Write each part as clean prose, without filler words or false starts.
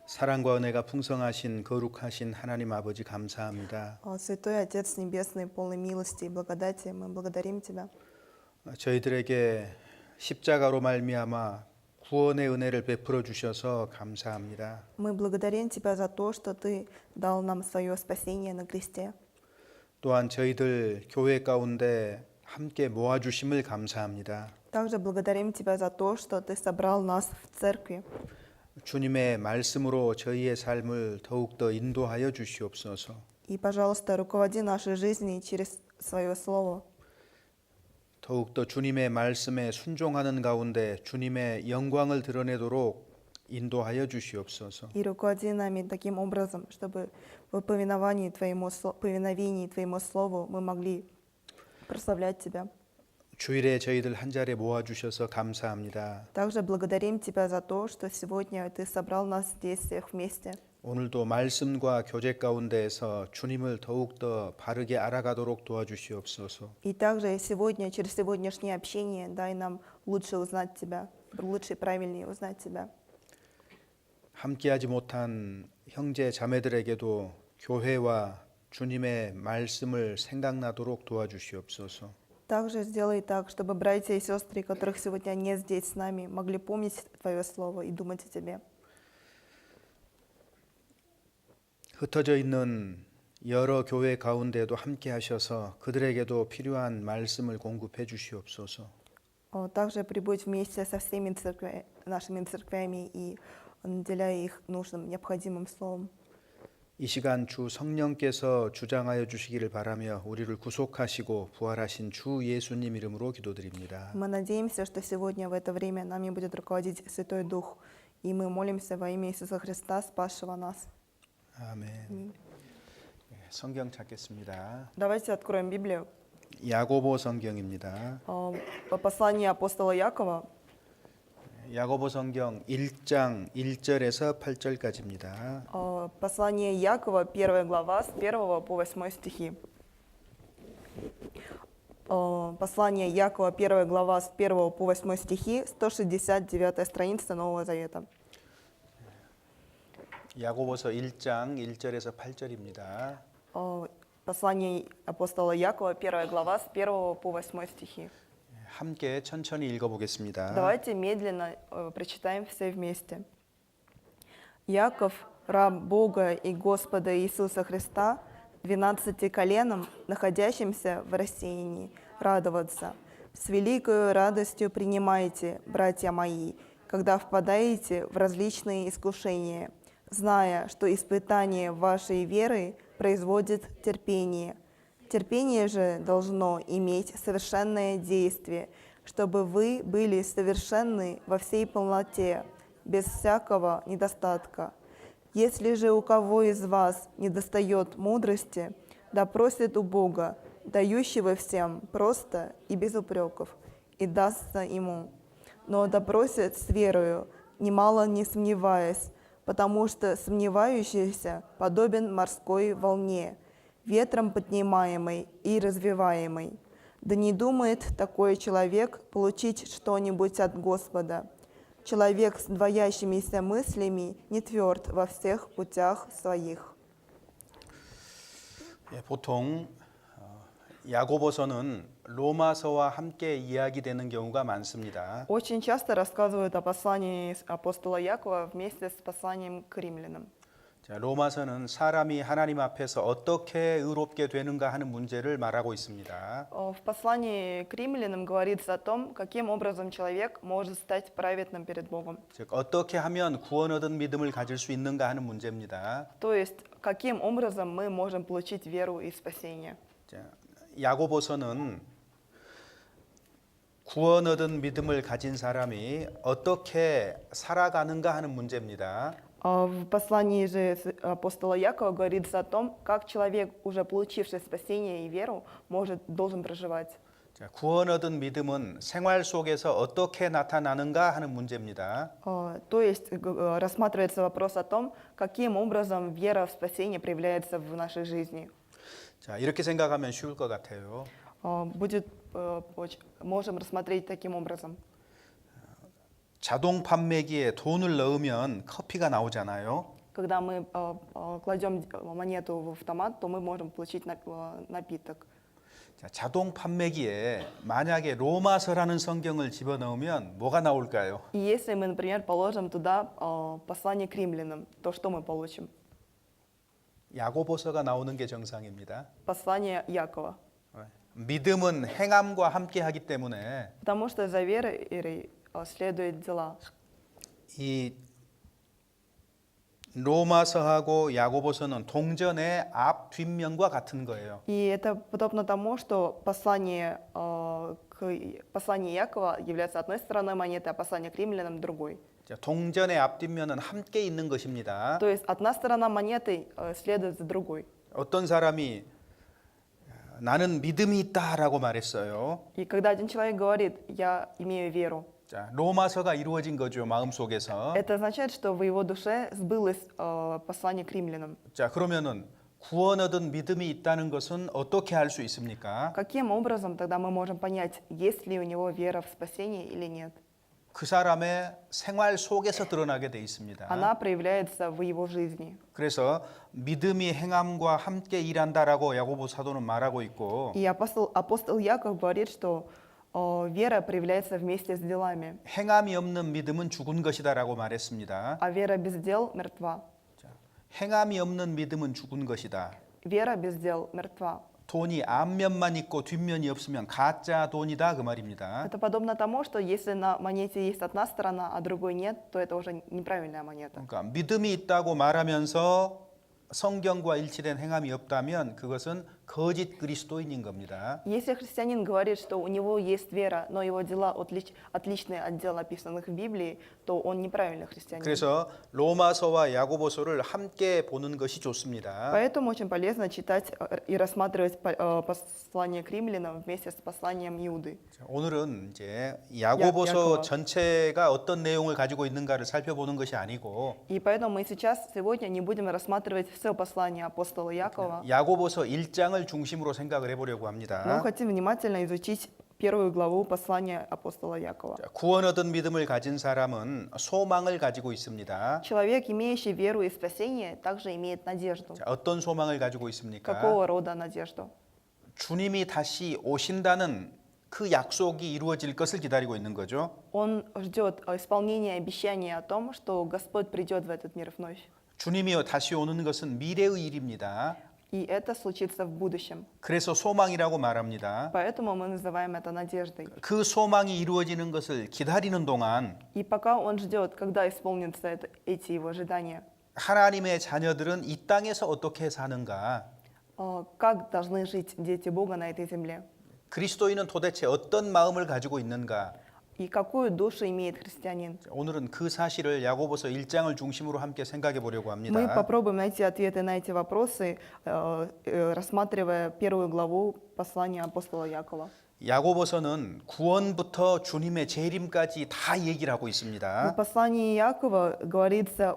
사랑과 은혜가 풍성하신 거룩하신 하나님 아버지 감사합니다. Святой Отец Небесный, полный милости и благодати, мы благодарим Тебя. 저희들에게 십자가로 말미암아 구원의 은혜를 베풀어 주셔서 감사합니다. Мы благодарим Тебя за то, что Ты дал нам свое спасение на кресте. 또한 저희들 교회 가운데 함께 모아 주심을 감사합니다. Также благодарим Тебя за то, что Ты собрал нас в церкви. 주님의 말씀으로 저희의 삶을 더욱더 인도하여 주시옵소서. И, пожалуйста, руководи нашей жизнью через свое Слово. 더욱더 주님의 말씀에 순종하는 가운데 주님의 영광을 드러내도록 인도하여 주시옵소서. И руководи нами таким образом, чтобы в повиновении Твоему Слову мы могли прославлять Тебя. 주일에 저희들 한 자리에 모아 주셔서 감사합니다. Также благодарим Тебя за то, что сегодня Ты собрал нас здесь всех вместе. 오늘도 말씀과 교제 가운데에서 주님을 더욱더 바르게 알아가도록 도와주시옵소서. И также сегодня, через сегодняшнее общение, дай нам лучше узнать Тебя, лучше и правильнее узнать Тебя. 함께하지 못한 형제 자매들에게도 교회와 주님의 말씀을 생각나도록 도와주시옵소서. Также сделай так, чтобы братья и сестры, которых сегодня нет здесь с нами, могли помнить Твое Слово и думать о Тебе. 흩어져 있는 여러 교회 가운데도 함께 하셔서 그들에게도 필요한 말씀을 공급해 주시옵소서. Также прибудь вместе со всеми нашими церквями и наделяй их нужным, необходимым Словом. 이 시간 주 성령께서 주장하여 주시기를 바라며 우리를 구속하시고 부활하신 주 예수님 이름으로 기도드립니다. Мы надеемся, что сегодня в это время нами будет руководить Святой Дух, и мы молимся во имя Иисуса Христа, спасшего нас. 아멘. 성경 찾겠습니다. Давайте откроем Библию. 야고보 성경입니다. Послание апостола Якова, 야고보 성경 1장 1절에서 8절까지입니다. послание Якова, 1 глава, с 1 по 8 стихи. Послание Якова, 1 глава, с 1 по 8 стихи, 169 страница Нового Завета. 야고보서 1장 1절에서 8절입니다. Послание апостола Якова, 1 глава, с 1 по 8 стихи. 함께 천천히 읽어보겠습니다. Давайте медленно прочитаем все вместе. Яков, раб Бога и Господа Иисуса Христа, 12 коленам, находящимся в рассеянии, радоваться. С великою радостью принимайте, братья мои, когда впадаете в различные искушения, зная, что испытание вашей веры производит терпение. Терпение же должно иметь совершенное действие, чтобы вы были совершенны во всей полноте, без всякого недостатка. Если же у кого из вас недостает мудрости, да просит у Бога, дающего всем просто и без упреков, и дастся ему. Но да просит с верою, немало не сомневаясь, потому что сомневающийся подобен морской волне, ветром поднимаемой и развиваемой. Да не думает такой человек получить что-нибудь от Господа. Человек с двоящимися мыслями не тверд во всех путях своих. 보통 야고보서는 로마서와 함께 이야기되는 경우가 많습니다. Очень часто рассказывают о послании апостола Якова вместе с посланием к римлянам. 로마서는 사람이 하나님 앞에서 어떻게 의롭게 되는가 하는 문제를 말하고 있습니다. В послании к римлянам говорится о том, каким образом человек может стать праведным перед Богом. 즉 어떻게 하면 구원 얻은 믿음을 가질 수 있는가 하는 문제입니다. То есть, каким образом мы можем получить веру и спасение. 야고보서는 구원 얻은 믿음을 가진 사람이 어떻게 살아가는가 하는 문제입니다. В послании же апостола Якова говорится о том, как человек, уже получивший спасение и веру, должен проживать. 구원 얻은 믿음은 생활 속에서 어떻게 나타나는가 하는 문제입니다. То есть рассматривается вопрос о том, каким образом вера в спасение проявляется в нашей жизни. 자, 이렇게 생각하면 쉬울 것 같아요. Можем рассмотреть таким образом. 자동 판매기에 돈을 넣으면 커피가 나오잖아요. когда мы кладем монету в автомат, то мы можем получить напиток. 자, 자동 판매기에 만약에 로마서라는 성경을 집어넣으면 뭐가 나올까요? И если мы, например, положим туда послание к римлянам, то что мы получим? 야고보서가 나오는 게 정상입니다. Послание Якова. 믿음은 행함과 함께 하기 때문에 Потому что за верой следуют дела. 이 로마서하고 야고보서는 동전의 앞 뒷면과 같은 거예요. И это подобно тому, что послание Якова является одной стороной монеты, а послание к римлянам другой. 자, 동전의 앞 뒷면은 함께 있는 것입니다. То есть одна сторона монеты следует за другой. 어떤 사람이 나는 믿음이 있다라고 말했어요. И когда один человек говорит, я имею веру, 자, 로마서가 이루어진 거죠, 마음속에서. это означает, что в его душе сбылось послание к римлянам. 자, 그러면은 구원 얻은 믿음이 있다는 것은 어떻게 알 수 있습니까? Каким образом тогда мы можем понять, есть ли у него вера в спасение или нет? 그 사람의 생활 속에서 드러나게 돼 있습니다. Она проявляется в его жизни. 그래서 믿음이 행함과 함께 일한다라고 야고보 사도는 말하고 있고 И апостол Яков говорит, что вера проявляется вместе с делами, 행함이 없는 믿음은 죽은 것이다라고 말했습니다. а вера без дел мертва. 자, 행함이 없는 믿음은 죽은 것이다. Вера без дел мертва. 돈이 앞면만 있고 뒷면이 없으면 가짜 돈이다 그 말입니다. Это подобно тому, что если на монете есть одна сторона, а другой нет, то это уже неправильная монета. 그러니까 믿음이 있다고 말하면서 성경과 일치된 행함이 없다면 그것은 거짓 그리스도인인 겁니다. Если христианин говорит, что у него есть вера, но его дела отличные от дел, описанных в Библии, то он неправильный христианин. 그래서 로마서와 야고보서를 함께 보는 것이 좋습니다. Поэтому очень полезно читать и рассматривать послание к римлянам вместе с посланием Иуды. 자, 오늘은 이제 야고보서 야고보. 전체가 어떤 내용을 가지고 있는가를 살펴보는 것이 아니고 И поэтому мы сейчас, сегодня, не будем рассматривать все послание апостола Якова, 야고보서 1장을 중심으로 생각을 해보려고 но 합니다. хотим внимательно изучить первую главу послания апостола Якова. 자, 구원 얻은 믿음을 가진 사람은 소망을 가지고 있습니다. Человек, имеющий веру и спасение, также имеет надежду. 자, 어떤 소망을 가지고 있습니까? Какого рода надежду? 주님이 다시 오신다는 그 약속이 이루어질 것을 기다리고 있는 거죠. Он ждет исполнения обещания о том, что Господь придет в этот мир вновь. 주님이 다시 오는 것은 미래의 일입니다. И это случится в будущем. 그래서 소망이라고 말합니다. Поэтому мы называем это надеждой. 그 소망이 이루어지는 것을 기다리는 동안 И пока он ждет, когда исполнятся эти его ожидания, 하나님의 자녀들은 이 땅에서 어떻게 사는가? как должны жить дети Бога на этой земле? 그리스도인은 도대체 어떤 마음을 가지고 있는가? И какую душу имеет христианин? 오늘은 그 사실을 야고보서 1장을 중심으로 함께 생각해 보려고 Мы 합니다. попробуем найти ответы на эти вопросы, рассматривая первую главу послания апостола Якова. 야고보서는 구원부터 주님의 재림까지 다 얘기를 하고 В 있습니다. послании Якова говорится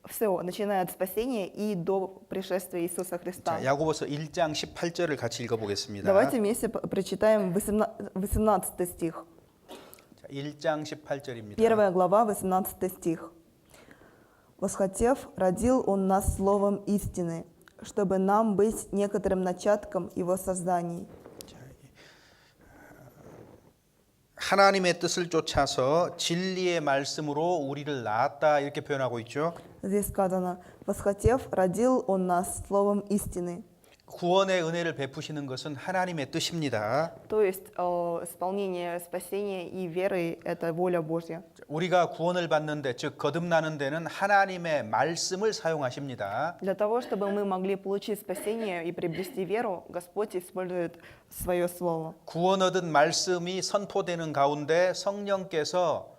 все, начиная от спасения и до пришествия Иисуса Христа. 자, 야고보서 1장 18절을 같이 읽어보겠습니다. Давайте вместе прочитаем 18 стих. 자, 1장 18절입니다. Первая глава, 18 стих. «Восхотев, родил Он нас словом истины, чтобы нам быть некоторым начатком Его созданий». 하나님의 뜻을 쫓아서 진리의 말씀으로 우리를 낳았다 이렇게 표현하고 있죠. Здесь сказано, «Восхотев, родил Он нас словом истины». 구원의 은혜를 베푸시는 것은 하나님의 뜻입니다. То есть исполнение спасения и веры – это воля Божья. 우리가 구원을 받는데 즉 거듭나는 데는 하나님의 말씀을 사용하십니다. Для того, чтобы мы могли получить спасение и приобрести веру, Господь использует свое слово. 구원 얻은 말씀이 선포되는 가운데 성령께서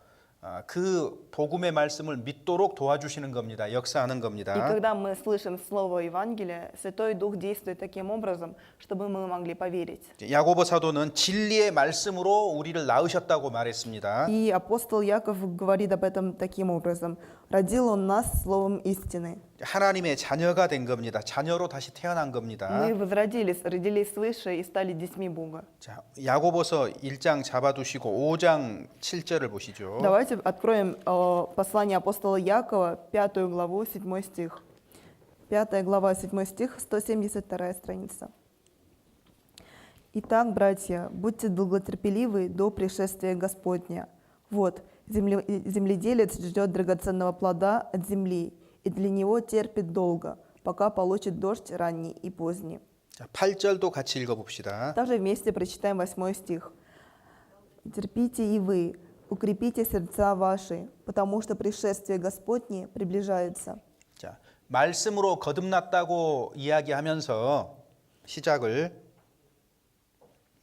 그 복음의 말씀을 믿도록 도와주시는 겁니다. 역사하는 И 겁니다. когда мы слышим слово Евангелия, Святой Дух действует таким образом, чтобы мы могли поверить. 야고보 사도는 진리의 말씀으로 우리를 낳으셨다고 말했습니다. И апостол Яков говорит об этом таким образом. «Родил Он нас словом истины». 하나님의 자녀가 된 겁니다. 자녀로 다시 태어난 겁니다. Мы возродились, родились свыше и стали детьми Бога. 자, 야고보서 1장 잡아두시고 5장 7절을 보시죠. Давайте Давайте откроем послание апостола Якова, 5 главу, 7 стих. 5 глава, 7 стих, 172 страница. «Итак, братья, будьте долготерпеливы до пришествия Господня. Вот, земледелец ждет драгоценного плода от земли, и для него терпит долго, пока получит дождь ранний и поздний». 자, 8절도 같이 읽어봅시다. Также вместе прочитаем 8 стих. «Терпите и вы, укрепите сердца ваши, потому что пришествие Господне приближается». 자, 말씀으로 거듭났다고 이야기하면서 시작을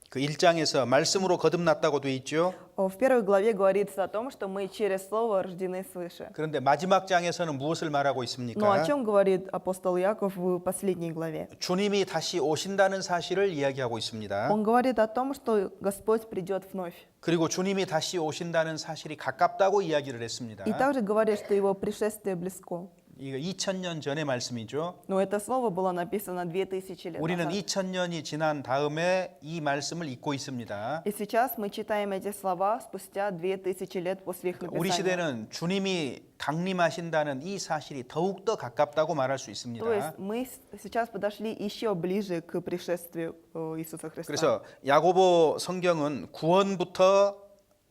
그 1장에서 말씀으로 거듭났다고 돼 있죠. В первой главе говорится о том, что мы через Слово рождены свыше. 그런데 마지막 장에서는 무엇을 말하고 Но о 있습니까? чем говорит апостол Яков в последней главе? 주님이 다시 오신다는 사실을 이야기하고 있습니다. Он говорит о том, что Господь придет вновь. 그리고 주님이 다시 오신다는 사실이 가깝다고 이야기를 했습니다. И также говорит, что его пришествие близко. 이거 2000년 전의 말씀이죠. Но это слово было написано 2000 лет 우리는 назад. 2000년이 지난 다음에 이 말씀을 읽고 있습니다. И сейчас мы читаем эти слова спустя 2000 лет после их 우리 написания. 시대는 주님이 강림하신다는 이 사실이 더욱더 가깝다고 말할 수 То есть 있습니다. мы сейчас подошли еще ближе к пришествию Иисуса Христа. 그래서 야고보 성경은 구원부터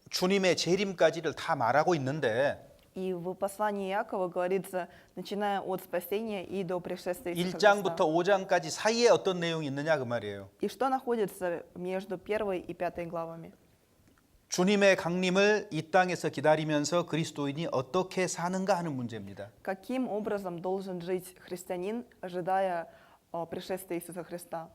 주님의 재림까지를 다 말하고 있는데 И в послании Иакова говорится, начиная от спасения и до пришествия Иисуса 1장부터 Христа. 5장까지 사이에 어떤 내용이 있느냐 그 말이에요. И что находится между 1 и 5 главами? 주님의 강림을 이 땅에서 기다리면서 그리스도인이 어떻게 사는가 하는 문제입니다. Каким образом должен жить христианин, ожидая пришествия Иисуса Христа?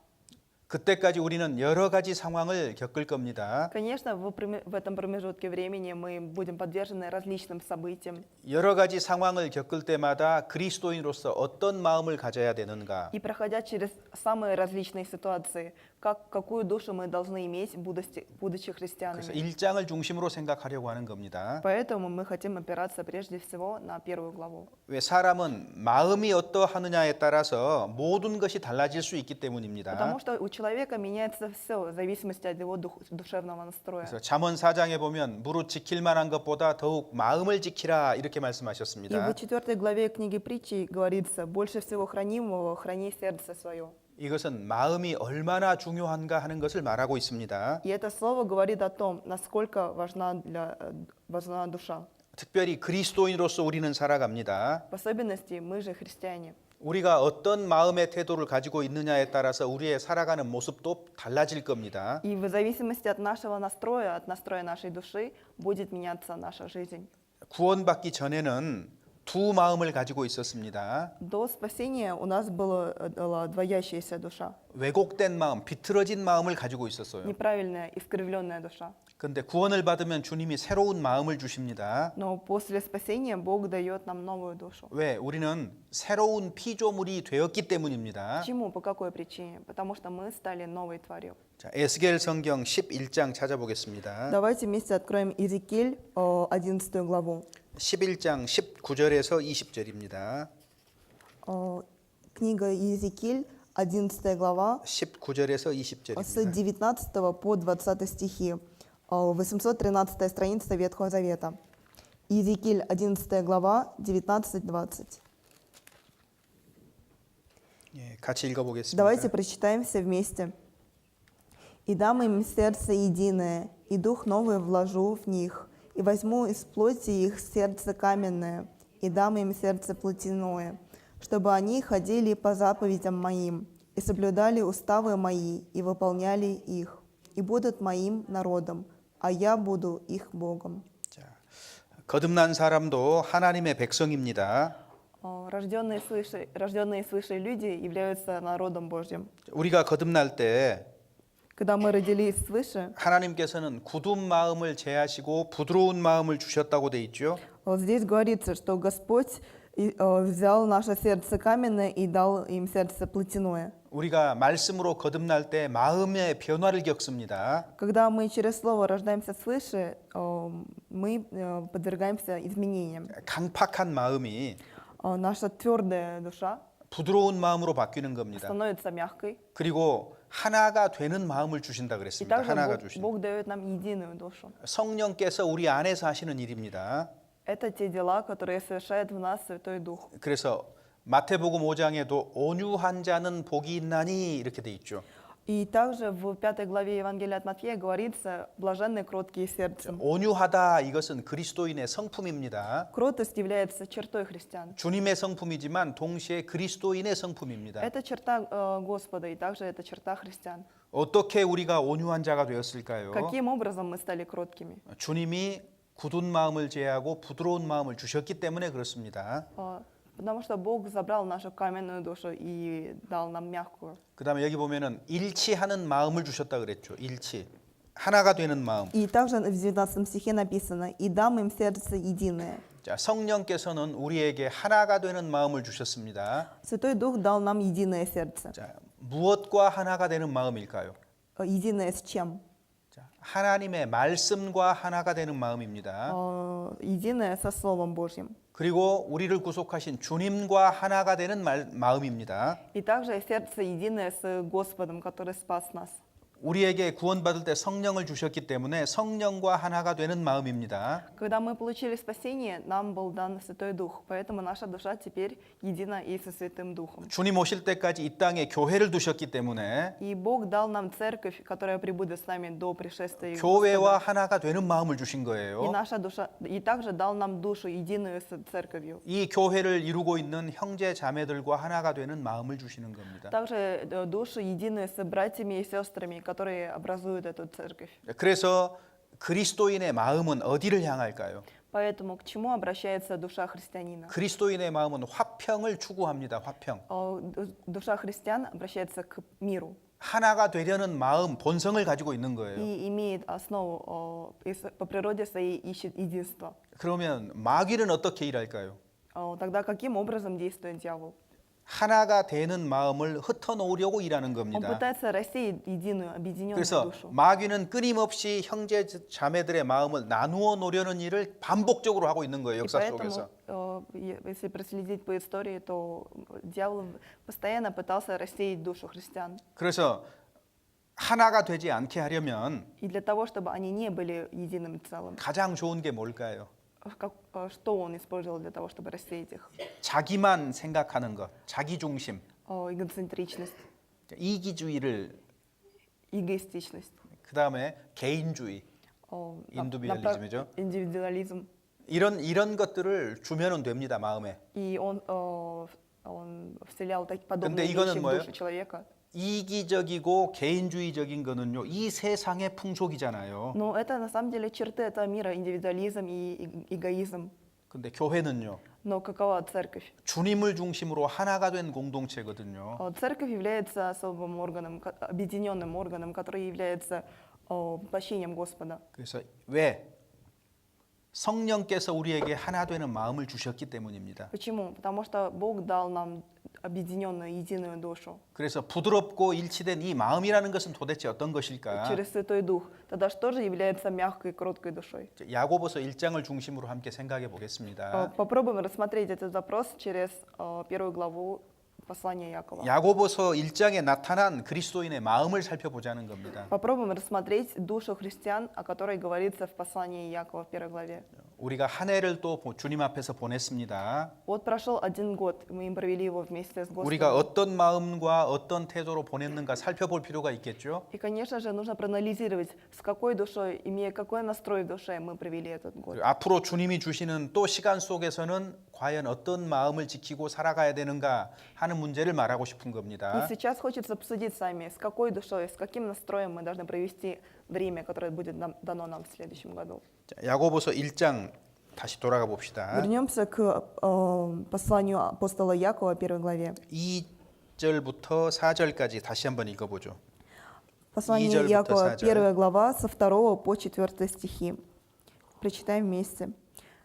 그때까지 우리는 여러 가지 상황을 겪을 겁니다. Конечно, в этом промежутке времени мы будем подвержены различным событиям. 여러 가지 상황을 겪을 때마다 그리스도인으로서 어떤 마음을 가져야 되는가? И проходя через самые различные ситуации, какую душу мы должны иметь, будучи 그래서 христианами. 1장을 중심으로 생각하려고 하는 겁니다. Поэтому мы хотим опираться прежде всего на 1 главу. 왜 사람은 마음이 어떠하느냐에 따라서 모든 것이 달라질 수 있기 때문입니다. Потому что у человека меняется все в зависимости от его душевного настроя. 그래서 잠언 4장에 보면 무릇 지킬 만한 것보다 더욱 마음을 지키라 이렇게 И 말씀하셨습니다. в 4 главе книги притчи говорится, больше всего хранимого храни сердце свое. 이것은 마음이 얼마나 중요한가 하는 것을 말하고 있습니다. И это слово говорит о том, насколько важна душа. 특별히 그리스도인으로서 우리는 살아갑니다. В особенности мы же христиане. 우리가 어떤 마음의 태도를 가지고 있느냐에 따라서 우리의 살아가는 모습도 달라질 겁니다. И в зависимости от нашего настроя, от настроя нашей души, будет меняться наша жизнь. 구원받기 전에는 두 마음을 가지고 있었습니다. До спасения у нас была двоящаяся душа, 왜곡된 마음, 비틀어진 마음을 가지고 있었어요. неправильная, искривленная душа. 그런데 구원을 받으면 주님이 새로운 마음을 주십니다. Но после спасения Бог дает нам новую душу. 왜? 우리는 새로운 피조물이 되었기 때문입니다. Почему? По какой причине? Потому что мы стали новой тварью. 자, 에스겔 성경 11장 찾아보겠습니다. Давайте вместе откроем Иезекииль, 11 главу. 11장 19절에서 20절입니다. Книга Иезекииль, 11 глава, 19절에서 с 20절입니다. 19 по 20 стихи, 813 страница Ветхого Завета. Иезекииль, 11 глава, 19-20. 예, 같이 읽어보겠습니다. Давайте прочитаем все вместе. «И дам им сердце единое, и дух новый вложу в них, и возьму из плоти их сердце каменное, и дам им сердце плотяное, чтобы они ходили по заповедям моим, и соблюдали уставы мои, и выполняли их, и будут моим народом, а я буду их Богом». 자, 거듭난 사람도 하나님의 백성입니다. Рожденные свыше люди являются народом Божьим. 우리가 거듭날 때 Когда мы родились свыше, 하나님께서는 굳은 마음을 제하시고 부드러운 마음을 주셨다고 돼 있죠. вот здесь говорится, что Господь взял наше сердце каменное и дал им сердце плотяное. 우리가 말씀으로 거듭날 때 마음의 변화를 겪습니다. Когда мы через Слово рождаемся свыше, мы подвергаемся изменениям. 강팍한 마음이 Наша твердая душа 부드러운 마음으로 바뀌는 겁니다. становится мягкой, 그리고 하나가 되는 마음을 주신다 И 그랬습니다. также 하나가 Бог, 주신. Бог дает нам единую душу. 성령께서 우리 안에서 하시는 일입니다. Это те дела, которые совершает в нас Святой Дух. 그래서 마태복음 5장에도 온유한 자는 복이 있나니 이렇게 돼 있죠. И также в 5 главе Евангелия от Матфея говорится «блаженны кроткие сердцем». 온유하다 이것은 그리스도인의 성품입니다. Кротость является чертой христиан. 주님의 성품이지만 동시에 그리스도인의 성품입니다. Это черта Господа, и также это черта христиан. 어떻게 우리가 온유한 자가 되었을까요? Каким образом мы стали кроткими? 주님이 굳은 마음을 제하고 부드러운 마음을 주셨기 때문에 그렇습니다. Потому что Бог забрал нашу каменную душу и дал нам мягкую. 그다음에 여기 보면은 일치하는 마음을 주셨다 그랬죠. 일치. 하나가 되는 마음. И также в 19 стихе написано «И дам им сердце единое». 자, 성령께서는 우리에게 하나가 되는 마음을 주셨습니다. Святой Дух дал нам единое сердце. 자, 무엇과 하나가 되는 마음일까요? Единое с чем? 자, 하나님의 말씀과 하나가 되는 마음입니다. Единое со Словом Божьим. 그리고 우리를 구속하신 주님과 하나가 되는 마음입니다. И также сердце единое с Господом, который спас нас. 우리에게 구원받을 때 성령을 주셨기 때문에 성령과 하나가 되는 마음입니다. Когда мы получили спасение, нам был дан Святой Дух, поэтому наша душа теперь едина и со Святым Духом. 주님 오실 때까지 이 땅에 교회를 두셨기 때문에 И Бог дал нам церковь, которая пребудет с нами до пришествия 교회와 Господа. 하나가 되는 마음을 주신 И 거예요. наша душа, и также дал нам душу единую с церковью. 이 교회를 이루고 있는 형제 자매들과 하나가 되는 마음을 주시는 겁니다. Также душу единую с братьями и сестрами, которые образуют эту церковь. 그래서 그리스도인의 마음은 어디를 향할까요? Поэтому к чему обращается душа христианина? 그리스도인의 마음은 화평을 추구합니다. 화평. Душа христиан обращается к миру 하나가 되려는 마음, 본성을 가지고 있는 거예요. и имеет основу, по природе своей ищет единство. 그러면 마귀는 어떻게 일할까요? Тогда каким образом действует дьявол? 하나가 되는 마음을 흩어놓으려고 일하는 Он 겁니다. пытается рассеять единую, объединенную 그래서 душу. 마귀는 끊임없이 형제 자매들의 마음을 나누어 놓으려는 일을 반복적으로 하고 있는 거예요. И 역사 поэтому, 속에서. если проследить по истории, то дьявол постоянно пытался рассеять душу христиан. 그래서 하나가 되지 않게 하려면 И для того, чтобы они не были единым целым, 가장 좋은 게 뭘까요? что он использовал для того, чтобы рассеять их? 자기만 생각하는 것, 자기 중심, Эгоцентричность, 이기주의를, эгоистичность, 그 다음에 개인주의, 인디비dualism이죠. индивидуализм. 이런 것들을 주면은 됩니다, 마음에. И он вселял 근데 подобные 이거는 вещи в 뭐예요? душу человека. 이기적이고 개인주의적인 거는요, 이 세상의 풍속이잖아요. Но это на самом деле черты этого мира, индивидуализм и эгоизм. 근데 교회는요, Но какова церковь? 주님을 중심으로 하나가 된 공동체거든요. Церковь является особым органом, объединенным органом, который является воплощением Господа. 그래서 왜? 성령께서 우리에게 하나 되는 마음을 주셨기 때문입니다. Почему? Потому что Бог дал нам объединенную, единую душу 그래서 부드럽고 일치된 이 마음이라는 것은 도대체 어떤 것일까? через Святой Дух. Тогда что же является мягкой, кроткой душой? 야고보서 1장을 중심으로 함께 생각해 보겠습니다. Попробуем рассмотреть этот вопрос через первую главу послания Якова. 야고보서 1장에 나타난 그리스도인의 마음을 살펴보자는 겁니다. Попробуем рассмотреть душу христиан, о которой говорится в послании Якова в первой главе. 우리가 한 해를 또 주님 앞에서 보냈습니다. Вот прошел 1 год, мы им провели его вместе с 우리가 Господом. 어떤 마음과 어떤 태도로 보냈는가 살펴볼 필요가 있겠죠. И, конечно же, нужно проанализировать, с какой душой, имея какой настрой в душе мы провели этот год. 그리고 앞으로 주님이 주시는 또 시간 속에서는 과연 어떤 마음을 지키고 살아가야 되는가 하는 문제를 말하고 싶은 И 겁니다. сейчас хочется обсудить с вами, с какой душой, с каким настроем мы должны провести время, которое будет дано нам в следующем году. 자, 야고보서 1장 다시 돌아가 봅시다. Вернемся к посланию апостола Якова, 1 главе. 2절부터 4절까지 다시 한번 읽어보죠. Послание 2절부터 Якова, 4절. 1 глава, со 2 по 4 стихи. Прочитаем вместе.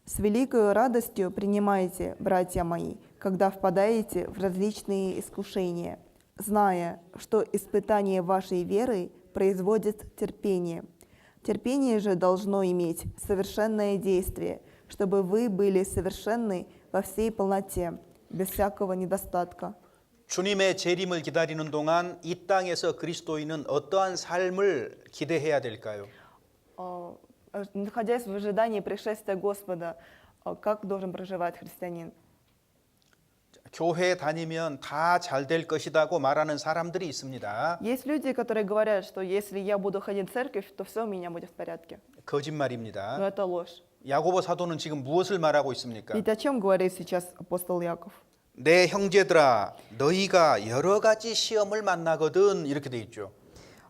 «С великою радостью принимайте, братья мои, когда впадаете в различные искушения, зная, что испытание вашей веры производит терпение. Терпение же должно иметь совершенное действие, чтобы вы были совершенны во всей полноте, без всякого недостатка». 주님의 재림을 기다리는 동안 이 땅에서 그리스도인은 어떠한 삶을 기대해야 될까요? Находясь в ожидании пришествия Господа, как должен проживать христианин? 교회 다니면 다 잘 될 것이다고 말하는 사람들이 있습니다. Есть люди, которые говорят, что если я буду ходить в церковь, то все у меня будет в порядке. Но 거짓말입니다. это ложь. 야고보 사도는 지금 무엇을 말하고 있습니까? Ведь о чем говорит сейчас апостол Яков? 내 형제들아 너희가 여러 가지 시험을 만나거든 이렇게 돼 있죠.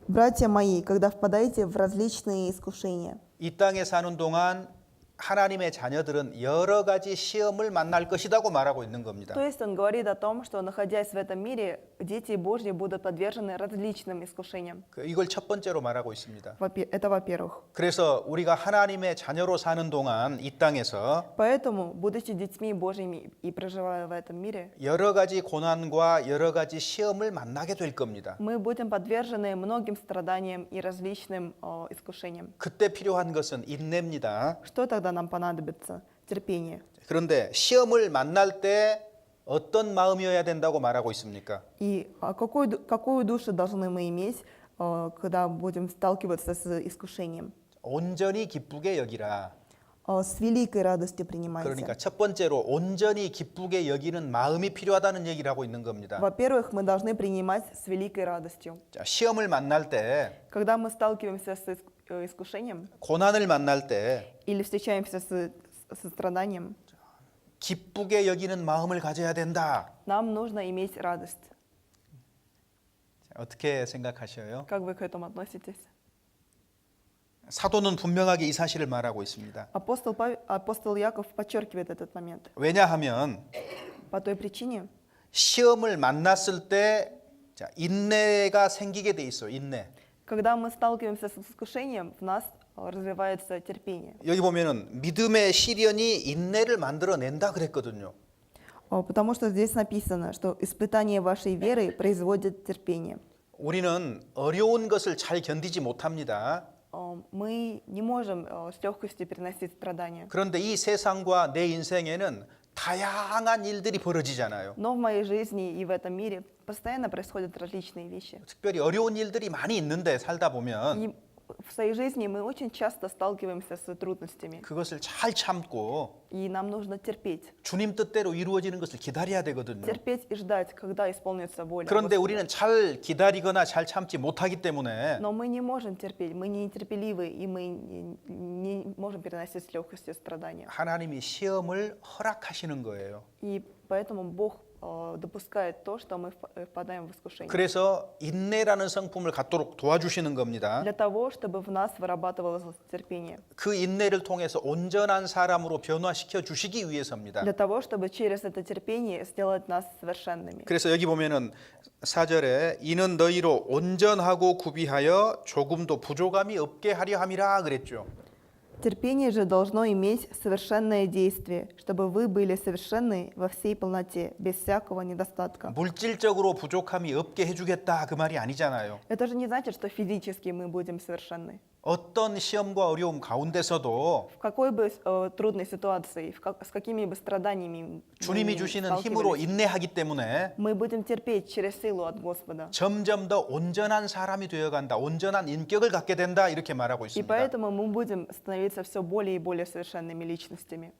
Братья мои, когда впадаете в различные искушения, 이 땅에 사는 동안 하나님의 자녀들은 여러 가지 시험을 만날 것이라고 말하고 있는 겁니다. то есть он говорит о том, что находясь в этом мире, дети Божьи будут подвержены различным искушениям. 이걸 첫 번째로 말하고 있습니다. Это во-первых. 그래서 우리가 하나님의 자녀로 사는 동안 이 땅에서 Поэтому, будучи детьми Божьими и проживая в этом мире, 여러 가지 고난과 여러 가지 시험을 만나게 될 겁니다. мы будем подвержены многим страданиям и различным искушениям. 그때 필요한 것은 인내입니다. Что тогда нам понадобится? Терпение. 그런데 시험을 만날 때 어떤 마음이어야 된다고 말하고 있습니까? И какую душу должны мы иметь, когда будем сталкиваться с искушением? 온전히 기쁘게 여기라. С великой радостью принимайте. 그러니까 첫 번째로 온전히 기쁘게 여기는 마음이 필요하다는 얘기를 하고 있는 겁니다. Во-первых, мы должны принимать с великой радостью. 자, 시험을 만날 때, Когда мы сталкиваемся с искушением 고난을 만날 때 или встречаемся со страданием, 기쁘게 여기는 마음을 가져야 된다. нам нужно иметь радость. 자, 어떻게 생각하셔요? Как вы к этому относитесь? 사도는 분명하게 이 사실을 말하고 있습니다. Апостол Яков подчеркивает этот момент. 왜냐하면 По той причине, 시험을 만났을 때 자, 인내가 생기게 돼 있어. 인내. когда мы сталкиваемся с искушением, в нас развивается терпение. 여기 보면은 믿음의 시련이 인내를 만들어낸다 그랬거든요. Потому что здесь написано, что испытание вашей веры производит терпение. 우리는 어려운 것을 잘 견디지 못합니다. Мы не можем с легкостью переносить страдания. 그런데 이 세상과 내 인생에는 다양한 일들이 벌어지잖아요. Но в моей жизни и в этом мире постоянно происходят различные вещи. 특별히 어려운 일들이 많이 있는데 살다 보면 И в своей жизни мы очень часто сталкиваемся с трудностями. 그것을 잘 참고 И нам нужно терпеть. 주님 뜻대로 이루어지는 것을 기다려야 되거든요. Терпеть и ждать, когда исполнится воля. 그런데 Господа. 우리는 잘 기다리거나 잘 참지 못하기 때문에 Но мы не можем терпеть, мы нетерпеливы, и мы не можем переносить с легкостью страдания. 하나님이 시험을 허락하시는 거예요. И поэтому Бог допускает то, что мы впадаем в искушение. 그래서 인내라는 성품을 갖도록 도와주시는 겁니다. Для того, чтобы в нас вырабатывалось терпение. 그 인내를 통해서 온전한 사람으로 변화시켜 주시기 위해서입니다. Для того, чтобы через это терпение сделать нас совершенными. 그래서 여기 보면은 4절에 이는 너희로 온전하고 구비하여 조금도 부족함이 없게 하려 함이라 그랬죠. Терпение же должно иметь совершенное действие, чтобы вы были совершенны во всей полноте, без всякого недостатка. 물질적으로 부족함이 없게 해주겠다 그 말이 아니잖아요. Это же не значит, что физически мы будем совершенны. 어떤 시험과 어려움 가운데서도 В какой бы трудной ситуации, с какими бы страданиями 주님이 мы ни 주시는 힘으로 сталкивались, 인내하기 때문에 мы будем терпеть через силу от Господа. 점점 더 온전한 사람이 되어간다. 온전한 인격을 갖게 된다. 이렇게 말하고 И 있습니다. поэтому мы будем становиться все более и более совершенными личностями.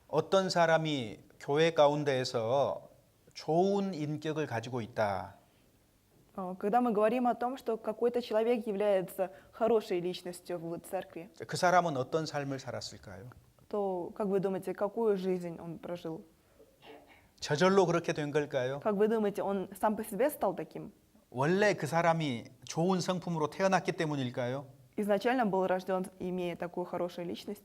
어떤 사람이 교회 가운데에서 좋은 인격을 가지고 있다. Когда мы говорим о том, что какой-то человек является хорошей личностью в церкви, 그 사람은 어떤 삶을 살았을까요? то, как вы думаете, какую жизнь он прожил? 저절로 그렇게 된 걸까요? Как вы думаете, он сам по себе стал таким? 원래 그 사람이 좋은 성품으로 태어났기 때문일까요? Изначально был рожден, имея такую хорошую личность,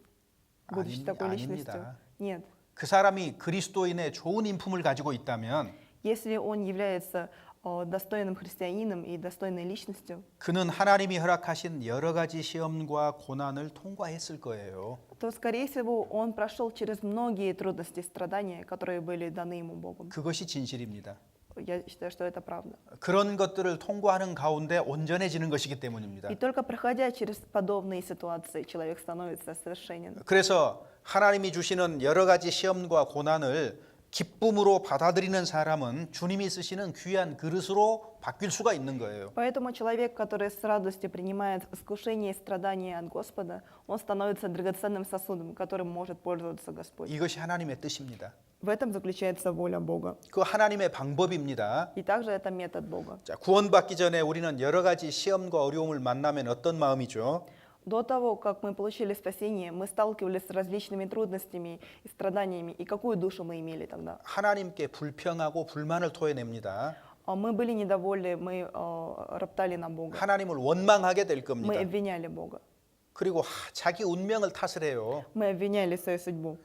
будучи такой личностью? 아닙니다. Нет. 그 사람이 그리스도인의 좋은 인품을 가지고 있다면 Если он является достойным христианином и достойной личностью, 그는 하나님이 허락하신 여러 가지 시험과 고난을 통과했을 거예요. то, скорее всего, он прошел через многие трудности и страдания, которые были даны ему Богом. 그것이 진실입니다. Я считаю, что это правда. 그런 것들을 통과하는 가운데 온전해지는 것이기 때문입니다. И только проходя через подобные ситуации, человек становится совершенен. 그래서 하나님이 주시는 여러 가지 시험과 고난을 기쁨으로 받아들이는 사람은 주님이 쓰시는 귀한 그릇으로 바뀔 수가 있는 거예요. Поэтому человек, который с радостью принимает искушение и страдания от Господа, он становится драгоценным сосудом, которым может пользоваться Господь. 이것이 하나님의 뜻입니다. В этом заключается воля Бога. 그 하나님의 방법입니다. И также это метод Бога. 자, 구원받기 전에 우리는 여러 가지 시험과 어려움을 만나면 어떤 마음이죠? До того, как мы получили спасение, мы сталкивались с различными трудностями и страданиями. И какую душу мы имели тогда? 하나님께 불평하고 불만을 토해냅니다. Мы были недовольны, мы роптали на Бога. 하나님을 원망하게 될 Мы 겁니다. обвиняли Бога. 그리고 자기 운명을 탓을 해요. Мы обвиняли свою судьбу.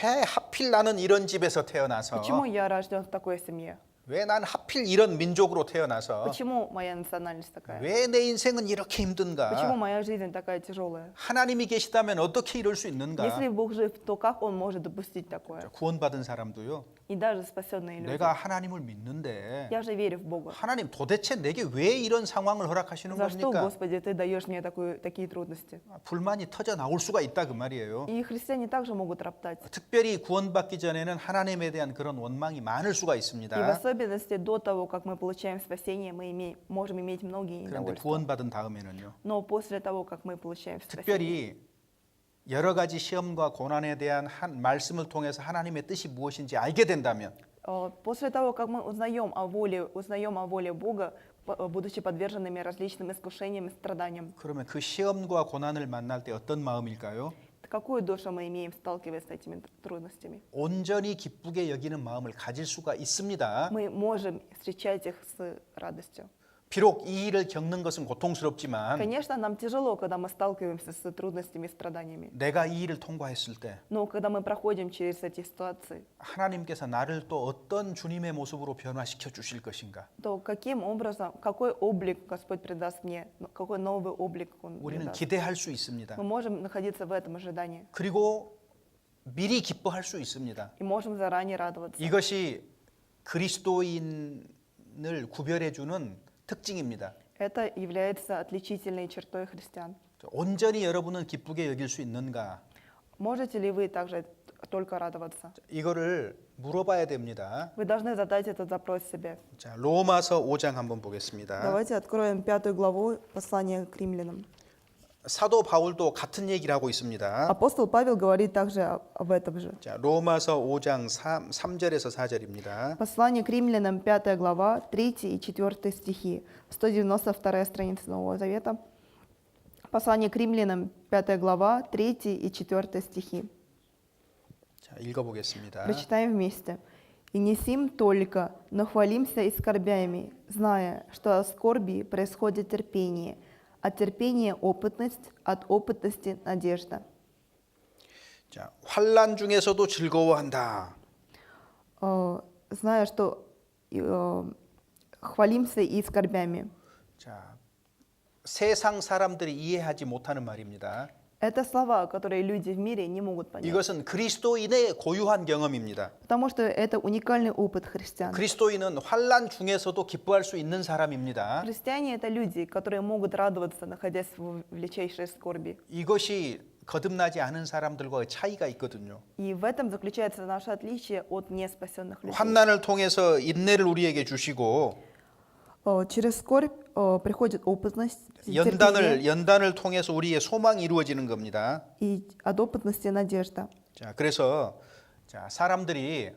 왜 하필 나는 이런 집에서 태어나서 Почему я рожден в такой семье? 왜 난 하필 이런 민족으로 태어나서 Почему моя национальность такая? 왜 내 인생은 이렇게 Почему 힘든가? моя жизнь такая тяжелая? 하나님이 계시다면 어떻게 이럴 수 있는가? Если Бог жив, то как Он может допустить такое? 구원받은 사람도요. И даже спасенные люди. 내가 하나님을 믿는데 Я же верю в Бога. 하나님 도대체 내게 왜 이런 상황을 허락하시는 За что, 겁니까? Господи, Ты даешь мне такие трудности? 불만이 터져 나올 수가 있다 그 말이에요. И христиане также могут роптать. 특별히 구원받기 전에는 하나님에 대한 그런 원망이 많을 수가 И в 있습니다. особенности до того, как мы получаем спасение, мы можем иметь многие 그런데 недовольства. 구원받은 다음에는요. Но после того, как мы получаем спасение, 특별히 여러 가지 시험과 고난에 대한 한 말씀을 통해서 하나님의 뜻이 무엇인지 알게 된다면 после того, как мы узнаем о воле Бога, будучи подверженными различным искушениям и страданиям, 그러면 그 시험과 고난을 만날 때 어떤 마음일까요? какую душу мы имеем, сталкиваясь с этими трудностями? 온전히 기쁘게 여기는 마음을 가질 수가 있습니다. Мы можем встречать их с радостью. 비록 이 일을 겪는 것은 고통스럽지만 Конечно, нам тяжело, когда мы сталкиваемся с трудностями и страданиями. 내가 이 일을 통과했을 때 Но когда мы проходим через эти ситуации, 하나님께서 나를 또 어떤 주님의 모습으로 변화시켜 주실 것인가? то каким образом, какой облик Господь придаст мне, какой новый облик Он 우리는 придаст? 기대할 수 있습니다. Мы можем находиться в этом ожидании 그리고 미리 기뻐할 수 있습니다. и можем заранее радоваться. 이것이 그리스도인을 구별해 주는 특징입니다. Это является отличительной чертой христиан. 온전히 여러분은 기쁘게 여길 수 있는가? Можете ли вы также только радоваться? 이거를 물어봐야 됩니다. Вы должны задать этот запрос себе. 자, 로마서 5장 한번 보겠습니다. Давайте откроем 5 главу послания к римлянам. 사도 바울도 같은 얘기를 하고 있습니다. Апостол Павел говорит также об этом же. 자, 로마서 5장 3절에서 4절입니다. Послание к римлянам, 5 глава, 3 и 4 стихи, 192 страница Нового Завета. Послание к римлянам, 5 глава, 3 и 4 стихи. 자, 읽어보겠습니다. Прочитаем вместе. «И не сим только, но хвалимся и скорбями, зная, что от скорби происходит терпение, от терпения опытность, от опытности надежда». 자, 환난 중에서도 즐거워한다. Зная, что хвалимся и скорбями. 자, 세상 사람들이 이해하지 못하는 말입니다. Это слова, которые люди в мире не могут понять. 이것은 그리스도인의 고유한 경험입니다. Потому что это уникальный опыт христиан. 그리스도인은 환난 중에서도 기뻐할 수 있는 사람입니다. Христиане — это люди, которые могут радоваться, находясь в величайшей скорби. 이것이 거듭나지 않은 사람들과의 차이가 있거든요. И в этом заключается наше отличие от неспасенных людей. 환난을 통해서 인내를 우리에게 주시고 Через скорбь приходит опытность, терпение, 연단을 통해서 우리의 소망이 이루어지는 겁니다. и от опытности надежда. 자, 그래서 자, 사람들이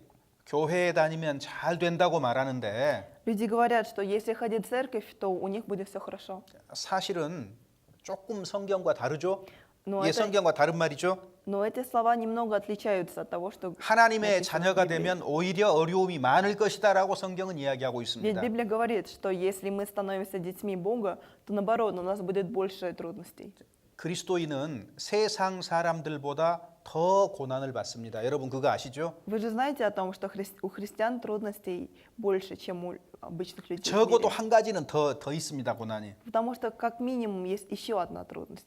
교회에 다니면 잘 된다고 말하는데 Люди говорят, что если ходить в церковь, то у них будет все хорошо. 사실은 조금 성경과 다르죠? Но, 예, это, 성경과 다른 말이죠. но эти слова немного отличаются от того, что 하나님의 написано в 자녀가 Библии. 되면 오히려 어려움이 많을 것이다라고 성경은 이야기하고 Ведь 있습니다. Библия говорит, что если мы становимся детьми Бога, то наоборот, у нас будет больше трудностей. 그리스도인은 세상 사람들보다 더 고난을 받습니다. 여러분 그거 아시죠? Вы же знаете о том, что у христиан трудностей больше, чем у обычных людей. в 적어도 мире. 한 가지는 더 있습니다. 고난이. Потому что как минимум есть еще одна трудность.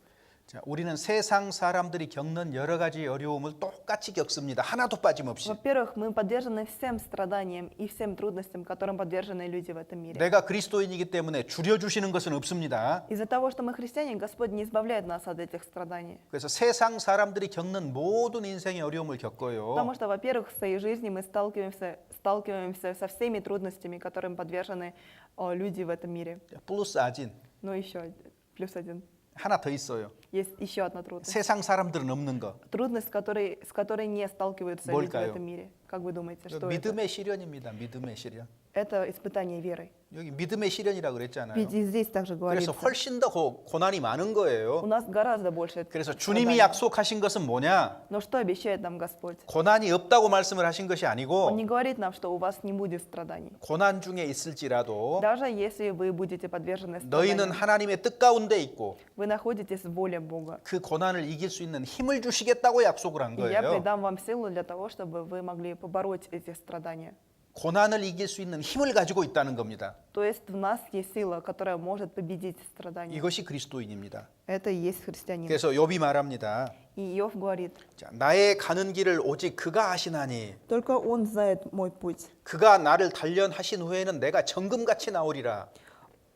자, 우리는 세상 사람들이 겪는 여러 가지 어려움을 똑같이 겪습니다. 하나도 빠짐없이. Во-первых, мы подвержены всем страданиям и всем трудностям, которым подвержены люди в этом мире. 내가 그리스도인이기 때문에 줄여주시는 것은 없습니다. Из-за того, что мы христиане, Господь не избавляет нас от этих страданий. 그래서 세상 사람들이 겪는 모든 인생의 어려움을 겪어요. Потому что, во-первых, в своей жизни мы сталкиваемся со всеми трудностями, которым подвержены люди в этом мире. 플러스 아진 Но еще плюс один. 하나 더 있어요. Есть еще одна трудность. 세상 사람들은 없는 거. Трудность, с которой не сталкиваются люди в 뭘까요? этом мире. Как вы думаете, что это? 믿음의 시련입니다. 믿음의 시련. Это испытание верой. 여기 믿음의 시련이라고 그랬잖아요. Ведь и здесь также 그래서 говорится, 훨씬 더 고난이 많은 у 거예요. нас гораздо больше 그래서 주님이 страданий. 약속하신 것은 뭐냐? Но что обещает нам Господь? 고난이 없다고 말씀을 하신 것이 Он 아니고 не говорит нам, что у вас не будет страданий. 고난 중에 있을지라도 Даже если вы будете подвержены 너희는 страданиям, 하나님의 뜻 가운데 있고 вы находитесь в воле Бога. 그 고난을 이길 수 있는 힘을 주시겠다고 약속을 한 И я 거예요. придам вам силу для того, чтобы вы могли побороть эти страдания. 고난을 이길 수 있는 힘을 가지고 있다는 겁니다. То есть в нас есть сила, которая может победить страдания. 이것이 그리스도인입니다. Это и есть христианин. 그래서 욥이 말합니다. И Иов говорит, 자, 나의 가는 길을 오직 그가 아시나니 только Он знает мой путь. 그가 나를 단련하신 후에는 내가 정금같이 나오리라.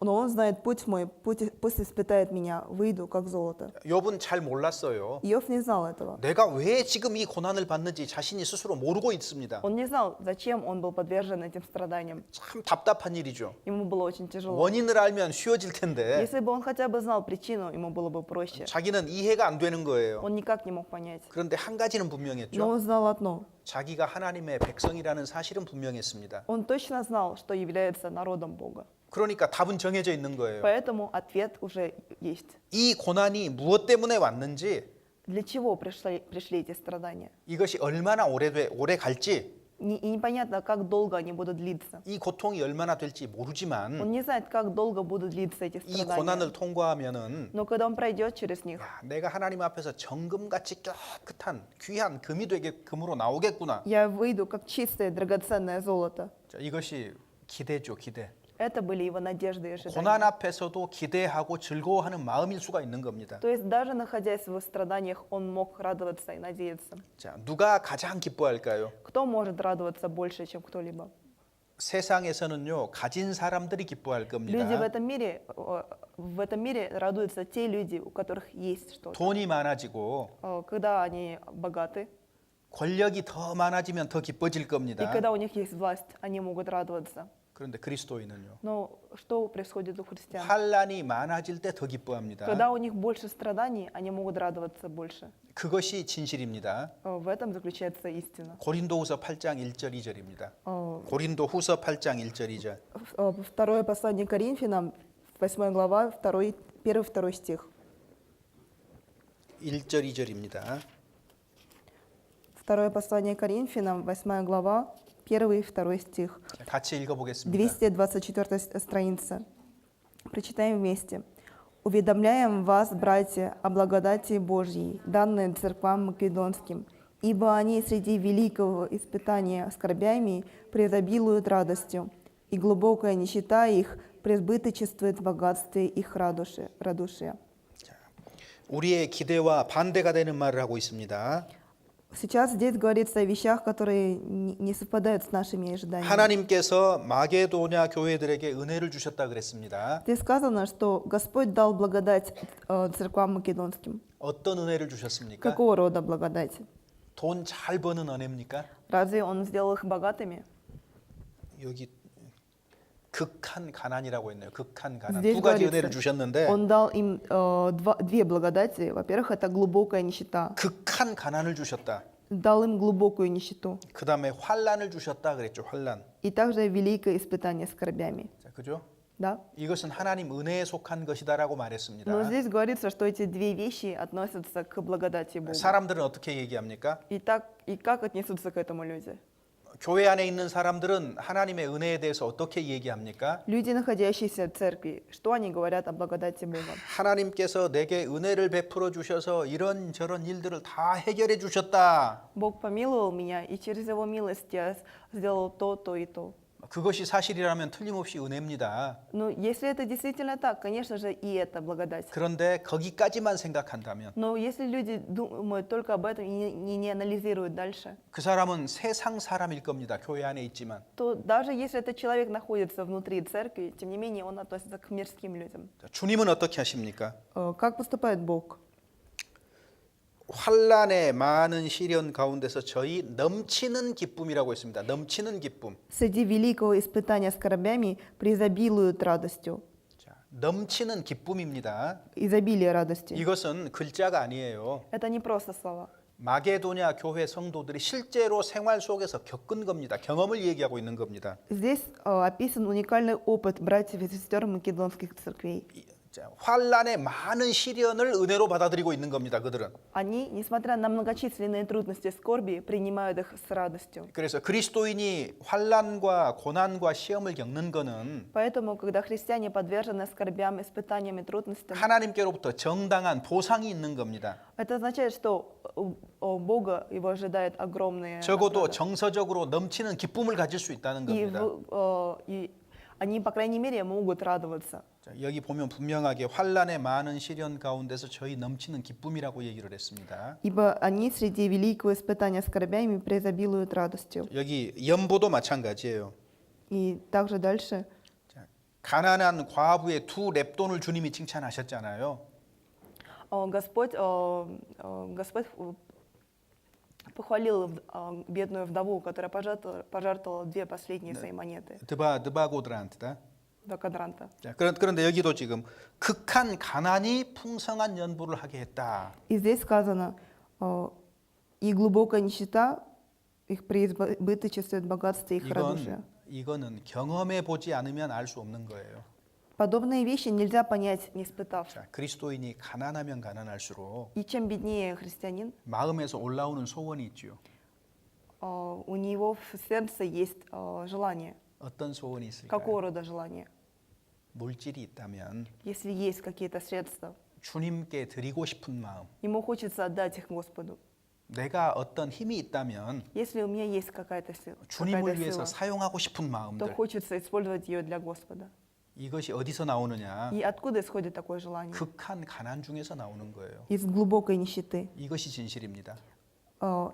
Но Он знает путь мой, пусть испытает меня, выйду как золото. 욥은 잘 몰랐어요. Иов не знал этого. 내가 왜 지금 이 고난을 받는지 자신이 스스로 모르고 있습니다. Он не знал, зачем он был подвержен этим страданиям. 참 답답한 일이죠. Ему было очень тяжело. 원인을 알면 쉬워질 텐데 Если бы он хотя бы знал причину, ему было бы проще. 자기는 이해가 안 되는 거예요. Он никак не мог понять. 그런데 한 가지는 Но 분명했죠. он знал одно. 자기가 하나님의 백성이라는 사실은 분명했습니다. Он точно знал, что является народом Бога. 그러니까 답은 정해져 있는 거예요. Поэтому ответ уже есть. 이 고난이 무엇 때문에 왔는지, Для чего пришли эти страдания? 이것이 얼마나 오래 갈지, И непонятно, как долго они будут длиться. 이 고통이 얼마나 될지 Он 모르지만 не знает, как долго будут длиться эти 이 страдания. 고난을 통과하면은 Но когда он пройдет через них, 야, 내가 하나님 앞에서 정금같이 깨끗한 귀한 금이 금으로 나오겠구나. я выйду как чистое, драгоценное золото. 자, 이것이 기대죠, 기대. Это были его надежды и ожидания. 고난 앞에서도 기대하고 즐거워하는 마음일 수가 있는 겁니다. То есть даже находясь в страданиях, он мог радоваться и надеяться. 자, 누가 가장 기뻐할까요? Кто может радоваться больше, чем кто-либо? 세상에서는요, 가진 사람들이 기뻐할 Люди в этом мире радуются те люди, у которых есть что-то. 돈이 많아지고 Когда они богаты, 권력이 더 많아지면 더 기뻐질 и 겁니다. когда у них есть власть, они могут радоваться. 그런데 그리스도인은요, Но что происходит у христиан? 환란이 많아질 때 더 기뻐합니다. Когда у них больше страданий, они могут радоваться больше. 그것이 진실입니다. В этом заключается истина. 고린도후서 8장 1절 2절입니다. Э, 고린도후서 8장 1절 2절. Второе послание Коринфянам, 8 глава, 1-2 стих. 1절 2절입니다. Второе послание Коринфянам, 8 глава, 1 и 2 стих. 같이 읽어보겠습니다. 224 страница. Прочитаем вместе. «Уведомляем вас, братья, о благодати Божьей, данной церквам македонским, ибо они среди великого испытания скорбями преизобилуют радостью, и глубокая нищета их преизбыточествует в богатстве их радушия». 우리의 기대와 반대가 되는 말을 하고 있습니다. Сейчас здесь говорится о вещах, которые не совпадают с нашими ожиданиями. 하나님께서 마게도냐 교회들에게 은혜를 주셨다 그랬습니다. Здесь сказано, что Господь дал благодать церквам македонским. 어떤 은혜를 주셨습니까? Какого рода благодать? 돈 잘 버는 은혜입니까? Разве Он сделал их богатыми? 여기 극한 가난이라고 했네요. 극한 가난. Здесь 두 가지 говорится, 은혜를 주셨는데 Он дал им две благодати. Во-первых, это глубокая нищета. 극한 가난을 주셨다. Дал им глубокую нищету. 그 다음에 환란을 주셨다 그랬죠. 환란. И также великое испытание скорбями. 자, 그죠? Да? 이것은 하나님 은혜에 속한 것이다라고 말했습니다. Но здесь говорится, что эти две вещи относятся к благодати Бога. 사람들은 어떻게 얘기합니까? И как отнесутся к этому люди? 교회 안에 있는 사람들은 하나님의 은혜에 대해서 어떻게 얘기합니까? Люди, находящиеся в церкви, что они говорят о благодати Бога? 하나님께서 내게 은혜를 베풀어 주셔서 이런저런 일들을 다 해결해 주셨다. Бог помиловал меня, и через Его милость я сделал то и то. 그것이 사실이라면 틀림없이 은혜입니다. Но если это действительно так, конечно же, и это благодать. 그런데 거기까지만 생각한다면 Но если люди думают только об этом и не анализируют дальше, 그 사람은 세상 사람일 겁니다. 교회 안에 있지만. то даже если этот человек находится внутри церкви, тем не менее он относится к мирским людям. 주님은 어떻게 하십니까? Как поступает Бог? 환란의 많은 시련 가운데서 저희 넘치는 기쁨이라고 했습니다. 넘치는 기쁨. Среди великого испытания скорбями преизобилуют радостью. 자, 넘치는 기쁨입니다. Изобилие радости. 이것은 글자가 아니에요. Это не просто слова. 마게도냐 교회 성도들이 실제로 생활 속에서 겪은 겁니다. 경험을 얘기하고 있는 겁니다. Здесь описан уникальный опыт братьев и сестер македонских церквей. 자, 환란의 많은 시련을 은혜로 받아들이고 있는 겁니다. 그들은. Они, несмотря на многочисленные трудности и скорби, принимают их с радостью. 그래서 그리스도인이 환란과 고난과 시험을 겪는 것은 Поэтому, когда христиане подвержены скорбям, испытаниям и трудностям, 하나님께로부터 정당한 보상이 있는 겁니다. это означает, что у Бога его ожидает огромные 적어도 награды. 정서적으로 넘치는 기쁨을 가질 수 있다는 И, 겁니다. и они, по крайней мере, могут радоваться. 자, 여기 보면 분명하게 환란의 많은 시련 가운데서 저희 넘치는 기쁨이라고 얘기를 했습니다. Ибо они среди великого испытания скорбями преизобилуют радостью. 여기 연보도 ма찬가지예요. И также дальше 자, 가난한 과부의 두 렙돈을 주님이 칭찬하셨잖아요. Господь похвалил бедную вдову, которая пожертвовала 2 последние свои монеты 드바고드란트다. до квадранта. 자, 그런데 여기도 지금 극한 가난이 풍성한 연보를 하게 했다. И здесь сказано, и глубокая нищета их преизбыточествует богатство их радушия. 이거는 경험해 보지 않으면 알 수 없는 거예요. Подобные вещи нельзя понять, не испытав. 자, 그리스도인이 가난하면 가난할수록 И чем беднее христианин, 마음에서 올라오는 소원이 있죠. у него в сердце есть желание. 어떤 소원이 있을까요? Какого рода желание? 물질이 있다면 Если есть какие-то средства, 주님께 드리고 싶은 마음. ему хочется отдать их Господу. 내가 어떤 힘이 있다면 Если у меня есть какая-то сила, 주님을 위해서 사용하고 싶은 то 마음들. хочется использовать ее для Господа. 이것이 어디서 나오느냐? И откуда исходит такое желание? 극한 가난 중에서 나오는 거예요. Из глубокой нищеты. 이것이 진실입니다.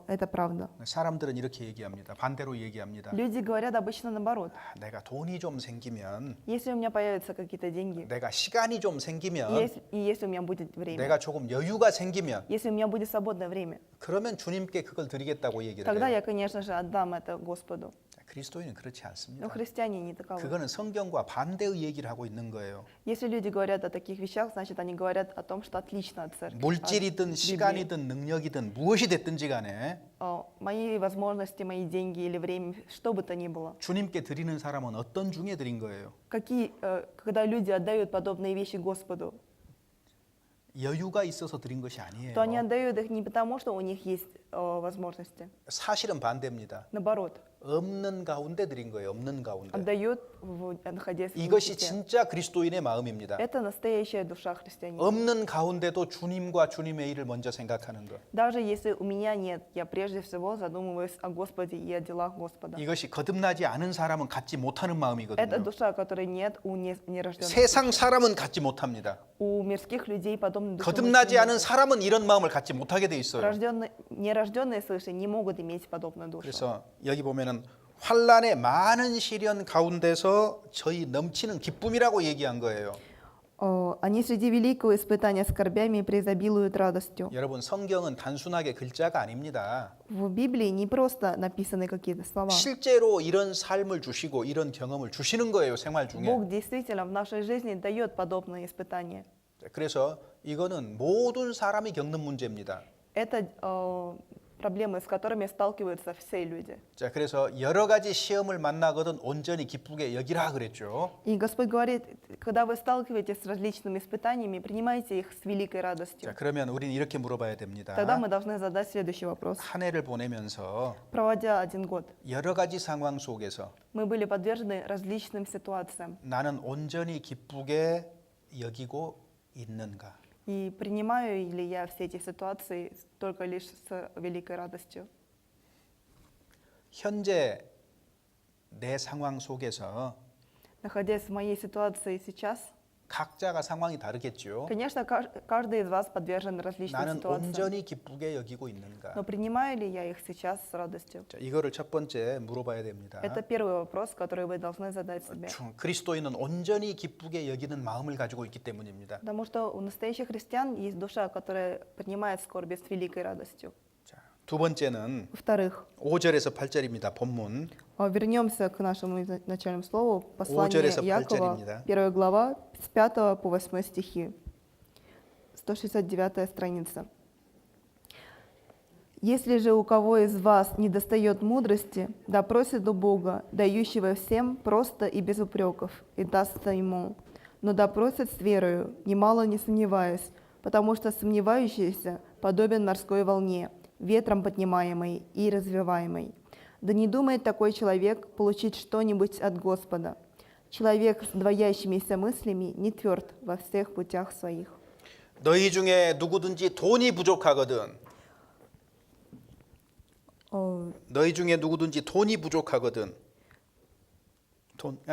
Это правда. 사람들은 이렇게 얘기합니다. 반대로 얘기합니다. Люди говорят обычно наоборот. 내가 돈이 좀 생기면, Если у меня появятся какие-то деньги, 내가 시간이 좀 생기면, и если у меня будет время, 내가 조금 여유가 생기면, если у меня будет свободное время, 그러면 주님께 그걸 드리겠다고 얘기를 тогда 해요. я, конечно же, отдам это Господу. 그리스도인은 그렇지 Но 않습니다. христиане не таковы. 그거는 성경과 반대의 얘기를 하고 있는 거예요. Если люди говорят о таких вещах, значит, они говорят о том, что отлично от церкви. 물질이든 от Библии. 시간이든 능력이든 무엇이 됐든지 간에 Мои возможности, мои деньги или время, что бы то ни было. 주님께 드리는 사람은 어떤 중에 드린 거예요? Когда люди отдают подобные вещи Господу, 여유가 있어서 드린 것이 아니에요. то они отдают их не потому, что у них есть возможности. 사실은 반대입니다. Наоборот, 없는 가운데 드린 거예요. 없는 가운데. отдают, находясь в 이것이 нищете. 진짜 그리스도인의 마음입니다. Это настоящая душа христианина. 없는 가운데도 주님과 주님의 일을 먼저 생각하는 것. Даже если у меня нет, я прежде всего задумываюсь о Господе и о делах Господа. 이것이 거듭나지 않은 사람은 갖지 못하는 Это 마음이거든요. душа, которой нет у нерожденных. 세상 사람은 갖지 못합니다. У мирских людей подобной души 거듭나지 нет. 않은 사람은 이런 마음을 갖지 못하게 돼 있어요. Нерожденные свыше не могут иметь подобную душу. 그래서 여기 보면은 환란의 많은 시련 가운데서 저희 넘치는 기쁨이라고 얘기한 거예요. Они среди великого испытания скорбями преизобилуют радостью. 여러분 성경은 단순하게 글자가 아닙니다. В Библии не просто написаны какие-то слова. 실제로 이런 삶을 주시고 이런 경험을 주시는 거예요, 생활 중에. Бог действительно в нашей жизни дает подобные испытания. 그래서 이거는 모든 사람이 겪는 문제입니다. Это проблемы, с которыми сталкиваются все люди. 자, 그래서 여러 가지 시험을 만나거든 온전히 기쁘게 여기라 그랬죠. И Господь говорит, когда вы сталкиваетесь с различными испытаниями, принимайте их с великой 자, радостью. 그러면 우리는 이렇게 물어봐야 됩니다. Тогда мы должны задать следующий вопрос. 한 해를 보내면서 Проводя 1 год, 여러 가지 상황 속에서 мы были подвержены различным ситуациям. 나는 온전히 기쁘게 여기고 있는가? И принимаю ли я все эти ситуации только лишь с великой радостью? 현재 내 상황 속에서 Находясь в моей ситуации сейчас, 각자가 상황이 다르겠죠. конечно, каждый из вас подвержен различным 나는 ситуациям. 온전히 기쁘게 여기고 있는가? Но принимаю ли я их сейчас с радостью? 자, 이거를 첫 번째 물어봐야 됩니다. Это первый вопрос, который вы должны задать себе. 그리스도인은 온전히 기쁘게 여기는 마음을 가지고 있기 때문입니다. Потому что у настоящих христиан есть душа, которая принимает скорби с великой радостью. 자, 두 번째는 Во-вторых, 5절에서 8절입니다. 본문. вернемся к нашему начальному слову. Послание 5절에서 Якова, 8절입니다. 1 глава, с 5 по 8 стихи. 169 страница. «Если же у кого из вас недостает мудрости, да просит у Бога, дающего всем просто и без упреков, и дастся ему. Но да просит с верою, немало не сомневаясь, потому что сомневающийся подобен морской волне, ветром поднимаемой и развиваемой. Да не думает такой человек получить что-нибудь от Господа. Человек с двоящимися мыслями не тверд во всех путях своих». 너희 중에 누구든지 돈이 부족하거든. 너희 중에 누구든지 돈이 부족하거든.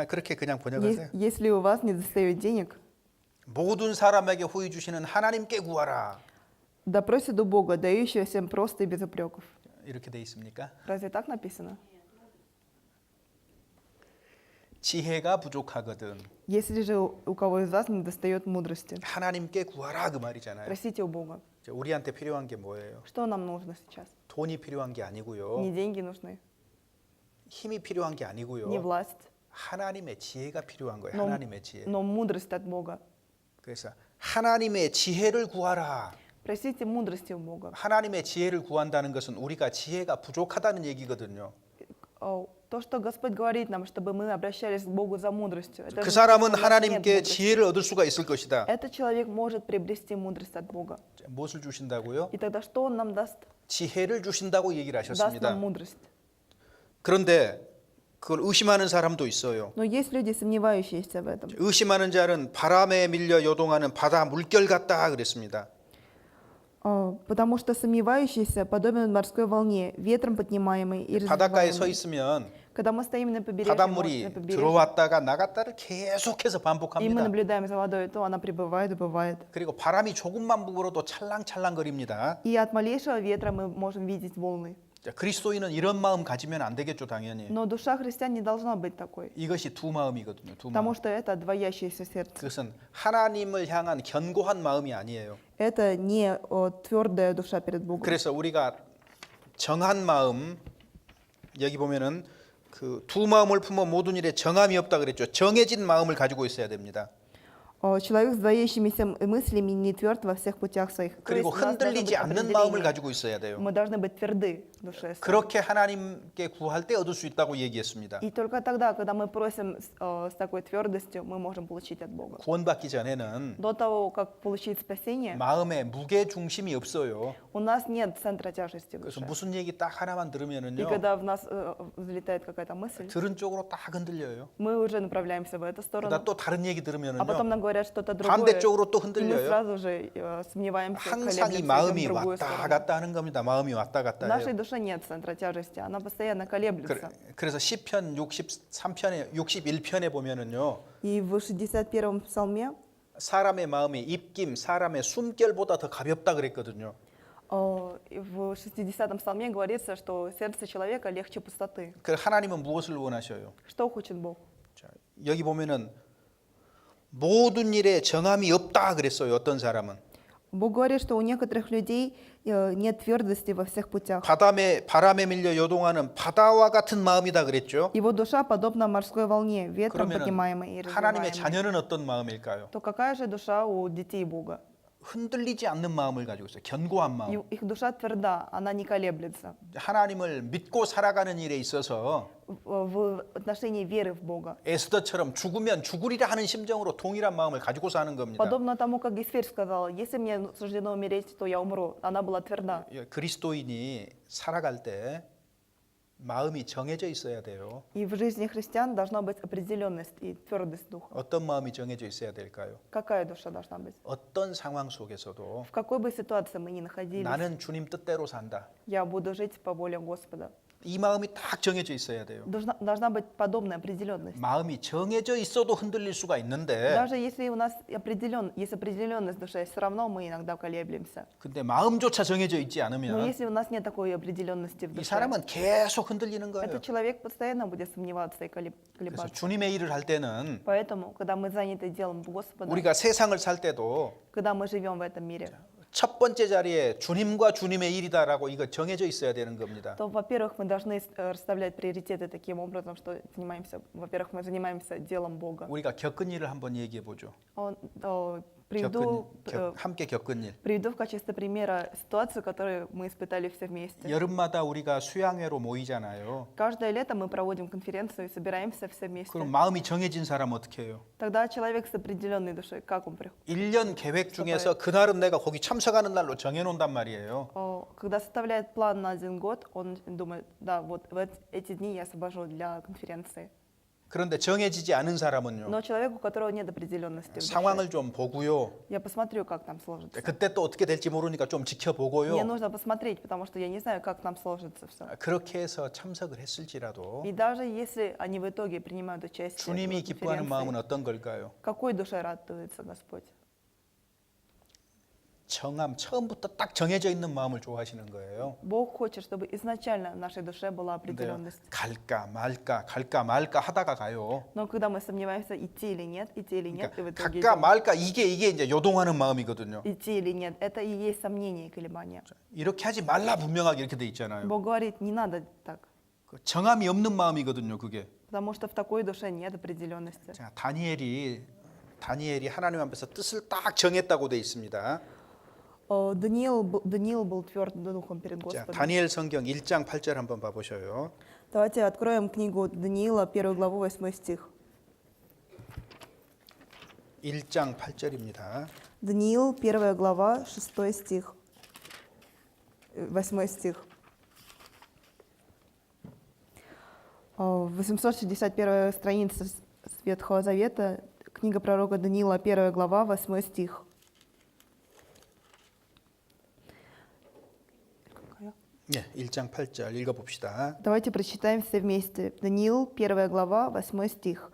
그렇게 그냥 번역하세요. Если у вас недостает денег, 모든 사람에게 후히 주시는 하나님께 구하라. да просит у Бога, дающего всем просто и без упреков. 이렇게 돼 있습니까? Разве так написано? 지혜가 부족하거든. Если же у кого из вас недостает мудрости, 하나님께 구하라 그 말이잖아요. просите у Бога. 우리한테 필요한 게 뭐예요? Что нам нужно сейчас? 돈이 필요한 게 아니고요. Не деньги нужны, 힘이 필요한 게 не 아니고요. власть, 하나님의 지혜가 필요한 거예요. 하나님의 지혜. но мудрость от Бога. 그래서 하나님의 지혜를 구하라. Просите мудрости у Бога. 하나님의 지혜를 구한다는 것은 우리가 지혜가 부족하다는 얘기거든요. То, что Господь говорит нам, чтобы мы обращались к Богу за мудростью, это 그 значит, что у 사람은 нас нет 하나님께 мудрости. 지혜를 얻을 수가 있을 것이다. Этот человек может приобрести мудрость от Бога. 무엇을 주신다고요? И тогда что Он нам даст? 지혜를 주신다고 얘기를 Даст 하셨습니다. нам мудрость. 그런데 그걸 의심하는 사람도 있어요. Но есть люди, сомневающиеся в этом. 의심하는 자는 바람에 밀려 요동하는 바다 물결 같다 그랬습니다. Потому что сомневающийся подобен морской волне, ветром поднимаемой и 바닷가에 서 развиваемой. 있으면 Когда мы стоим на побережье, 바닷물이 들어왔다가 나갔다를 계속해서 и мы 반복합니다. наблюдаем за водой, то она прибывает, убывает. 그리고 바람이 조금만 불어도 찰랑찰랑거립니다. И от малейшего ветра мы можем видеть волны. 자, 그리스도인은 이런 마음 가지면 안 되겠죠, 당연히. Но душа христиан не должна быть такой, 이것이 두 마음이거든요. 두 потому 마음. что это двоящееся сердце. 그것은 하나님을 향한 견고한 마음이 아니에요. Это не твердая душа перед Богом. 그래서 우리가 정한 마음, 여기 보면은 그 두 마음을 품어 모든 일에 정함이 없다 그랬죠. 정해진 마음을 가지고 있어야 됩니다. Человек с двоящимися мыслями не тверд во всех путях своих. То 그리고 есть у нас должно быть 흔들리지 않는 마음을 определение. 가지고 있어야 돼요. Мы должны быть тверды в душе. своей. 그렇게 하나님께 구할 때 얻을 수 있다고 얘기했습니다. И только тогда, когда мы просим с такой твердостью, мы можем получить от Бога. 구원받기 전에는 До того, как получить спасение, 마음에 무게 중심이 없어요. у нас нет центра тяжести в 그래서 душе. 무슨 얘기 딱 하나만 И 들으면은요, когда в нас взлетает какая-то мысль, 들은 쪽으로 딱 흔들려요. мы уже направляемся в эту 그러다 сторону, 또 다른 얘기 а 들으면은요, потом нам говорят что-то другое, 반대쪽으로 또 и мы 흔들려요. сразу же сомневаемся, 항상 이 колеблемся, идем 마음이 в другую 왔다 сторону. 갔다 하는 겁니다. 마음이 왔다 В 갔다 нашей 해요. душе нет центра тяжести, она постоянно колеблется. 그래서 시편 63편에 61편에 보면은요, И в 61-м псалме 사람의 마음이 입김, 사람의 숨결보다 더 가볍다 그랬거든요. в 60-м псалме говорится, что сердце человека легче пустоты. 그 하나님은 무엇을 원하셔요? Что хочет Бог? 자, 여기 보면은 모든 일에 정함이 없다 그랬어요. 어떤 사람은 Бог говорит, что у некоторых людей нет твердости во всех путях. 바람에 밀려 요동하는 바다와 같은 마음이다 그랬죠. Его душа подобна морской волне, ветром 그러면 поднимаемой и 하나님의 развиваемой. 자녀는 어떤 마음일까요? То какая же душа у детей Бога? 흔들리지 않는 마음을 가지고 있어요. 견고한 마음. Их душа тверда, она не колеблется. 하나님을 믿고 살아가는 일에 있어서 В отношении веры в Бога. 에스더처럼 죽으면 죽으리라 하는 심정으로 동일한 마음을 가지고 사는 겁니다. Подобно тому, как Есфирь сказала, если мне суждено умереть, то я умру. Она была тверда. 그리스도인이 살아갈 때 마음이 정해져 있어야 돼요. И в жизни христиан должна быть определенность и твердость духа. 어떤 마음이 정해져 있어야 될까요? Какая душа должна быть? 어떤 상황 속에서도 В какой бы ситуации мы ни находились, 나는 주님 뜻대로 산다. я буду жить по воле Господа. 이 마음이 딱 정해져 있어야 돼요. Должна быть подобная определенность. 마음이 정해져 있어도 흔들릴 수가 있는데 Даже если у нас есть определенность в душе, все равно мы иногда колеблемся. 근데 마음조차 정해져 있지 Но 않으면 если у нас нет такой определенности в 이 душе, 사람은 계속 흔들리는 거예요. этот человек постоянно будет сомневаться и 그래서 колебаться. 주님의 일을 할 때는 Поэтому, когда мы заняты делом Господа, 우리가 세상을 살 때도 когда мы живем в этом мире, 첫 번째 자리에 주님과 주님의 일이다라고 이거 정해져 있어야 되는 겁니다. то, во-первых, мы должны расставлять приоритеты таким образом, что во-первых, мы занимаемся делом Бога. 우리가 겪은 일을 한번 얘기해 보죠. Приведу 함께 겪은 일. в качестве примера ситуацию, которую мы испытали все вместе. 여름마다 우리가 수양회로 모이잖아요. Каждое лето мы проводим конференцию и собираемся все вместе. 그럼 마음이 정해진 사람 어떻게 해요? Тогда человек с определенной душой, как он 1년 계획 중에서 그날은 내가 거기 참석하는 날로 정해 놓는단 말이에요. когда составляет план на 1 год, он думает, да, вот в эти дни я освобожу для конференции. 그런데 정해지지 않은 사람은요. Но человек, у которого нет определенности в душе, 상황을 좀 보고요. я посмотрю, как там сложится. 그때 또 어떻게 될지 모르니까 좀 Мне 지켜보고요. нужно посмотреть, потому что я не знаю, как там сложится все. 그렇게 해서 참석을 했을지라도 И даже если они в итоге принимают участие в 주님이 기뻐하는 마음은 конференции, 어떤 걸까요? какой душе радуется Господь? 처음부터 딱 정해져 있는 마음을 좋아하시는 거예요. Бог хочет, чтобы изначально в нашей душе была 근데 определенность. 갈까 말까 하다가 가요. Но когда мы сомневаемся, идти или нет, и в итоге 갈까 идем. 말까 이게 이제 요동하는 마음이거든요. Идти или нет, это и есть сомнение и колебания. 이렇게 하지 말라 분명하게 이렇게 돼 있잖아요. Бог говорит, не надо так, 그 정함이 없는 마음이거든요, 그게. потому что в такой душе нет определенности. 자, 다니엘이 하나님 앞에서 뜻을 딱 정했다고 돼 있습니다. Даниил был тверд духом перед 자, Господом. 다니엘 성경 1장 8절 한번 봐 보셔요. Давайте откроем книгу Даниила, 1 главу, 8 стих. 1장 8절입니다. Даниил, 1 глава, 6 стих. 8 стих. 861 страница с Ветхого Завета, книга пророка Даниила, 1 глава, 8 стих. 네, 1장 8절 읽어 봅시다. Давайте прочитаем все вместе. Даниил, 1 глава, 8 стих.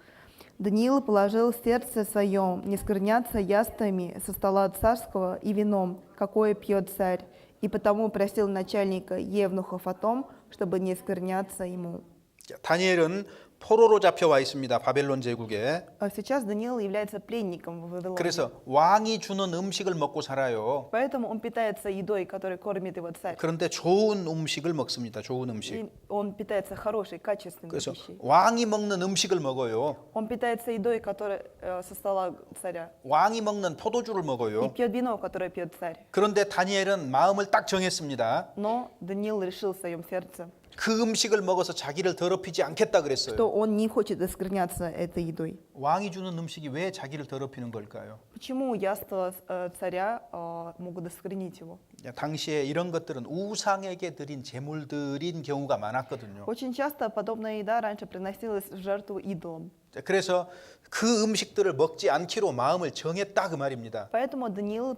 Даниил положил в сердце своем не скверняться яствами со стола царского и вином, какое пьет царь, и потому просил начальника евнухов о том, чтобы не скверняться ему. 자, 다니엘은 포로로 잡혀와 있습니다. 바벨론 제국에. Сейчас Даниил является пленником в Вавилоне. 그래서 왕이 주는 음식을 먹고 살아요. Поэтому он питается едой, которой кормит его царь. 그런데 좋은 음식을 먹습니다. 좋은 음식. И он питается хорошей, качественной 그래서 пищей. 왕이 먹는 음식을 먹어요. Он питается едой, которая со стола царя. 왕이 먹는 포도주를 И 먹어요. пьет вино, которое пьет царь. 그런데 다니엘은 마음을 딱 정했습니다. Но Даниил решил в своем сердце, 그 음식을 먹어서 자기를 더럽히지 않겠다 그랬어요. что он не хочет оскверняться этой едой. 왕이 주는 음식이 왜 자기를 더럽히는 걸까요? Почему яства царя могут осквернить его? 당시에 이런 것들은 우상에게 드린 제물들인 경우가 많았거든요. Очень часто подобная еда раньше приносилась в жертву идолам. 그래서 그 음식들을 먹지 않기로 마음을 정했다 그 말입니다. Поэтому Даниил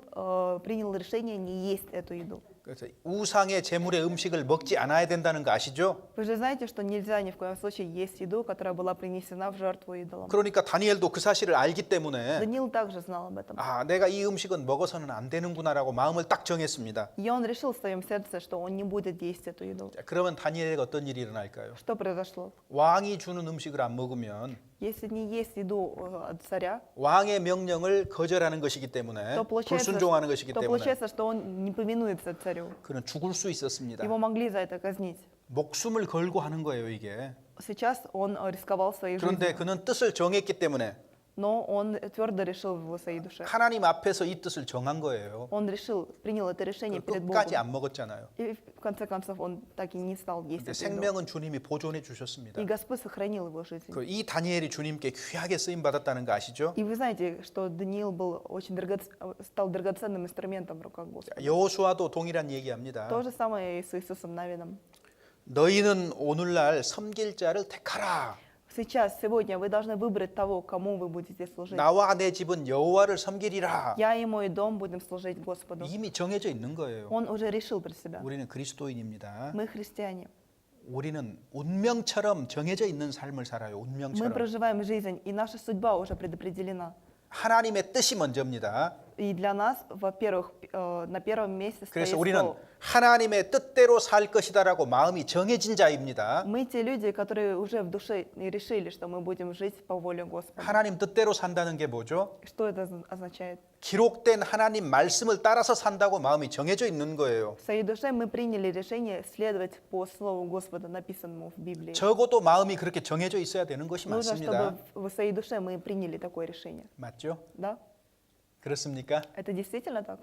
принял решение не есть эту еду. 그래서 우상의 제물의 음식을 먹지 않아야 된다는 거 아시죠? Вы же знаете, что нельзя ни в коем случае есть еду, которая была принесена в жертву идолам. 그러니까 다니엘도 그 사실을 알기 때문에 Даниил также знал об этом. 내가 이 음식은 먹어서는 안 되는구나라고 마음을 딱 정했습니다. И он решил в своем сердце, что он не будет есть эту еду. 자, 그러면 다니엘에게 어떤 일이 일어날까요? Что произошло? 왕이 주는 음식을 안 먹으면 Если не есть еду от царя, 왕의 명령을 거절하는 것이기 때문에 불순종하는 것이기 то 때문에 получается, что он не повинуется царю. 그는 죽을 수 있었습니다. Его могли за это казнить. 목숨을 걸고 하는 거예요, 이게. Сейчас он рисковал своей 그런데 жизнью, 그는 뜻을 정했기 때문에 но он твердо решил в своей душе. 하나님 앞에서 이 뜻을 정한 거예요. Он решил, принял это решение перед 끝까지 Богом. 안 먹었잖아요. И в конце концов он так и не стал есть 근데 эту еду. 생명은 주님이 보존해 주셨습니다. И Господь сохранил его жизнь. 이 다니엘이 주님께 귀하게 쓰임 받았다는 거 아시죠? И вы знаете, что Даниил был очень стал драгоценным инструментом в руках Господа. 여호수아도 동일한 얘기합니다. То же самое и с Иисусом Навином. 너희는 오늘날 섬길 자를 택하라. Сейчас, сегодня вы должны выбрать того, кому вы будете служить. 나와 내 집은 여호와를 섬기리라. Я и мой дом будем служить Господу. 이미 정해져 있는 거예요. Он уже решил про себя. 우리는 그리스도인입니다. Мы христиане. 우리는 운명처럼 정해져 있는 삶을 살아요. Мы 운명처럼. проживаем жизнь, и наша судьба уже предопределена. 하나님의 뜻이 먼저입니다. И для нас, во-первых, на первом месте стоит 그래서 우리는 слово. 하나님의 뜻대로 살 것이다라고 마음이 정해진 자입니다. Мы те люди, которые уже в душе решили, что мы будем жить по воле Господа. 하나님 뜻대로 산다는 게 뭐죠? Что это означает? 기록된 하나님 말씀을 따라서 산다고 마음이 정해져 있는 거예요. В своей душе мы приняли решение следовать по слову Господа, написанному в Библии. 적어도 마음이 그렇게 정해져 있어야 되는 것이 Нужно, 맞습니다. чтобы в своей душе мы приняли такое решение. 맞죠? Да? 그렇습니까? Это действительно так?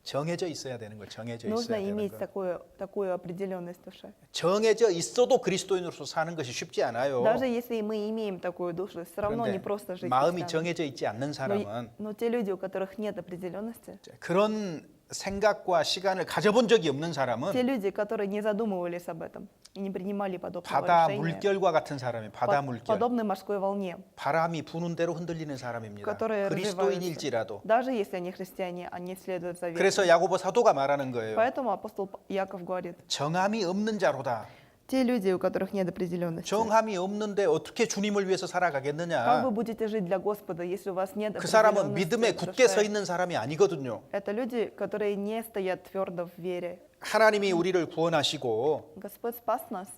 정해져 있어야 되는 거, 정해져 있어야 Нужно 되는 иметь 거. такую определенность в душе. 정해져 있어도 그리스도인으로서 사는 것이 쉽지 않아요. Даже если мы имеем такую душу, все равно не 그런데 просто жить. 마음이 христианами. 정해져 있지 않는 사람은 Но те люди, у которых нет определенности, 그런 생각과 시간을 가져본 적이 없는 те 사람은 люди, которые не задумывались об этом и не принимали подобного 바다 решения, 물결과 같은 사람이 바다 물결. подобны морской волне, 바람이 부는 대로 흔들리는 사람입니다. которые 그리스도인일지라도. даже если они христиане, они следуют за верой. 그래서 야고보 사도가 말하는 거예요. Поэтому апостол Яков говорит, 정함이 없는 자로다. те люди, у которых нет определенности, 정함이 없는데 어떻게 주님을 위해서 как 살아가겠느냐? вы будете жить для Господа, если у вас нет 그 사람은 определенности 믿음에 в 굳게 서 душе? 있는 사람이 아니거든요. Это люди, которые не стоят твердо в вере. 하나님이 우리를 구원하시고 Господь спас нас,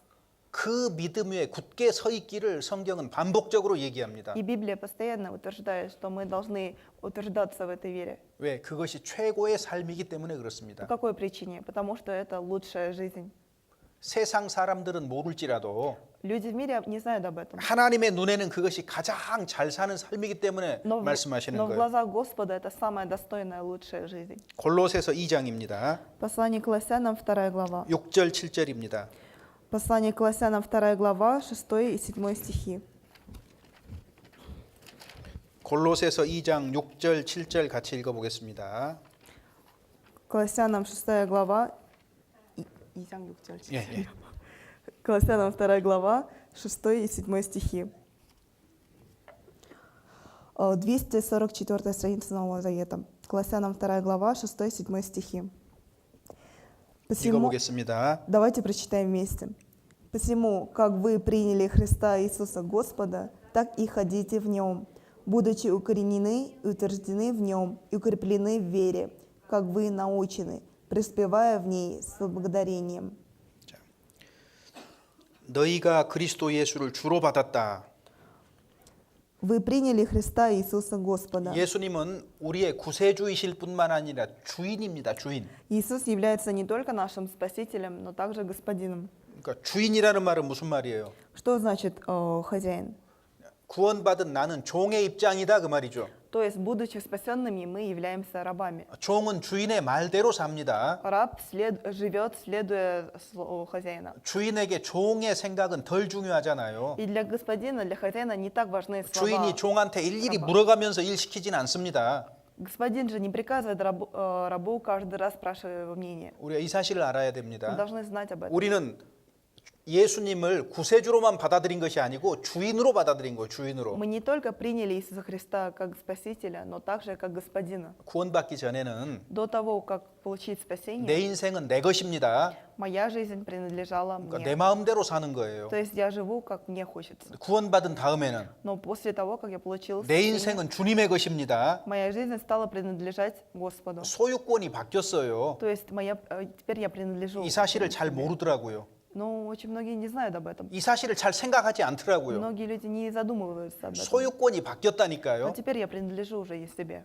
그 믿음 위에 굳게 서 있기를 성경은 반복적으로 얘기합니다. и Библия постоянно утверждает, что мы должны утверждаться в этой вере. 왜? 그것이 최고의 삶이기 때문에 По 그렇습니다. какой причине? Потому что это лучшая жизнь. 세상 사람들은 모를지라도 Люди в мире не знают об этом. 하나님의 눈에는 그것이 가장 잘 사는 삶이기 때문에 Но 말씀하시는 в 거예요. глазах Господа это самая достойная, лучшая жизнь. 골로새서 2장입니다. Послание к Колоссянам, 2 глава. 6절 7절입니다. Послание к Колоссянам, 2 глава, 6 и 7 стихи. 골로새서 2장 6절 7절 같이 읽어보겠습니다. Колоссянам, 6 глава. 예, 예. Колоссянам, 2 глава, 6 и 7 стихи. 244 страница Нового Завета. Колоссянам, 2 глава, 6 и 7 стихи. 읽어보겠습니다. Давайте прочитаем вместе. «Посему, как вы приняли Христа Иисуса Господа, так и ходите в Нем, будучи укоренены и утверждены в Нем и укреплены в вере, как вы научены, преуспевая в ней с благодарением». 너희가 그리스도 예수를 주로 받았다. Вы приняли Христа Иисуса Господа. 예수님은 우리의 구세주이실 뿐만 아니라 주인입니다. 주인. Иисус является не только нашим Спасителем, но также Господином. 그러니까 주인이라는 말은 무슨 말이에요? Что значит хозяин? 구원받은 나는 종의 입장이다 그 말이죠. То есть, будучи спасенными, мы являемся рабами. 종은 주인의 말대로 삽니다. Раб живет, следуя слову хозяина. 주인에게 종의 생각은 덜 중요하잖아요. И для господина, для хозяина не так важны слова. 주인이 종한테 일일이 물어가면서 일 시키진 않습니다. Господин же не приказывает рабу каждый раз спрашивая его мнение. 우리가 이 사실을 알아야 Мы 됩니다. должны знать об этом. 우리는 예수님을 구세주로만 받아들인 것이 아니고 주인으로 받아들인 거예요. 주인으로. Мы не только приняли Иисуса Христа как Спасителя, но также как Господина. 구원받기 전에는 До того, как получить 내 спасение, 인생은 내 것입니다. моя жизнь принадлежала 그러니까 мне. 내 마음대로 사는 거예요. То есть я живу, как мне хочется. 구원받은 다음에는 Но после того, как я получил 내 спасение, 인생은 주님의 것입니다. моя жизнь стала принадлежать Господу. 소유권이 바뀌었어요. То есть теперь я принадлежу. 이 사실을 잘 모르더라고요. Но очень многие не знают об этом. 이 사실을 잘 생각하지 않더라고요. Многие люди не задумываются об этом. 소유권이 Но 바뀌었다니까요. теперь я принадлежу уже и себе.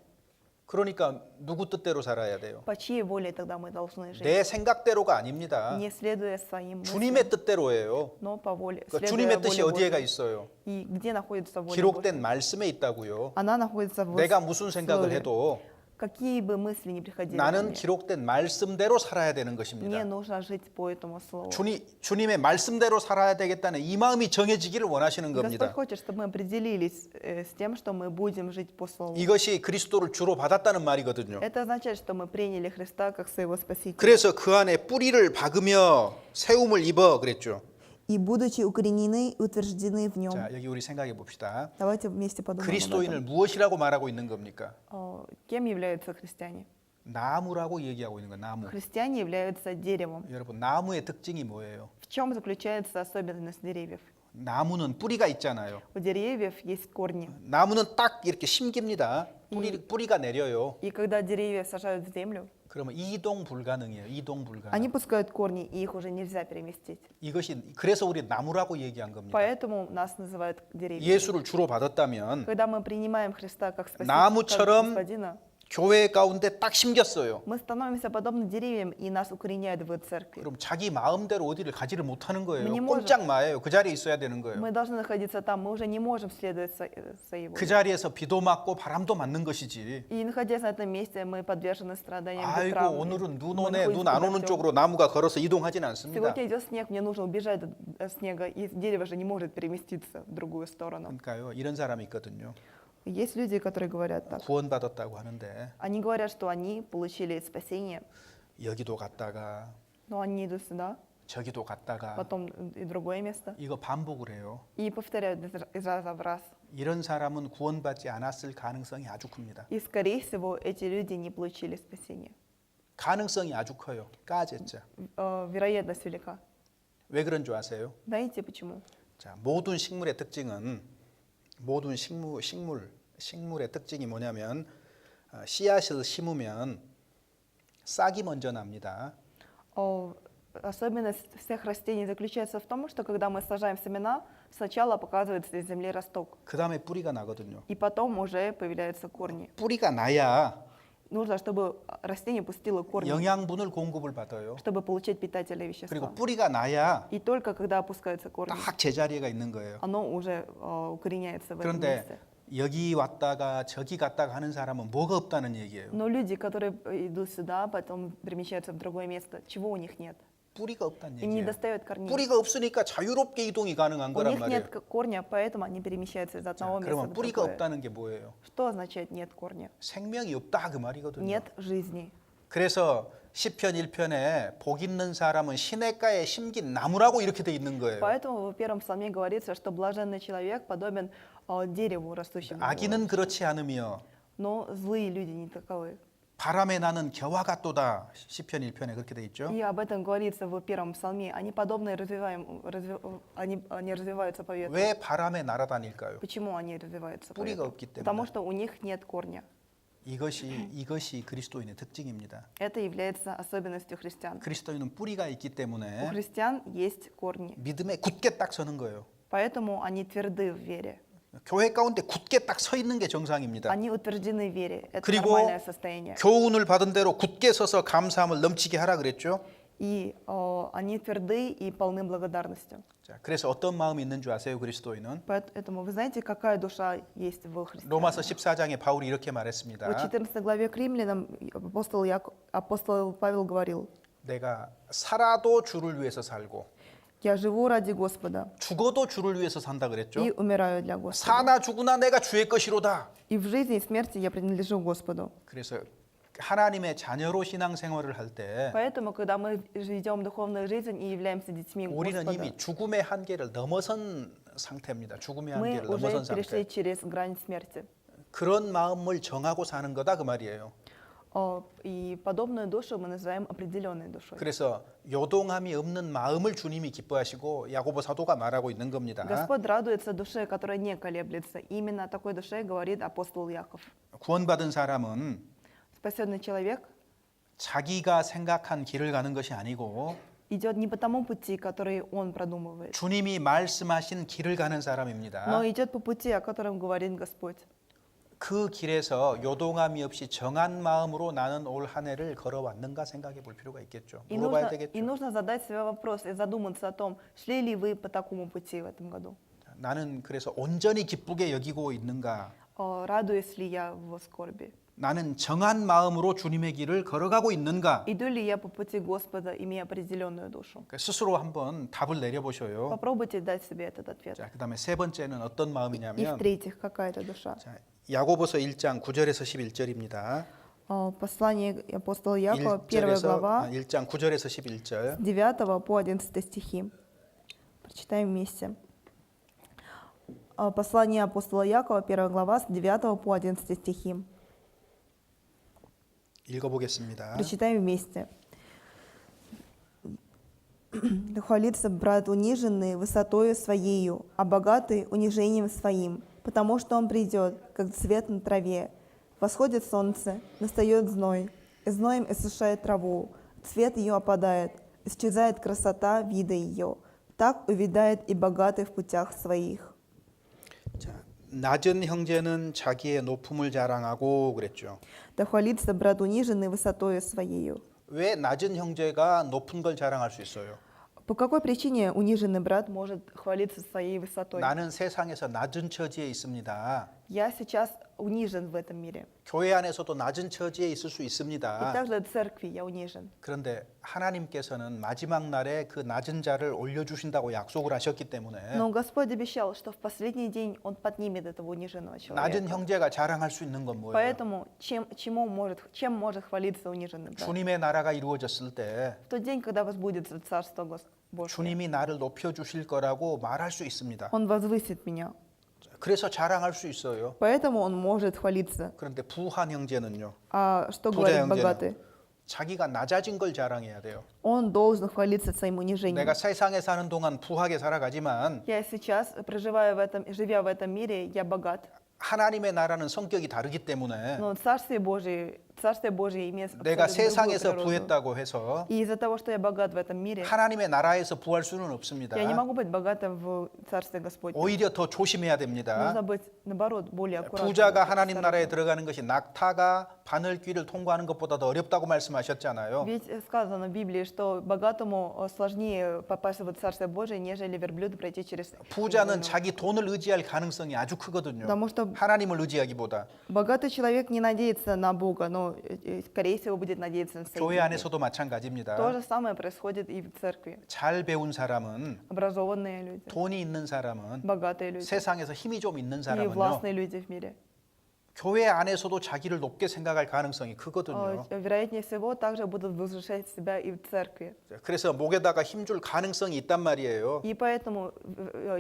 그러니까 누구 뜻대로 살아야 돼요. По чьей воле тогда мы должны жить? 내 생각대로가 아닙니다. Не следуя своим мыслям, 주님의 뜻대로예요. но по воле. 그러니까 следуя 주님의 뜻이 воле 어디에가 Божьей. 있어요? И где находится воля 기록된 Божья? 말씀에 있다고요. Она находится в 내가 무슨 생각을 Слове. 해도 Какие бы мысли ни приходили ко 나는 мне, 기록된 말씀대로 살아야 되는 мне 것입니다. нужно жить по этому слову. 주님의 말씀대로 살아야 되겠다는 이 마음이 정해지기를 원하시는 Господь 겁니다. хочет, чтобы мы определились с тем, что мы будем жить по слову. 이것이 그리스도를 주로 받았다는 말이거든요. Это означает, что мы приняли Христа как своего Спасителя. 그래서 그 안에 뿌리를 박으며 세움을 입어 그랬죠. И будучи укоренены и утверждены в нем. 자, 여기 우리 생각해 봅시다. Давайте вместе подумаем об 그리스도인을 этом. 무엇이라고 말하고 있는 겁니까? Кем являются христиане? 나무라고 얘기하고 있는 거예요. 나무. Христиане являются деревом. 여러분, 나무의 특징이 뭐예요? В чем заключается особенность деревьев? 나무는 뿌리가 있잖아요. У деревьев есть корни. 나무는 딱 이렇게 심깁니다. 뿌리가 내려요. И когда деревья сажают в землю, 그러면 이동 불가능이에요. 이동 불가능. они пускают корни, и их уже нельзя переместить. 이것이 그래서 우리 나무라고 얘기한 겁니다. Поэтому нас называют деревьями. 예수를 주로 받았다면 Когда мы принимаем Христа как Спасителя, 나무처럼 как Господина, 교회 가운데 딱 심겼어요. мы становимся подобны деревьям, и нас укореняют в церкви. 그럼 자기 마음대로 어디를 가지를 못하는 거예요. 뭐 꼼짝 마예요. 그 자리에 있어야 되는 거예요. Мы должны находиться там, мы уже не можем следовать своей 그 воле. 자리에서 비도 맞고 바람도 맞는 것이지. И находясь на этом месте, мы подвержены страданиям 아이고 ветрам. 오늘은 눈 Мы 오네. находимся 눈 안 под 오는 дождем. 쪽으로 나무가 걸어서 이동하지는 않습니다. Сегодня идет снег, мне нужно убежать от снега, и дерево же не может переместиться в другую сторону. 그러니까요. 이런 사람이 있거든요. Есть люди, которые говорят так. 구원받았다고 하는데 Они говорят, что они получили спасение, 여기도 갔다가 но они идут сюда, 저기도 갔다가 потом и другое место, 이거 반복을 해요. и повторяют из раза в раз. 이런 사람은 구원받지 않았을 가능성이 아주 큽니다. И, скорее всего, эти люди не получили спасение. 가능성이 아주 커요. 까졌죠. Вероятность велика. 왜 그런 줄 아세요? Знаете почему? 자, 모든 식물의 특징은 모든 식물의 특징이 뭐냐면 씨앗을 심으면 싹이 먼저 납니다. Особенность всех растений заключается в том, что когда мы сажаем семена, сначала показывается из земли росток, 그 다음에 뿌리가 나거든요. и потом уже появляются корни. 뿌리가 나야 Нужно, чтобы растение пустило корни, 영양분을 공급을 받아요. чтобы получать питательные вещества. 그리고 뿌리가 나야 И только когда опускаются корни, 딱 제자리가 있는 거예요. оно уже укореняется в этом 그런데 месте. 여기 왔다가 저기 갔다가 하는 사람은 뭐가 없다는 얘기예요. Но люди, которые идут сюда, потом перемещаются в другое место, чего у них нет? 뿌리가 없다는 Им не 얘기예요. достает корней. 뿌리가 없으니까 자유롭게 이동이 가능한 У 거란 них 말이에요. нет корня, поэтому они перемещаются из 자, одного места 그러면 в 뿌리가 другое. 없다는 게 뭐예요? Что означает нет корня? 생명이 없다 그 말이거든요. Нет жизни. 그래서 시편 1편에 복 있는 사람은 시냇가에 심긴 나무라고 이렇게 돼 있는 거예요. Поэтому в первом псалме говорится, что блаженный человек подобен дереву, растущему. 악인은 그렇지 않으며 Но злые люди не таковы. 바람에 나는 겨와 같도다. 시편 1편에 그렇게 돼 있죠. И об этом говорится в первом псалме. Они подобны они развиваются по ветру. 왜 바람에 날아다닐까요? Почему они развиваются по 뿌리가 ветру? 없기 때문에. Потому что у них нет корня. 이것이 그리스도인의 특징입니다. Это является особенностью христиан. 그리스도인은 뿌리가 있기 У 때문에 христиан есть корни. 믿음에 굳게 딱 서는 거예요. Поэтому они тверды в вере. 교회 가운데 굳게 딱 서 있는 게 정상입니다. Они утверждены в вере. Это 그리고 нормальное состояние. 교훈을 받은 대로 굳게 서서 감사함을 넘치게 하라 그랬죠. И они тверды и полны благодарностью. 자, 그래서 어떤 마음이 있는 줄 아세요, 그리스도인은? Поэтому вы знаете, какая душа есть в христиане? 로마서 14장에 바울이 이렇게 В 말했습니다. 14 главе к римлянам апостол Павел говорил: 내가 살아도 주를 위해서 살고 «Я живу ради Господа 죽어도 주를 위해서 산다 그랬죠. и умираю для Господа. 사나 죽으나 내가 주의 것이로다. И в жизни и смерти я принадлежу Господу». 그래서 하나님의 자녀로 신앙생활을 할 때 Поэтому, когда мы ведем духовную жизнь и являемся детьми 우리는 Господа, 이미 죽음의 한계를 넘어선 상태입니다. 죽음의 мы 한계를 уже 넘어선 перешли 상태. через грань смерти. 그런 마음을 정하고 사는 거다 그 말이에요. И подобную душу мы называем определенной душой. 그래서 요동함이 없는 마음을 주님이 기뻐하시고 야고보 사도가 말하고 있는 겁니다. Господь радуется душе, которая не колеблется. Именно о такой душе говорит апостол Яков. 구원받은 사람은 Спасенный человек 자기가 생각한 길을 가는 것이 아니고 идет не по тому пути, который он продумывает, 주님이 말씀하신 길을 가는 사람입니다. но идет по пути, о котором говорит Господь. 그 길에서 요동함이 없이 정한 마음으로 나는 올 한 해를 걸어왔는가 생각해 볼 필요가 있겠죠. И 물어봐야 нужно, 되겠죠. и нужно задать себе вопрос и задуматься о том, шли ли вы по такому пути в этом году. 나는 그래서 온전히 기쁘게 여기고 있는가? Радуюсь ли я в скорби? 나는 정한 마음으로 주님의 길을 걸어가고 있는가? Иду ли я по пути Господа, имея определенную душу? 스스로 한번 답을 내려보셔요. Попробуйте дать себе этот ответ. 자, 그다음에 세 번째는 어떤 И 마음이냐면 в-третьих, какая это душа? 자, 야고보서 1장 9절에서 11절입니다. Послание апостола Якова, 1 глава, 1장 9절에서 11절. с 9 по 11 стихи. Прочитаем вместе. Послание апостола Якова, 1 глава, с 9 по 11 стихи. 읽어보겠습니다. Прочитаем вместе. Да хвалится брат униженный высотою своею, а богатый унижением своим, потому что он придет, как цвет на траве. Восходит солнце, настает зной, и зноем иссушает траву, цвет ее опадает, исчезает красота вида ее. Так увядает и богатый в путях своих. 자, 낮은 형제는 자기의 높음을 자랑하고 그랬죠. Да хвалится брат униженный высотою своею. 왜 낮은 형제가 높은 걸 자랑할 수 있어요? По какой причине униженный брат может хвалиться своей высотой? 나는 세상에서 낮은 처지에 있습니다. Я сейчас унижен в этом мире. 교회 안에서도 낮은 처지에 있을 수 И 있습니다. также в церкви я унижен. 그런데 하나님께서는 마지막 날에 그 낮은 자를 올려주신다고 약속을 하셨기 때문에 Но Господь обещал, что в последний день Он поднимет этого униженного 낮은 человека. 형제가 자랑할 수 있는 건 뭐예요? Поэтому чем может хвалиться униженный брат? 주님의 나라가 이루어졌을 때 В тот день, когда возбудится Царство Божье, 주님이 나를 높여주실 거라고 말할 수 있습니다. Он возвысит меня. 그래서 자랑할 수 있어요. Поэтому он может хвалиться. 그런데 부한 형제는요. А что 부자 говорит 형제는 богатый? 자기가 낮아진 걸 자랑해야 돼요. Он должен хвалиться своим унижением. 내가 세상에 사는 동안 부하게 살아가지만 Я сейчас, живя в этом мире, я богат. 하나님의 나라는 성격이 다르기 때문에 Но Царствие Божие имеет 내가 абсолютно другую 세상에서 природу. 부했다고 해서 И из-за того, что я богат в этом мире, 하나님의 나라에서 부할 수는 없습니다. я не могу быть богатым в Царстве Господнем. 오히려 더 조심해야 됩니다. Нужно быть, наоборот, более аккуратным. 부자가 하나님 나라에 осторожным. 들어가는 것이 낙타가 바늘귀를 통과하는 것보다 더 어렵다고 말씀하셨잖아요. Ведь сказано в Библии, что богатому сложнее попасть в Царствие Божие, нежели верблюду пройти через... 부자는 자기 돈을 의지할 가능성이 아주 크거든요. Потому что 하나님을 의지하기보다. богатый человек не надеется на Бога, но, скорее всего, будет надеяться на свои 교회 деньги. 안에서도 마찬가지입니다. То же самое происходит и в церкви. 잘 배운 사람은 Образованные люди, 돈이 있는 사람은 богатые люди 세상에서 힘이 좀 있는 и 사람은요. властные люди в мире. 교회 안에서도 자기를 높게 생각할 가능성이 크거든요. Вероятнее всего, также будут возвышать себя и в церкви. 그래서 목에다가 힘줄 가능성이 있단 말이에요. И поэтому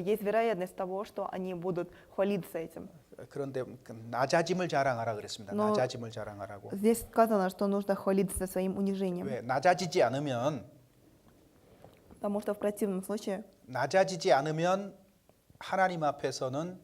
есть вероятность того, что они будут хвалиться этим. 그런데 낮아짐을 자랑하라 그랬습니다. Но- 낮아짐을 자랑하라고. Здесь сказано, что нужно хвалиться своим унижением. 왜 낮아지지 않으면 Потому что в противном случае 낮아지지 않으면 하나님 앞에서는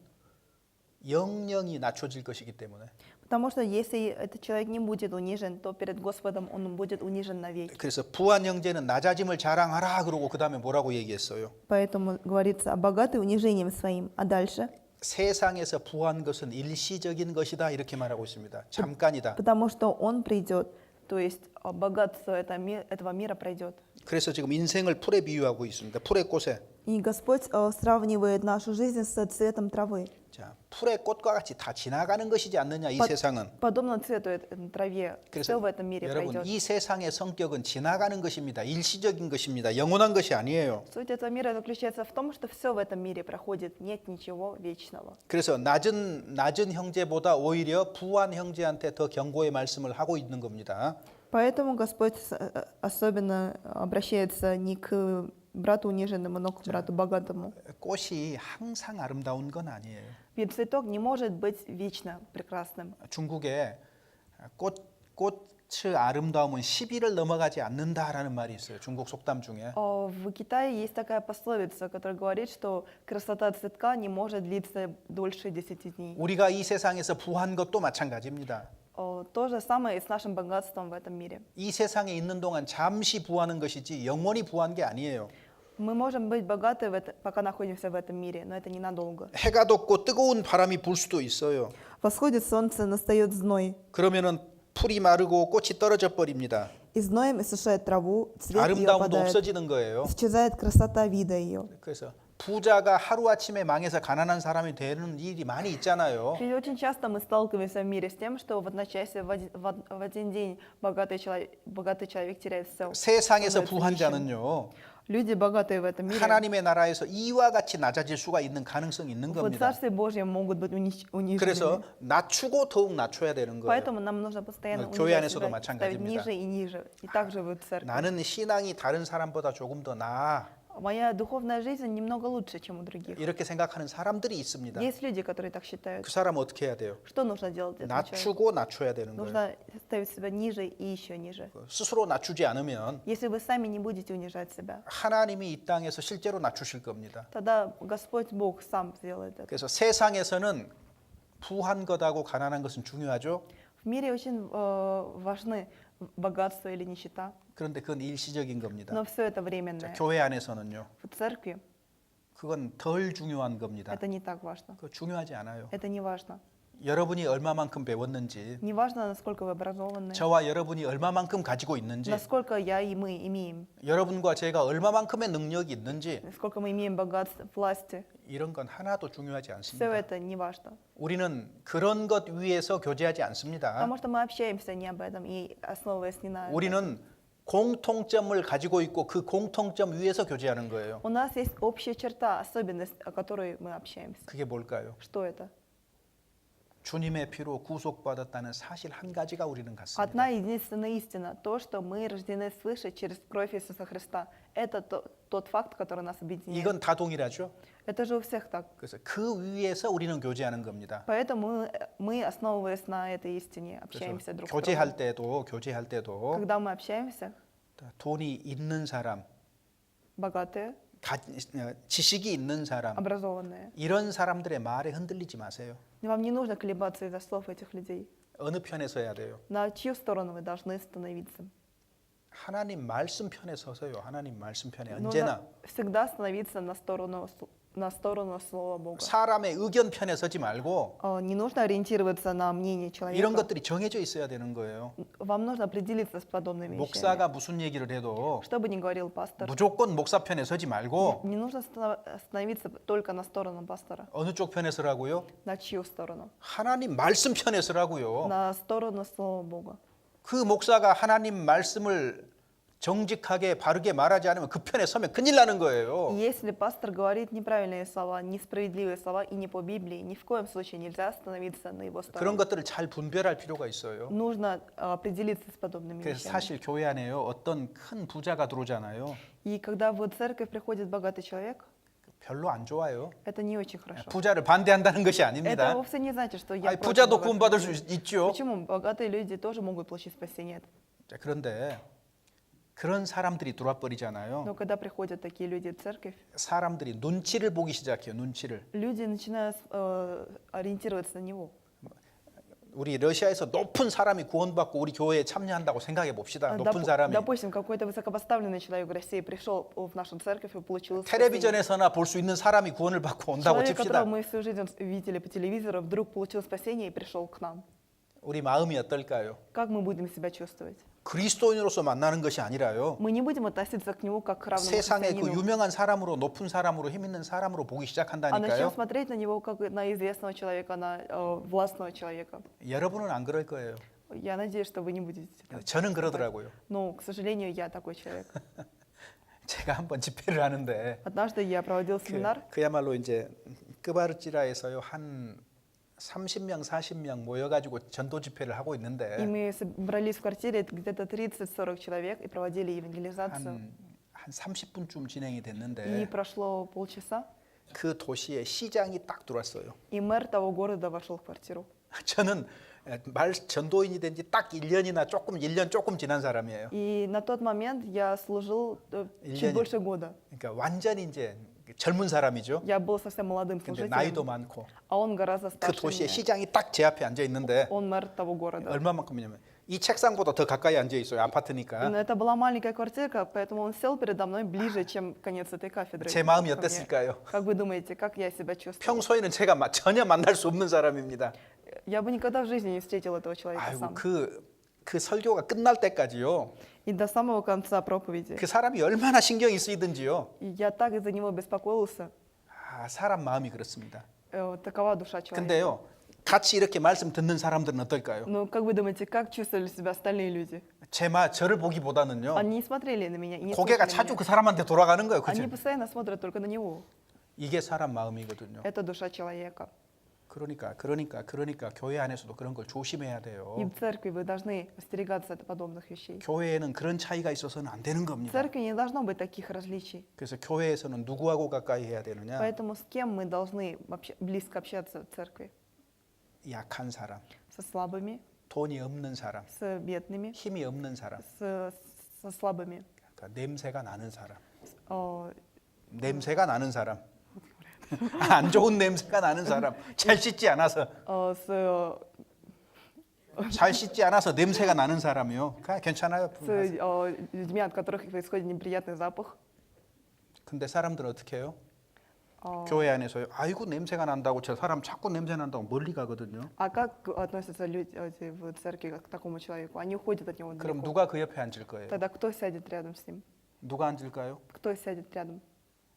영영이 낮춰질 것이기 때문에. Потому что если этот человек не будет унижен, то перед Господом он будет унижен навеки. 그래서 부한 형제는 낮아짐을 자랑하라 그러고 그다음에 뭐라고 얘기했어요? Поэтому говорится, а богатый унижением своим. А дальше? 세상에서 부한 것은 일시적인 것이다 이렇게 말하고 있습니다. 잠깐이다. Потому что он придет, то есть богатство этого мира пройдет. 그래서 지금 인생을 풀에 비유하고 있습니다. 풀의 꽃에. И Господь сравнивает нашу жизнь с цветом травы. 자, 풀의 꽃과 같이 다 지나가는 것이지 않느냐 이 세상은. Подобно цвету траве, 그래서 все в этом мире 여러분 пройдет. 이 세상의 성격은 지나가는 것입니다. 일시적인 것입니다. 영원한 것이 아니에요. Суть этого мира заключается в том, что все в этом мире проходит, нет ничего вечного. 그래서 낮은 형제보다 오히려 부한 형제한테 더 경고의 말씀을 하고 있는 겁니다. Поэтому Господь особенно обращается не к брату униженному, но к брату богатому. 꽃이 항상 아름다운 건 아니에요. Ведь цветок не может быть вечно прекрасным. 중국에 꽃의 아름다움은 10일을 넘어가지 않는다라는 말이 있어요. 중국 속담 중에. В Китае есть такая пословица, которая говорит, что красота цветка не может длиться дольше 10 дней. 우리가 이 세상에서 부한 것도 마찬가지입니다. То же самое и с нашим богатством в этом мире. 이 세상에 있는 동안 잠시 부하는 것이지 영원히 부한 게 아니에요. Мы можем быть богаты, пока находимся в этом мире, но это ненадолго. 해가 돋고 뜨거운 바람이 불 수도 있어요. Восходит солнце, настает зной. 그러면은 풀이 마르고 꽃이 떨어져 버립니다. И зноем иссушает траву, цвет ее 아름다움도 опадает. 없어지는 거예요. Исчезает красота вида ее. 그래서 부자가 하루아침에 망해서 가난한 사람이 되는 일이 많이 있잖아요. Ведь очень часто мы сталкиваемся в мире с тем, что в одночасье, в один день богатый человек теряет все. 세상에서 부한 자는요. Люди богатые в этом мире 하나님의 나라에서 이와 같이 낮아질 수가 있는 가능성이 있는 в 겁니다. Царстве Божьем могут быть 그래서 унижены. 낮추고 더욱 낮춰야 되는 거예요. Поэтому нам нужно постоянно 교회 унижать 안에서도 себя, ставить 마찬가지입니다. ниже и ниже. И также в церкви. 나는 신앙이 다른 사람보다 조금 더 나아. Моя духовная жизнь немного лучше, чем у других. 이렇게 생각하는 사람들이 있습니다. Есть люди, которые так считают. 그 사람은 어떻게 해야 돼요? Что нужно делать этому человеку? 낮추고 낮춰야 되는 거예요. Нужно ставить себя ниже и еще ниже. 스스로 낮추지 않으면 Если вы сами не будете унижать себя, 하나님이 이 땅에서 실제로 낮추실 겁니다. тогда Господь Бог сам сделает это. 그래서 세상에서는 부한 것하고 가난한 것은 중요하죠. В мире очень важны богатство или нищета, 그런데 그건 일시적인 겁니다. но все это временное. 교회 안에서는요. В церкви 그건 덜 중요한 겁니다. это не так важно. 그거 중요하지 않아요. Это не важно. 여러분이 얼마만큼 배웠는지, Не важно, насколько вы образованы, 저와 여러분이 얼마만큼 가지고 있는지, насколько я и мы имеем, 여러분과 제가 얼마만큼의 능력이 있는지 насколько мы имеем богатство, власти. 이런 건 하나도 중요하지 Все 않습니다. это не важно. 우리는 그런 것 위에서 교제하지 않습니다. Потому что мы общаемся не об этом и основываясь не на этом. 우리는 공통점을 가지고 있고 그 공통점 위에서 교제하는 거예요. У нас есть общая черта, особенность, о которой мы общаемся. 그게 뭘까요? Что это? 주님의 피로 구속받았다는 사실 한 가지가 우리는 같습니다. Одна единственная истина, то, что мы рождены свыше через кровь Иисуса Христа. Это тот факт, который нас объединяет. 이건 다 동일하죠. Это же у всех так. 그래서 그 위에서 우리는 교제하는 겁니다. Поэтому мы, основываясь на этой истине, общаемся 그래서 друг с другом. 교제할 때도 Когда мы общаемся, 돈이 있는 사람, богатые, 지식이 있는 사람, образованные, 이런 사람들의 말에 흔들리지 마세요. вам не нужно колебаться из-за слов этих людей. 어느 편에 서야 돼요? На чью сторону вы должны становиться? 하나님 말씀 편에 서서요. 하나님 말씀 편에 Нужно 언제나 всегда становиться на сторону Слова Бога. 사람의 의견 편에 서지 말고 Не нужно ориентироваться на мнение 이런 человека. 것들이 정해져 있어야 되는 거예요. Вам нужно определиться с подобными вещами. 목사가 무슨 얘기를 해도 Что бы ни говорил пастор, 무조건 목사 편에 서지 말고 не нужно становиться только на сторону пастора. 어느 쪽 편에 서라고요? На чью сторону? 하나님 말씀 편에 서라고요. На сторону Слова Бога. 그 목사가 하나님 말씀을 정직하게 바르게 말하지 않으면 그 편에 서면 큰일 나는 거예요. И если пастор говорит неправильные слова, несправедливые слова и не по Библии, ни в коем случае нельзя становиться на его 그런 сторону. 것들을 잘 분별할 필요가 있어요. Нужно определиться с подобными 그래서 вещами. 사실 교회 안에요. 어떤 큰 부자가 들어오잖아요. И когда в церковь приходит богатый человек, 별로 안 좋아요. это не очень хорошо. 부자를 반대한다는 것이 Это 아닙니다. вовсе не значит, что я 아니, против 부자도 богатых 구원받을 людей. 수 있죠. Почему? Богатые люди тоже могут получить спасение. 자, 그런데 그런 사람들이 들어와 버리잖아요. Но когда приходят такие люди в церковь, 사람들이 눈치를 보기 시작해요. 눈치를. люди начинают ориентироваться на него. 우리 러시아에서 높은 사람이 구원받고 우리 교회에 참여한다고 생각해 봅시다. 높은 사람이 Допустим, какой-то высокопоставленный человек в России пришел в нашу церковь и получил спасение. 텔레비전에서나 볼 수 있는 사람이 구원을 받고 온다고 Человек, 칩시다. которого мы всю жизнь видели по телевизору, вдруг получил спасение и пришел к нам. 우리 마음이 어떨까요? Как мы будем себя чувствовать? 그리스도인으로서 만나는 것이 아니라요. Мы не будем относиться к нему как к равному 세상의 그 христианину, 유명한 사람으로 높은 사람으로 힘 있는 사람으로 보기 а начнем 시작한다니까요. смотреть на него как на известного человека, на властного человека. 여러분은 안 그럴 거예요. Я надеюсь, что вы не будете. так. 저는 그러더라고요. Но, к сожалению, я такой человек. 제가 한번 집회를 하는데 Однажды я проводил семинар, 그야말로 이제 끄바르찌라에서요 한 30명, 40명 모여가지고 전도 집회를 하고 и 있는데 мы собрались в квартире где-то 30-40 человек и проводили евангелизацию. 한 30분쯤 진행이 И 됐는데 прошло полчаса, 그 도시에 시장이 딱 들어왔어요. и мэр того города вошел в квартиру. 저는 전도인이 된 지 딱 1년이나 1년 조금 지난 사람이에요. И на тот момент я служил чуть Илья больше года. 그러니까 완전히 이제 젊은 사람이죠. Я был совсем молодым 근데 나이도 служителем, 많고 а он гораздо 그 старше 도시의 меня. 시장이 딱 제 앞에 앉아 있는데 Он мэр того города. 얼마만큼이냐면 이 책상보다 더 가까이 앉아 있어요. 아파트니까. Но это была маленькая квартирка, поэтому он сел передо мной ближе, чем конец этой кафедры. 제 마음이 ко мне. 어땠을까요? Как вы думаете, как я себя чувствовала? 평소에는 제가 전혀 만날 수 없는 사람입니다. Я бы никогда в жизни не встретил этого человека 아이고 сам. 그 설교가 끝날 때까지요. И до самого конца проповеди. 그 사람이 얼마나 신경이 쓰이든지요. И я так из-за него беспокоился. 사람 마음이 그렇습니다. Такова душа человека. 근데요. 같이 이렇게 말씀 듣는 사람들은 어떨까요? Но как вы думаете, как чувствовали себя остальные люди? 저를 보기보다는요. Они не смотрели на меня и не 고개가 слушали 자주 меня. 그 사람한테 돌아가는 거예요. Они 그죠? постоянно смотрят только на него. 이게 사람 마음이거든요. Это душа человека. 그러니까 교회 안에서도 그런 걸 조심해야 돼요. И в церкви вы должны остерегаться от подобных вещей. 교회에는 그런 차이가 있어서는 안 되는 В 겁니다. церкви не должно быть таких различий. 그래서 교회에서는 누구하고 가까이 해야 되느냐? Поэтому с кем мы должны близко общаться в церкви? 약한 사람, Со слабыми, 돈이 없는 사람, с бедными, 힘이 없는 사람, со слабыми, 그러니까 냄새가 나는 사람, э, 냄새가 나는 사람, 안 좋은 냄새가 나는 사람, 잘 씻지 않아서 잘 씻지 않아서 냄새가 나는 사람이요. 괜찮아요. людьми, от которых происходит неприятный запах. 근데 사람들은 어떻게 해요? Э, 교회 안에서요. 아이고 냄새가 난다고 저 사람 자꾸 냄새 난다고 멀리 가거든요. А как относятся люди в церкви к такому человеку? Они уходят от него 그럼 далеко. 누가 그 옆에 앉을 거예요? Тогда кто сядет рядом с ним? 누가 앉을까요? Кто сядет рядом?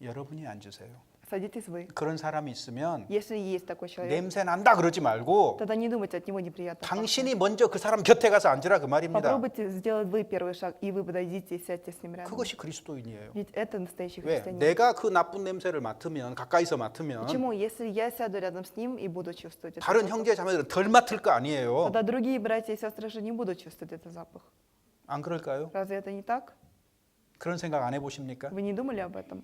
여러분이 앉으세요. Садитесь вы. 그런 사람이 있으면 Если есть такой человек, 냄새 난다 그러지 말고 тогда не думайте от него неприятно. 당신이 먼저 그 사람 곁에 가서 앉으라 그 말입니다. Попробуйте сделать вы первый шаг, и вы подойдите и сядьте с ним рядом. 그것이 그리스도인이에요. Ведь это настоящий 왜? христианин. 내가 그 나쁜 냄새를 맡으면 가까이서 맡으면 Почему? Если я сяду рядом с ним и буду чувствовать этот 다른 запах, 형제 자매들은 덜 맡을 거 아니에요. тогда другие братья и сестры же не будут чувствовать этот запах. 안 그럴까요? Разве это не так? 그런 생각 안 해보십니까? Вы не думали об этом?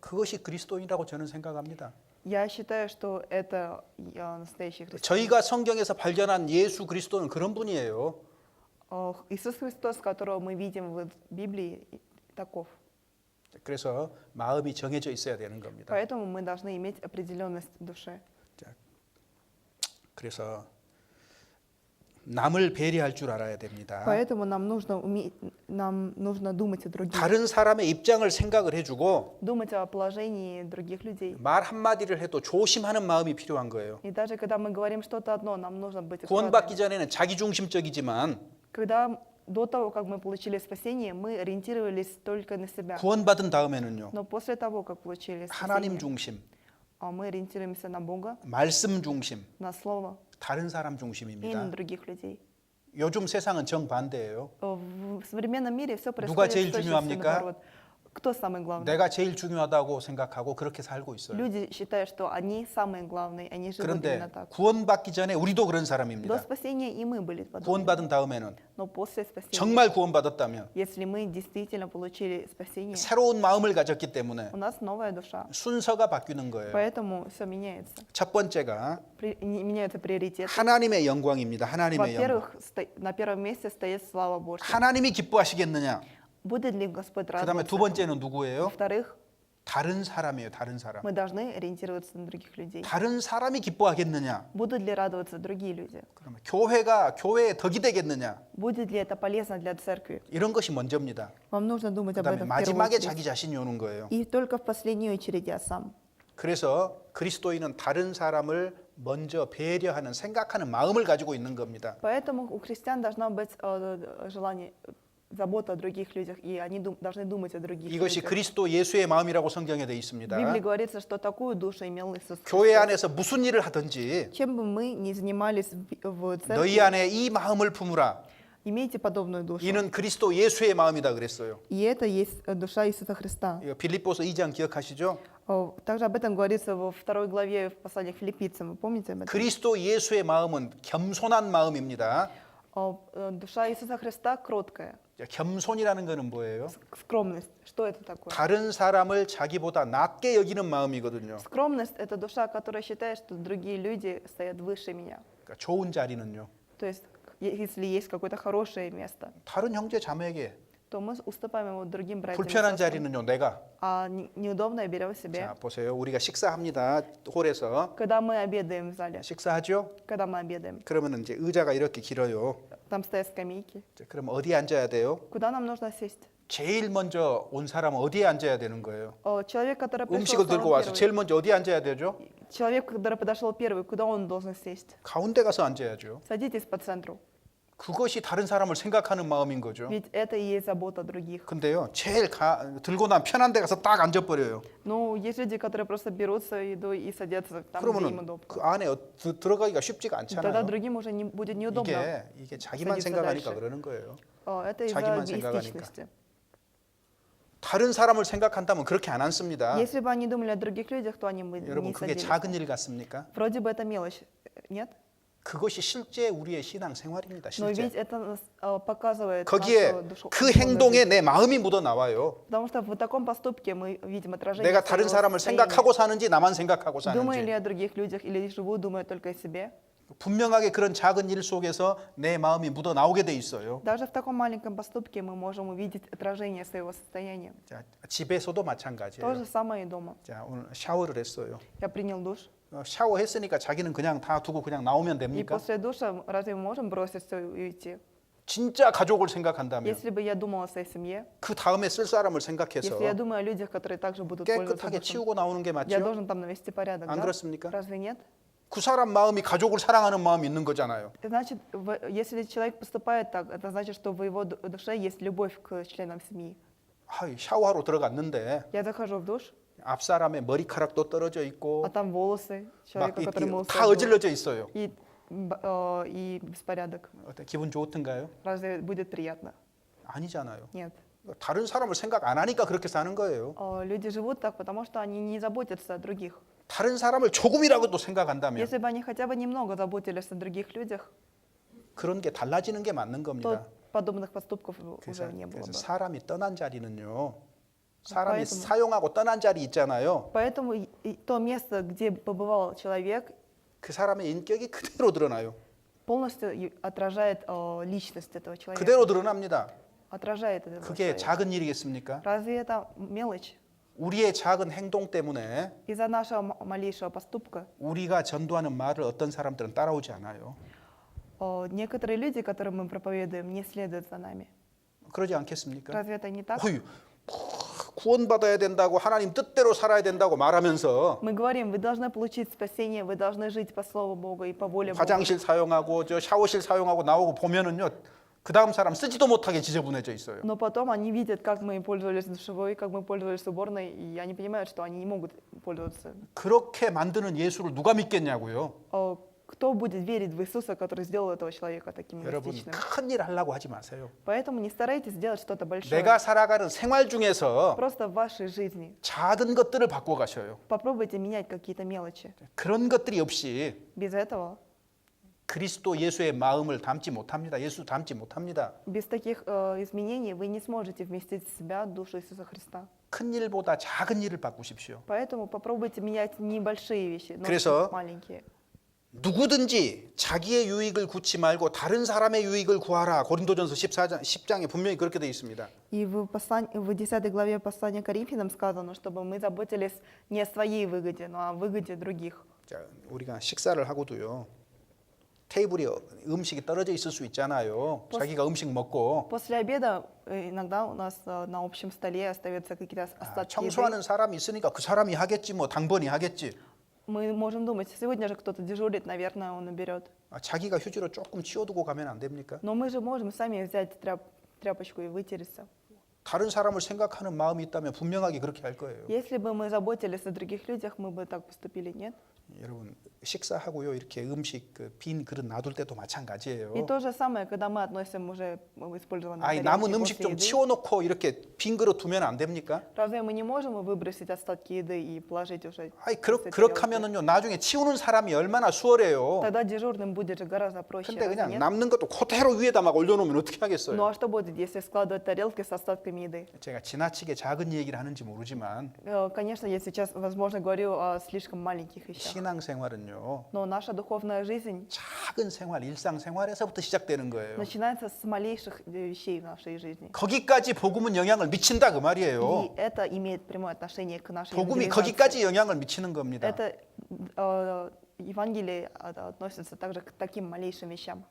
그것이 그리스도인이라고 저는 생각합니다. Я считаю, что это настоящий христианин. 저희가 성경에서 발견한 예수 그리스도는 그런 분이에요. Иисус Христос, которого мы видим в Библии, таков. 그래서 마음이 정해져 있어야 되는 겁니다. Поэтому мы должны иметь определенность в душе. 그래서 남을 배려할 줄 알아야 됩니다. Поэтому нам нужно думать о других, 다른 사람의 입장을 생각을 해주고 думать о положении других людей. 말 한마디를 해도 조심하는 마음이 필요한 거예요. И даже когда мы говорим что-то одно, нам нужно быть 구원받기 аккуратными. 전에는 자기중심적이지만 Когда до того, как мы получили спасение, мы ориентировались только на себя. 구원받은 다음에는요. Но после того, как получили 하나님 спасение, 중심, мы ориентируемся на Бога, 말씀 중심, на Слово 다른 사람 и на 중심입니다. других людей. 요즘 세상은 정반대예요. В современном мире все 누가 происходит 제일 точно 중요합니까? наоборот. Кто самый главный? 내가 제일 중요하다고 생각하고 그렇게 살고 있어요. Люди считают, что они самые главные, они живут 그런데 именно так. 구원받기 전에 우리도 그런 До 사람입니다. спасения и мы были подобны. 구원받은 다음에는 Но после спасения, 정말 구원받았다면 если мы действительно получили спасение, 새로운 마음을 가졌기 때문에 у нас новая душа. 순서가 바뀌는 거예요. Поэтому все меняется. 첫 번째가 Меняются приоритеты. 하나님의 영광입니다. 하나님의 영광. Во-первых, на первом месте стоит слава Божья. 하나님이 기뻐하시겠느냐? Будет ли Господь 그다음에 두 радоваться? 번째는 누구예요? Во-вторых, 다른 사람이에요. 다른 사람. мы должны ориентироваться на других людей. 다른 사람이 기뻐하겠느냐? Будут ли радоваться другие люди? 그러면 교회가 교회의 덕이 되겠느냐? Будет ли это полезно для церкви? 이런 것이 먼저입니다. Вам нужно думать об 그다음에 этом в первую 마지막에 очередь. 자기 자신이 오는 거예요. И только в последнюю очередь я сам. 그래서 그리스도인은 다른 사람을 먼저 배려하는 생각하는 마음을 가지고 있는 겁니다. Поэтому у христиан должно быть желание, забота о других людях, и они должны думать о других 이것이 людях. 그리스도 예수의 마음이라고 성경에 되어 В 있습니다. Библии говорится, что такую душу имел Иисус 교회 Христос. 안에서 무슨 일을 하든지 Чем бы мы ни занимались в 너희 церкви, 안에 이 마음을 품으라. имейте подобную душу. 이는 그리스도 예수의 마음이다 그랬어요. И это есть душа Иисуса Христа. 이거 빌립보서 2장 기억하시죠? Также об этом говорится во 2 главе в послании к филиппийцам. Вы помните об этом? 그리스도 예수의 마음은 겸손한 마음입니다. Душа Иисуса Христа кроткая. 겸손이라는 것은 뭐예요? Скромность. Что это такое? 다른 사람을 자기보다 낮게 여기는 마음이거든요. Скромность – это душа, которая считает, что другие люди стоят выше меня. 그러니까 좋은 자리는요. То есть, если есть какое-то хорошее место, 다른 형제 자매에게 то мы уступаем его другим братьям. и 불편한 сестрам. 자리는요. 내가. А неудобное берем себе. 자, 보세요. 우리가 식사합니다. 홀에서 Когда мы обедаем в зале, 식사하죠? когда мы обедаем, 그러면 이제 의자가 이렇게 길어요. там стоят скамейки. 자, 그럼 어디에 앉아야 돼요? Куда нам нужно сесть? 제일 먼저 온 사람은 어디에 앉아야 되는 거예요? Человек, который пришел 음식을 들고 самый 와서 первый. 제일 먼저 어디에 앉아야 되죠? Человек, который подошел первый, куда он должен сесть? 가운데 가서 앉아야죠. Садитесь по центру. 그것이 다른 사람을 생각하는 마음인 거죠. Ведь это и есть забота о других. 근데요, 제일 들고 난 편한 데 가서 딱 앉아버려요. Ну, есть люди, которые просто берутся еду и садятся там, где им 그러면은 удобно. 그 안에 들어가기가 쉽지가 Тогда 않잖아요. другим уже не будет неудобно. 이게 자기만 садиться 생각하니까 дальше. 그러는 거예요. Это из-за 자기만 생각하니까. эгоистичности. 다른 사람을 생각한다면 그렇게 안 앉습니다. Если бы они думали о других людях, то они бы 여러분 не 그게 садились. 작은 일 같습니까? Вроде бы это мелочь, нет? 그것이 실제 우리의 신앙 생활입니다. Но 실제. ведь это показывает 거기에 нашу душу. 그 행동에 내 마음이 묻어 나와요. Потому что в таком поступке мы видим отражение 내가 다른 своего 사람을 состояния. 생각하고 사는지 나만 생각하고 Думаю ли 사는지. о других людях или живу, думаю только о себе? 분명하게 그런 작은 일 속에서 내 마음이 묻어 나오게 돼 있어요. Даже в таком маленьком поступке мы можем увидеть отражение своего состояния. 자, 집에서도 То 마찬가지예요. же самое и дома. 자, 오늘 샤워를 했어요. Я принял душ, 샤워했으니까 자기는 그냥 다 두고 그냥 나오면 и 됩니까? после душа разве мы можем бросить все и уйти? 진짜 가족을 생각한다면 Если бы я думала о своей семье, 그 다음에 쓸 사람을 생각해서 если я думаю о людях, которые также будут пользоваться 깨끗하게 душем, 치우고 나오는 게 я 맞죠? должен там навести порядок, 안 да? 그렇습니까? Разве нет? 그 사람 마음이 가족을 사랑하는 마음이 있는 거잖아요. Значит, если человек поступает так, это значит, что в его душе есть любовь к членам семьи. 샤워하러 들어갔는데 Я захожу в душ, 앞 사람의 머리카락도 떨어져 있고 а там волосы 막 человека, который мылся, 다 어질러져 있어요. и беспорядок. 어때, 기분 좋던가요? Разве будет приятно? 아니잖아요. Нет. 다른 사람을 생각 안 하니까 그렇게 사는 거예요. Люди живут так, потому что они не заботятся о других. 다른 사람을 조금이라도 생각한다면 Если бы они хотя бы немного заботились о других людях, 그런 게 달라지는 게 맞는 겁니다. то подобных поступков 그래서, уже не было бы. 사람이 떠난 자리는요. 사람이 поэтому- 사용하고 떠난 자리 있잖아요. Поэтому и то место, где побывал человек, 그 사람의 인격이 그대로 드러나요. полностью отражает личность этого человека. 그대로 드러납니다. Отражает этого 그게 человека. 작은 일이겠습니까? Разве это мелочь? 우리의 작은 행동 때문에 Из-за нашего малейшего поступка 우리가 전도하는 말을 어떤 사람들은 따라오지 않아요. некоторые люди, которым мы проповедуем, не следуют за нами. 그러지 않겠습니까? Разве это не так? 어이, 구원받아야 된다고 하나님 뜻대로 살아야 된다고 말하면서 Мы говорим, вы должны получить спасение, вы должны жить по Слову Бога и по воле Бога. 화장실 사용하고 저 샤워실 사용하고 나오고 보면은요. 그 다음 사람 쓰지도 못하게 지저분해져 있어요. Но потом они видят, как мы пользовались душевой, как мы пользовались уборной, и они понимают, что они не могут пользоваться. 그렇게 만드는 예수를 누가 믿겠냐고요. Кто будет верить в Иисуса, который сделал этого человека таким 여러분 эластичным? 큰일 하려고 하지 마세요. Поэтому не старайтесь сделать что-то большое. 내가 살아가는 생활 중에서 Просто в вашей жизни 작은 것들을 바꿔 가셔요. попробуйте менять какие-то мелочи. 그런 것들이 없이 Без этого, 그리스도 예수의 마음을 담지 못합니다. 예수 담지 못합니다. без таких изменений вы не сможете вместить в себя душу Иисуса Христа. 큰 일보다 작은 일을 바꾸십시오. Поэтому попробуйте менять небольшие вещи, но 그래서 маленькие. 누구든지 자기의 유익을 구치 말고 다른 사람의 유익을 구하라. 고린도전서 10장에 분명히 그렇게 되어 있습니다. И в 10 главе послания к Коринфянам сказано, чтобы мы заботились не о своей выгоде, но о выгоде других. 자, 우리가 식사를 하고도요. 테이블에 음식이 떨어져 있을 수 있잖아요. 자기가 음식 먹고 После обеда иногда у нас на общем столе остаются какие-то остатки еды. 청소하는 사람이 있으니까 그 사람이 하겠지 뭐 당번이 하겠지. Мы можем думать, сегодня же кто-то дежурит, наверное, он уберет. 자기가 휴지로 조금 치워두고 가면 안 됩니까? Но мы же можем сами взять тряпочку и вытереться. 다른 사람을 생각하는 마음이 있다면 분명하게 그렇게 할 거예요. Если бы мы заботились о других людях, мы бы так поступили, нет? 여러분 식사하고요 이렇게 음식 빈 그릇 놔둘 때도 마찬가지예요. И то же самое, когда мы относим уже использованные 아니 тарелки 남은 после 음식 좀 еды. 치워놓고 이렇게 빈 그릇 두면 안 됩니까? Разве мы не можем выбросить остатки еды и положить уже? 아니 пустые 그렇게 тарелки? 하면은요 나중에 치우는 사람이 얼마나 수월해요. Тогда дежурным будет же гораздо проще. 근데 разве 그냥 нет? 남는 것도 그대로 위에다 막 올려놓으면 어떻게 Ну 하겠어요? а что будет, если складывать тарелки с остатками еды? 제가 지나치게 작은 얘기를 하는지 모르지만 Конечно, я сейчас, возможно, говорю о слишком маленьких вещах. 신앙생활은요 Но наша духовная жизнь 작은 생활, 일상생활에서부터 시작되는 거예요. начинается с малейших вещей в нашей жизни. 거기까지 복음은 영향을 미친다 그 말이에요. И это имеет прямое отношение к нашей 복음이 евангелизации. 거기까지 영향을 미치는 겁니다. Это Евангелие относится также к таким малейшим вещам.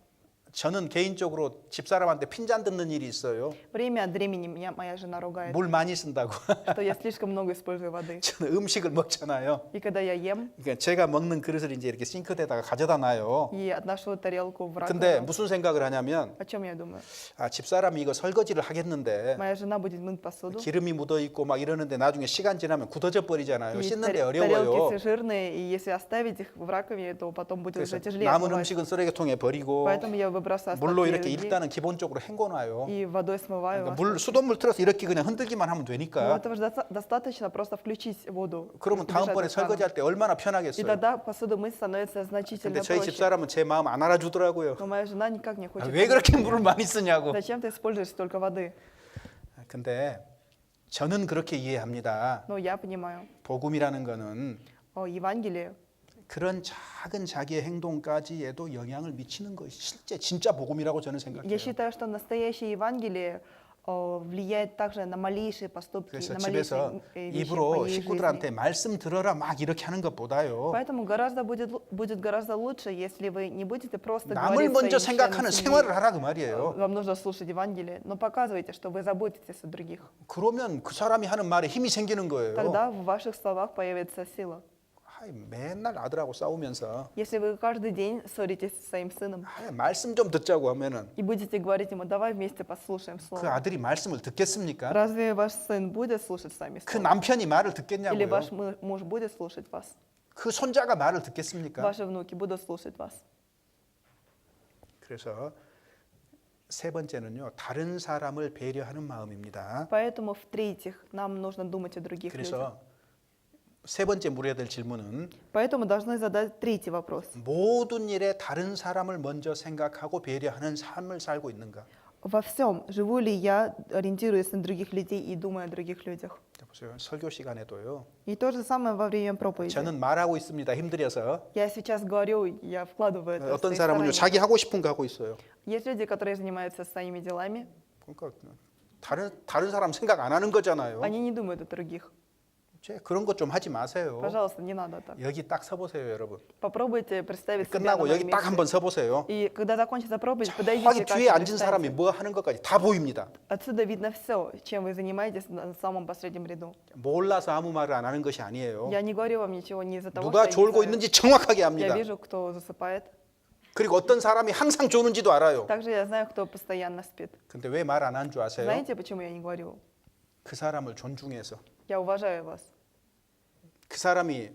저는 개인적으로 집사람한테 핀잔 듣는 일이 있어요. Время от времени меня моя жена ругает, 물 많이 쓴다고. что я слишком много использую воды. 저는 음식을 먹잖아요. И когда я ем 그러니까 제가 먹는 그릇을 이제 이렇게 싱크대에다가 가져다 놔요. и отношу тарелку в 근데 раковину, 무슨 생각을 하냐면 о чем я думаю? 집사람이 이거 설거지를 하겠는데 Моя жена будет мыть посуду, 기름이 묻어 있고 막 이러는데 나중에 시간 지나면 굳어져 버리잖아요. и 씻는데 тарелки 어려워요. все жирные, и если оставить их в раковине, то потом будет 그래서 уже тяжелее 남은 отмывать. 음식은 쓰레기통에 버리고 Поэтому я выбрасываю 물로 остатки 이렇게 еды 일단은 기본적으로 헹궈놔요. и водой смываю. 그러니까 물 수돗물 틀어서 이렇게 그냥 흔들기만 하면 Ну, 되니까. этого же достаточно просто включить воду. 그러면 держать 다음번에 из крана. 설거지할 때 얼마나 И 편하겠어요. тогда посуду мыть становится 근데 значительно 저희 проще. 집사람은 제 마음 안 알아주더라고요. Но моя жена никак не 아, хочет. 왜 помочь 그렇게 мне. 물을 많이 쓰냐고. Зачем ты используешь столько воды? 근데 저는 그렇게 이해합니다. Но я понимаю. 복음이라는 거는 Евангелие, 그런 작은 자기의 행동까지에도 영향을 미치는 것이 실제 진짜 복음이라고 저는 я 생각해요. считаю, что настоящее Евангелие влияет также на малейшие поступки, 그래서 на 집에서 малейшие вещи в 입으로 моей 식구들한테 жизни. 말씀 들어라 막 이렇게 하는 것보다요. Поэтому будет гораздо лучше, если вы не будете просто 남을 говорить 먼저 своим 생각하는 членам 생활을 семьи, 하라 그 말이에요. вам нужно слушать Евангелие, но показывайте, что вы заботитесь о других. 그러면 그 사람이 하는 말에 힘이 생기는 거예요. Тогда в ваших словах появится сила. 아이, 맨날 아들하고 싸우면서 Если вы каждый день ссоритесь со своим сыном 아이, 말씀 좀 듣자고 하면은 и будете говорить ему, давай вместе послушаем 그 слово. 아들이 말씀을 듣겠습니까? Разве ваш сын будет слушать с вами 그 слово? 남편이 말을 Или 듣겠냐고요? ваш муж будет слушать вас? 그 손자가 말을 듣겠습니까? Ваши внуки будут слушать вас? 그래서 세 번째는요, 다른 사람을 배려하는 마음입니다. Поэтому, в-третьих, нам нужно думать о других людях. 그래서 세 번째 물어야 될 질문은 Поэтому должны задать третий вопрос. 모든 일에 다른 사람을 먼저 생각하고 배려하는 삶을 살고 있는가? Во всем, живу ли я, ориентируясь на других людей и думаю о других людях? 보세요. 설교 시간에도요. И то же самое во время проповеди. 저는 말하고 있습니다. 힘들어서. Я сейчас говорю, я вкладываю это в 어떤 свои 사람은요, старания. 자기 하고 싶은 거 하고 있어요. Есть люди, которые занимаются своими делами, 그러니까 다른 사람 생각 안 하는 거잖아요. они не думают о других. 그런 것 좀 하지 마세요. Пожалуйста, не надо так. 여기 딱 서보세요, 여러분. Попробуйте представить себя на 끝나고 моем 여기 딱 месте. 한번 서보세요. И когда закончится проповедь, 저기 подойдите к 뒤에 앉은 каждому, 사람이 представьте. 뭐 하는 것까지 다 보입니다. Отсюда видно все, чем вы занимаетесь на самом последнем ряду. 몰라서 아무 말을 안 하는 것이 아니에요. Я не говорю вам ничего не из-за того, 누가 что я, 졸고 не знаю. 있는지 정확하게 Я 압니다. вижу, кто засыпает. 그리고 어떤 사람이 항상 조는지도 알아요. Также я знаю, кто постоянно спит. 근데 왜 말 안 한 줄 아세요? Знаете, почему я не говорю? 그 사람을 존중해서. Я уважаю вас. 그 사람이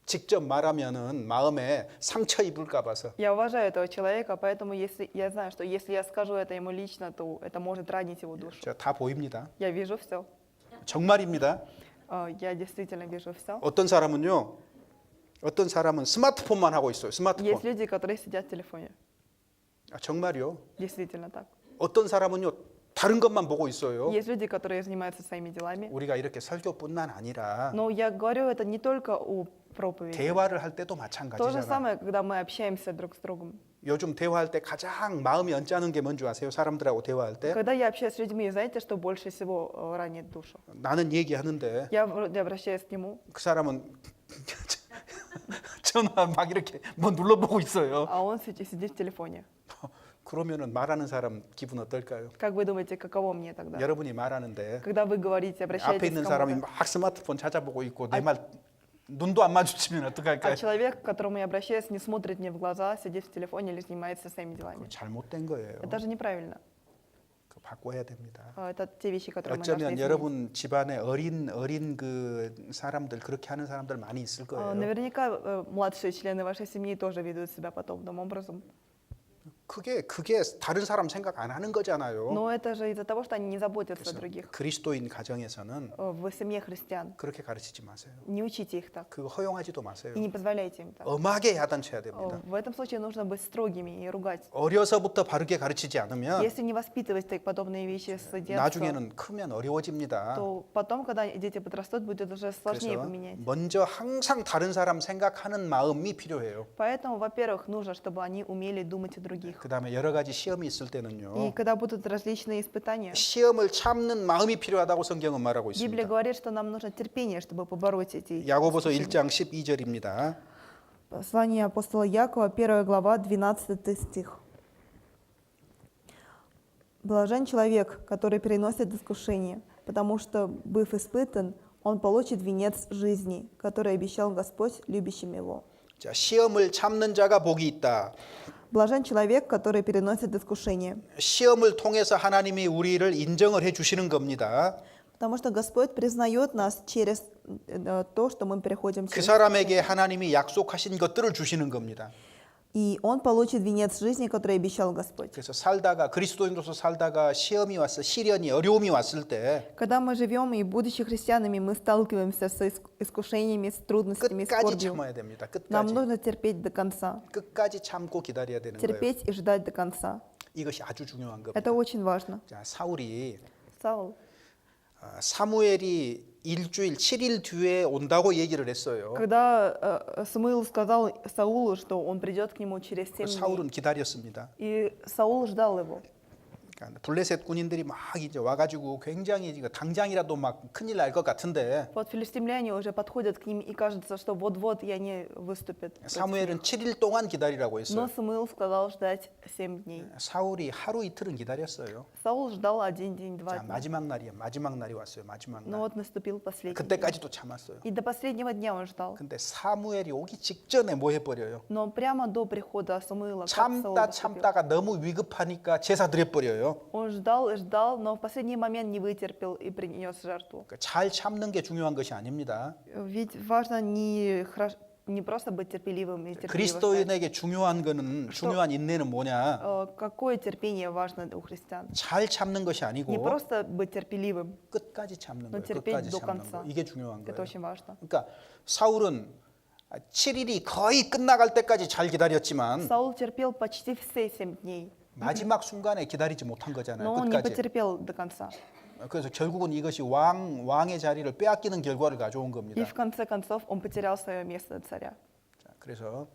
직접 말하면은 마음에 상처 입을까 봐서. Я уважаю этого человека, поэтому если я знаю, что если я скажу это ему лично, то это может ранить его душу. 다 보입니다. Я вижу все. 정말입니다. Я действительно вижу все. 어떤 사람은 스마트폰만 하고 있어요. Есть 스마트폰. люди, которые сидят в телефоне. 정말요? Действительно так. 어떤 사람은요, 다른 것만 보고 있어요. Есть люди, которые занимаются своими делами. 우리가 이렇게 설교뿐만 아니라 Но я говорю это не только о проповеди. 대화를 할 때도 То же 마찬가지잖아요. самое, когда мы общаемся друг с другом. 요즘 대화할 때 가장 마음이 언짢은 게 뭔지 아세요? 사람들하고 대화할 때 Когда я общаюсь с людьми, знаете, что больше всего ранит душу? 나는 얘기하는데 Я вроде обращаюсь к нему, 그 사람은 전화 막 이렇게 뭐 눌러보고 있어요. а он сидит в телефоне. 그러면은 말하는 사람 기분 어떨까요? Как вы думаете, каково мне тогда? 여러분이 말하는데 Когда вы говорите, 앞에 обращаетесь 있는 к 사람이 кому-то, 막 스마트폰 찾아보고 있고 내 말 눈도 안 마주치면 а 어떡할까요? человек, к которому я обращаюсь, не смотрит мне в глаза, сидит в телефоне или занимается своими делами. 그거 잘못된 거예요. Это же неправильно. 그거 바꿔야 됩니다. Это те вещи, которые мы должны 어쩌면 изменить. 여러분 집안에 어린 그 사람들 그렇게 하는 사람들 많이 있을 거예요. Наверняка младшие члены вашей семьи тоже ведут себя подобным образом. 그게 다른 사람 생각 안 하는 거잖아요. Но это же из-за того, что они не заботятся о других. 그리스도인 가정에서는 В семье христиан. 그렇게 가르치지 마세요. Не учите их так. 그거 허용하지도 마세요. И не позволяйте им так. 엄하게 야단쳐야 됩니다. В этом случае нужно быть строгими и ругать. 어려서부터 바르게 가르치지 않으면 Если не воспитывать подобные вещи с детства, 나중에는 크면 어려워집니다. то потом, когда дети подрастут, будет уже сложнее 그래서 поменять. 먼저 항상 다른 사람 생각하는 마음이 필요해요. Поэтому, во-первых, нужно, чтобы они умели думать о других. 그다음에 여러 가지 시험이 있을 И 때는요. когда будут различные испытания, 시험을 참는 마음이 필요하다고 성경은 말하고 Библия 있습니다. говорит, что нам нужно терпение, чтобы побороть эти 야고보서 искушения. 1장 12절입니다. Послание апостола Якова, 1 глава, 12 стих. «Блажен человек, который переносит искушение, потому что, быв испытан, он получит венец жизни, который обещал Господь любящим его». 자, 시험을 참는 자가 복이 있다. Блажен человек, который переносит искушение, 시험을 통해서 하나님이 우리를 인정을 해 주시는 겁니다. потому что Господь признает нас через то, что мы переходим 그 через 사람에게 하나님이 약속하신 것들을 주시는 겁니다. И он получит венец жизни, который обещал Господь. 그래서 살다가 그리스도인으로서 살다가 시험이 왔어, 시련이 어려움이 왔을 때 Когда мы живем и будучи христианами, мы сталкиваемся с искушениями, с трудностями, с 끝까지 скорбью. 참아야 됩니다. Нам 끝까지. нужно терпеть до конца. 끝까지 참고 기다려야 되는 거예요. Терпеть и ждать до конца. 이것이 아주 중요한 겁니다. Это очень важно. 자, 사울이 Саул. 사무엘이 일주일 7일 뒤에 온다고 얘기를 했어요. Когда Самуил сказал Саулу, что он придет к нему через 7 дней, 사울은 기다렸습니다. и Саул ждал его. 그러니까 블레셋 군인들이 막 이제 와가지고 굉장히 지금 당장이라도 막 큰일 날 것 같은데 Вот филистимляне уже подходят к ним, и кажется, что вот-вот и они выступят. против 사무엘은 них. 7일 동안 기다리라고 Но 했어요. Самуил сказал ждать 7 дней. 사울이 하루 이틀은 기다렸어요. Саул ждал 1 день, 2 자, дня. 마지막 날이야. 마지막 날이 왔어요. 마지막 Но 날. вот наступил последний день. 그때까지도 참았어요. И до последнего дня он ждал. 근데 사무엘이 오기 직전에 뭐 해버려요? Но прямо до прихода Самуила, как Саул 참다 поступил? 참다가 너무 위급하니까 제사 드려버려요. Он ждал и ждал, но в последний момент не вытерпел и принес жертву. 그러니까 잘 참는 게 중요한 것이 아닙니다. Ведь важно не просто быть терпеливым и терпеливо ждать. 그리스도인에게 중요한 거는 중요한 인내는 뭐냐? Какое терпение важно у христиан? 잘 참는 것이 Не 아니고 просто быть терпеливым, 끝까지 참는 но 거예요. терпеть 끝까지 до 참는 конца. 거. 이게 중요한 Это 거예요. очень важно. 그러니까 사울은 7일이 거의 끝나갈 때까지 잘 기다렸지만 Саул терпел почти все 7 дней, 마지막 순간에 기다리지 못한 но 거잖아요. он не 끝까지. потерпел до конца. 그래서 결국은 이것이 왕의 자리를 빼앗기는 결과를 가져온 И 겁니다. в конце концов он потерял свое место царя. 자, 그래서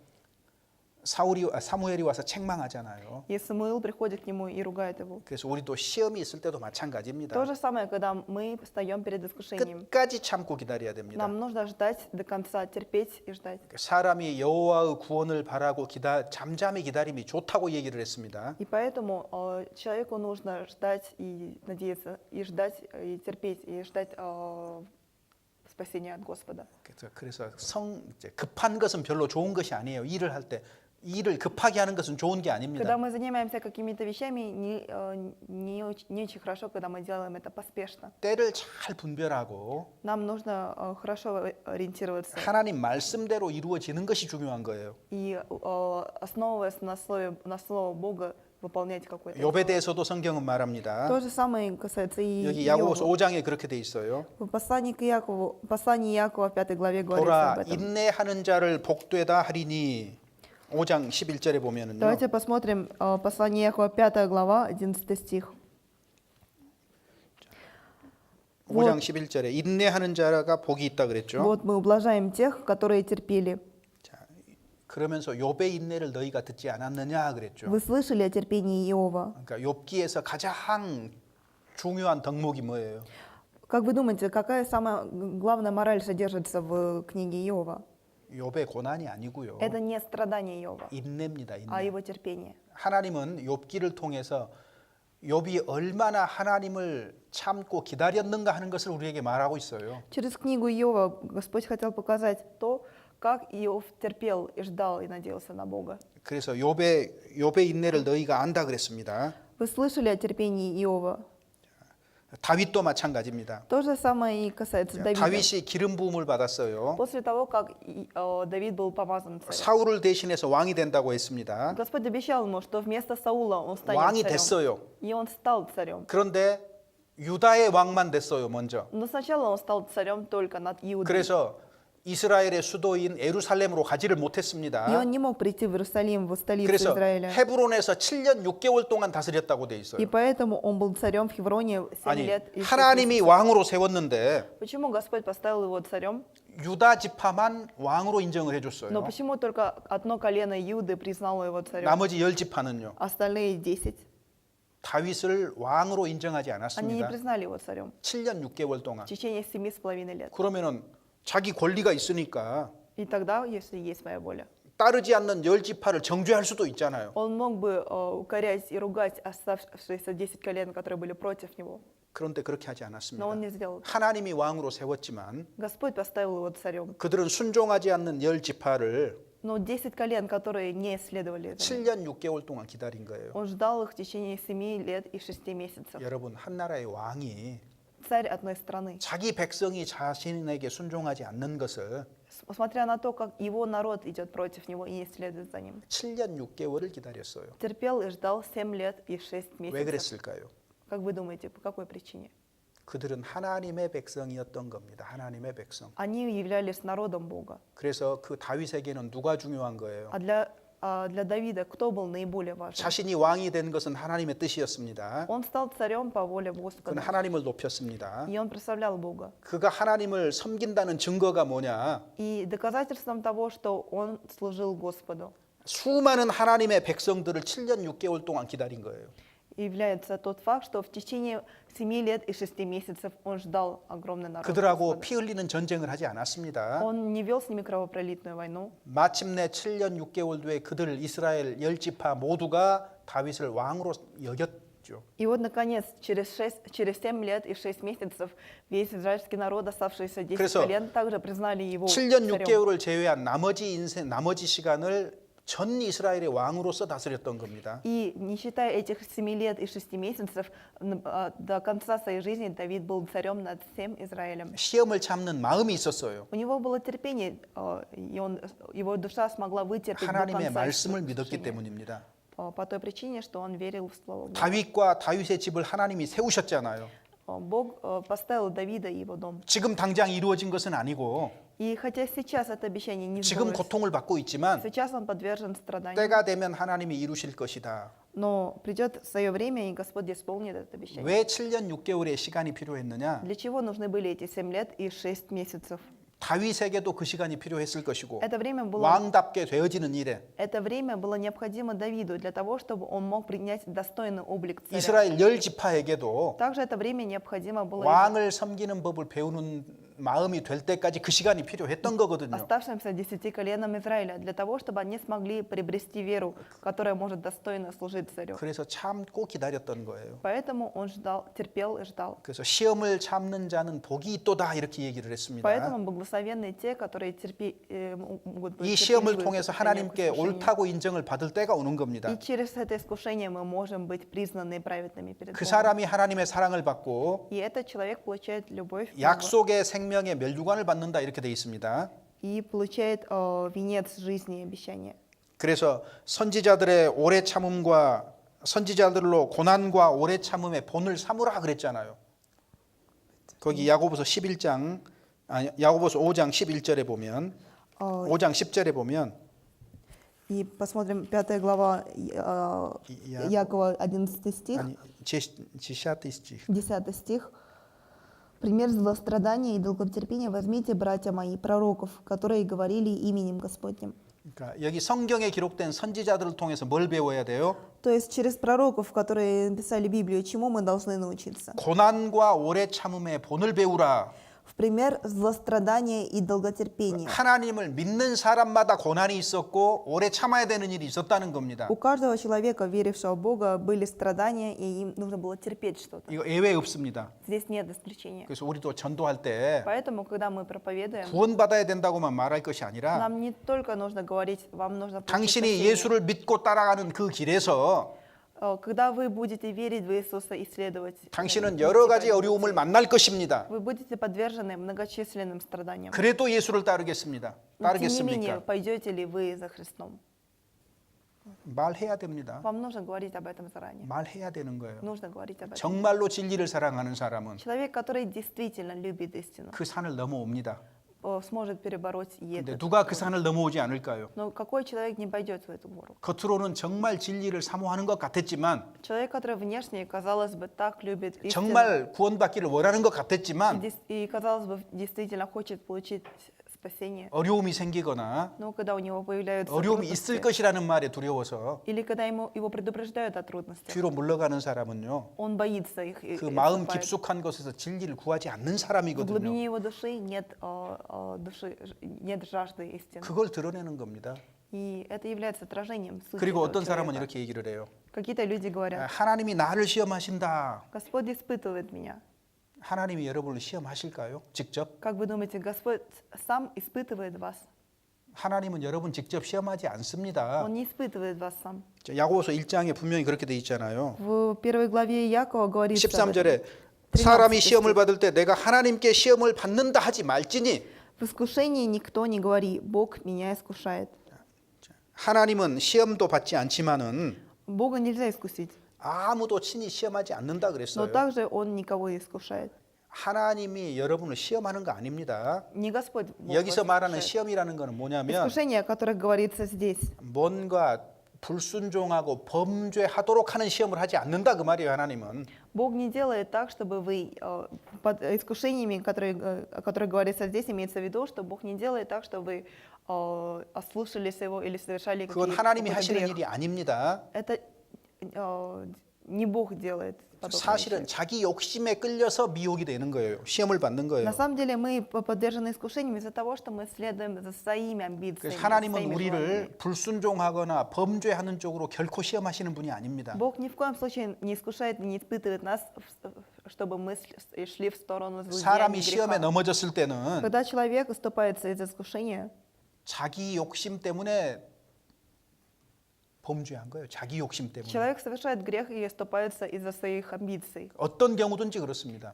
사무엘이 와서 책망하잖아요. И Самуил приходит к нему и ругает его. 그래서 우리도 시험이 있을 때도 마찬가지입니다. То же самое, когда мы встаем перед искушением. 끝까지 참고 기다려야 됩니다. Нам нужно ждать до конца, терпеть и ждать. 사람이 여호와의 구원을 바라고 잠잠히 기다림이 좋다고 얘기를 했습니다. И поэтому человеку нужно ждать и надеяться, и ждать, и терпеть, и ждать спасения от Господа. 그래서 이제 급한 것은 별로 좋은 것이 아니에요. 일을 할 때 일을 급하게 하는 것은 좋은 게 아닙니다. Когда мы занимаемся какими-то вещами, не очень хорошо, когда мы делаем это поспешно. 때를 잘 분별하고 Нам нужно хорошо ориентироваться 하나님 말씀대로 이루어지는 것이 중요한 거예요. и, основываясь на слово Бога, выполнять какое-то. 욥에 대해서도 성경은 말합니다. То же самое касается и 여기 야고보서 Иова. 5장에 그렇게 돼 있어요. В послании Иакова в 5 главе говорится 보라 об этом. 인내하는 자를 복되다 하리니 5장 11절에 보면은요. Давайте посмотрим послание Иакова, 5 глава, 11 стих. 5장 11절에 인내하는 자가 복이 있다 그랬죠. Вот мы ублажаем тех, которые терпели. 자, 그러면서 욥의 인내를 너희가 듣지 않았느냐 그랬죠. Вы слышали о терпении Иова? 그러니까 욥기에서 가장 중요한 덕목이 뭐예요? Как вы думаете, какая самая главная мораль содержится в книге Иова? 욥의 고난이 아니고요. Это не страдание Иова, 인내입니다. 인내. а его терпение. 하나님은 욥기를 통해서 욥이 얼마나 하나님을 참고 기다렸는가 하는 것을 우리에게 말하고 있어요. Через книгу Иова Господь хотел показать то, как Иов терпел и ждал и надеялся на Бога. 그래서 욥의 인내를 너희가 안다 그랬습니다. Вы слышали о терпении Иова? 다윗도 마찬가지입니다. То же самое и касается Давида. 다윗이 기름 부음을 받았어요. После того, как Давид был помазан царем, 사울을 대신해서 왕이 된다고 했습니다. Господь обещал ему, что вместо Саула он станет 왕이 царем. 됐어요. И он стал царем. 그런데 유다의 왕만 됐어요, 먼저. Но сначала он стал царем только над Иудой. 그래서 이스라엘의 수도인 에루살렘으로 가지를 И 못했습니다. он не мог прийти в Иерусалим, в столицу 그래서 Израиля. 헤브론에서 7년 6개월 동안 다스렸다고 돼 И 있어요. поэтому он был царем в Хевроне 7 아니, лет. и 6 하나님이 месяцев. 왕으로 세웠는데 Почему Господь поставил его царем? 유다 지파만 왕으로 인정을 Но 해줬어요. почему только одно колено Иуды признало его царем? 나머지 10지파는요. Остальные 10, 다윗을 왕으로 인정하지 они не 않았습니다. признали его царем 7년 6개월 동안. в течение 7,5 лет. 그러면은 자기 권리가 있으니까 И тогда, если есть моя воля, 따르지 않는 10지파를 정죄할 수도 있잖아요. он мог бы укорять и ругать оставшиеся 10 колен, которые были против него. 그런데 그렇게 하지 Но он 않았습니다. не сделал. 하나님이 왕으로 세웠지만 Господь поставил его царем. 그들은 순종하지 않는 10지파를 Но 10 колен, которые не следовали этому, 7년 6개월 동안 기다린 거예요. он ждал их в течение 7 лет и 6 месяцев. 여러분, 한 나라의 왕이 царь одной страны. 자기 백성이 자신에게 순종하지 않는 것을 Смотря на то, как его народ идет против него и не следует за ним. 7년 6개월을 기다렸어요. Терпел и ждал 7 лет и 6 왜 месяцев. 그랬을까요? Как вы думаете, по какой причине? 그들은 하나님의 백성이었던 겁니다. 하나님의 백성. Они являлись народом Бога. 그래서 그 다윗에게는 누가 중요한 거예요? Для Давида кто был наиболее важен? 자신이 왕이 된 것은 하나님의 뜻이었습니다. Он стал царем по воле 그는 Господа, 하나님을 높였습니다. и он прославлял Бога. 그가 하나님을 섬긴다는 증거가 뭐냐? И доказательством того, что он служил Господу, 수많은 하나님의 백성들을 7년 6개월 동안 기다린 거예요. является тот факт, что в течение 7 лет и 6 месяцев он ждал огромный народ 그들하고 Господа. 피 흘리는 전쟁을 하지 않았습니다. Он не вел с ними кровопролитную войну. 마침내 7년 6개월 뒤에 그들 이스라엘 10지파 모두가 다윗을 왕으로 여겼죠. И вот, наконец, через 7 лет и 6 месяцев весь израильский народ, оставшиеся 10 그래서 колен, также признали его 7년 царем. 6개월을 제외한 나머지 시간을 전 이스라엘의 왕으로서 다스렸던 겁니다. И не считая этих 7 лет и 6 месяцев, до конца своей жизни Давид был царем над всем Израилем. 시험을 참는 마음이 있었어요. У него было терпение, и его душа смогла вытерпеть до 하나님의 конца 말씀을 믿었기 искушения. 때문입니다. По той причине, что он верил в Слово Бога. 다윗과 다윗의 집을 하나님이 세우셨잖아요. Бог поставил Давида и его дом. 지금 당장 이루어진 것은 아니고 И хотя сейчас это обещание не 지금 сбылось, 고통을 받고 있지만 сейчас он подвержен страданиям, 때가 되면 하나님이 이루실 것이다. но придет свое время, и Господь исполнит это обещание. 왜 7년 6개월의 시간이 필요했느냐? Для чего нужны были эти 7 лет и 6 месяцев? 다윗에게도 그 시간이 필요했을 것이고 Это время было 왕답게 되어지는 일에 необходимо Давиду для того, чтобы он мог принять достойный облик царя. 이스라엘 10지파에게도 Также это время необходимо было 왕을 섬기는 법을 배우는 마음이 될 때까지 그 시간이 필요했던 거거든요. оставшимся 10 коленам Израиля, для того, чтобы они смогли приобрести веру, которая может достойно служить царю. 그래서 참고 기다렸던 거예요. Поэтому он ждал, терпел и ждал. 그래서 시험을 참는 자는 복이 있도다 이렇게 얘기를 했습니다. Поэтому благословенны те, которые могут быть 이 시험을 терпеливы 통해서 в 하나님께 искушениях. 옳다고 인정을 받을 때가 오는 겁니다. И через это искушение мы можем быть признаны праведными перед 그 Богом. 사람이 하나님의 사랑을 받고 И этот человек получает любовь Бога 약속의 생명의 멸류관을 받는다 이렇게 돼 있습니다. и получает венец жизни и обещания. 그래서 선지자들의 오래 참음과 선지자들로 고난과 오래 참음의 본을 삼으라 그랬잖아요. 거기 야고보서 11장 야고보서 5장 11절에 보면 5장 10절에 보면 И посмотрим 5 глава Якова, 11 стих, 아니 10 стих. 10 стих. «Пример злострадания и долготерпения возьмите, братья мои, пророков, которые говорили именем Господним». 그러니까 여기 성경에 기록된 선지자들을 통해서 뭘 배워야 돼요? То есть через пророков, которые написали Библию, чему мы должны научиться? 고난과 오래 참음의 본을 배우라. В пример злострадания и долготерпения. 하나님을 믿는 사람마다 고난이 있었고 오래 참아야 되는 일이 있었다는 겁니다. У каждого человека, верившего в Бога, были страдания, и им нужно было терпеть что-то. 이거 예외 없습니다. Здесь нет исключения. 그래서 우리도 전도할 때 Поэтому, когда мы проповедуем, 구원받아야 된다고만 말할 것이 아니라 нам не только нужно говорить, вам нужно получить 당신이 спасение. 예수를 믿고 따라가는 그 길에서 Когда вы будете верить в Иисуса и следовать, 당신은 여러 가지 어려움을 만날 것입니다. вы будете подвержены многочисленным страданиям. 그래도 예수를 따르겠습니다. Но тем не менее, 따르겠습니까? пойдете ли вы за Христом? 말해야 됩니다. Вам нужно говорить об этом заранее. 말해야 되는 거예요. Нужно говорить об этом. 정말로 진리를 사랑하는 사람은 Человек, который действительно любит истину, 그 산을 넘어옵니다. сможет перебороть и 근데 это. 누가 그 산을 넘어오지 않을까요? Но какой человек не пойдет в эту гору? 겉으로는 정말 진리를 사모하는 것 같았지만 Человек, который внешне, казалось бы, так любит истину, 정말 구원받기를 원하는 것 같았지만 и, казалось бы, действительно хочет получить спасение, 어려움이 생기거나 но когда у него появляются 어려움이 있을 трудности, 것이라는 말에 두려워서 или когда его предупреждают о трудностях, 뒤로 물러가는 사람은요. он боится их и 그 마음 отступает. 깊숙한 곳에서 진리를 구하지 않는 В 사람이거든요. глубине его души нет жажды истины. 그걸 드러내는 겁니다. И это является отражением сути 그리고 этого 어떤 사람은 человека. 이렇게 얘기를 해요. Какие-то люди 아, говорят, 하나님이 나를 시험하신다. Господь испытывает меня. 하나님이 여러분을 시험하실까요? 직접? Как вы думаете, Господь сам испытывает вас? 하나님은 여러분 직접 시험하지 않습니다. Он не испытывает вас сам. 야고보서 1장에 분명히 그렇게 돼 있잖아요. В первой главе Якова говорится об этом. 13절에 사람이 13 시험을 стих. 받을 때 내가 하나님께 시험을 받는다 하지 말지니 В искушении никто не говори, Бог меня искушает. 하나님은 시험도 받지 않지만은 Бога нельзя искусить, 아무도 친히 시험하지 않는다 но 그랬어요. также Он никого не искушает. 하나님이 여러분을 시험하는 거 아닙니다. Не Господь Бог 여기서 вас 말하는 искушает. 시험이라는 것은 뭐냐면 Искушение, о которых говорится здесь, 뭔가 불순종하고 범죄하도록 하는 시험을 하지 않는다 그 말이에요. 하나님은 Бог не делает так, чтобы вы под искушениями, о которых говорится здесь, имеется в виду, что Бог не делает так, чтобы вы ослушались Его или совершали 그건 какой-то 하나님이 하시는 грех. 일이 아닙니다. Это не Бог делает подобные 사실은 вещи. 자기 욕심에 끌려서 미혹이 되는 거예요. 시험을 받는 거예요. На самом деле мы подвержены искушениям из-за того, что мы следуем за своими 그래서 амбициями, 하나님은 своими 우리를 желаниями. 불순종하거나 범죄하는 쪽으로 결코 시험하시는 분이 아닙니다. Бог ни в коем случае не искушает и не испытывает нас, чтобы мы шли в сторону злодеяния 사람이 и 시험에 греха. 넘어졌을 때는 Когда человек уступается из искушения, 자기 욕심 때문에 범죄한 거예요. 자기 욕심 때문에. человек совершает грех и оступается из-за своих амбиций. 어떤 경우든지 그렇습니다.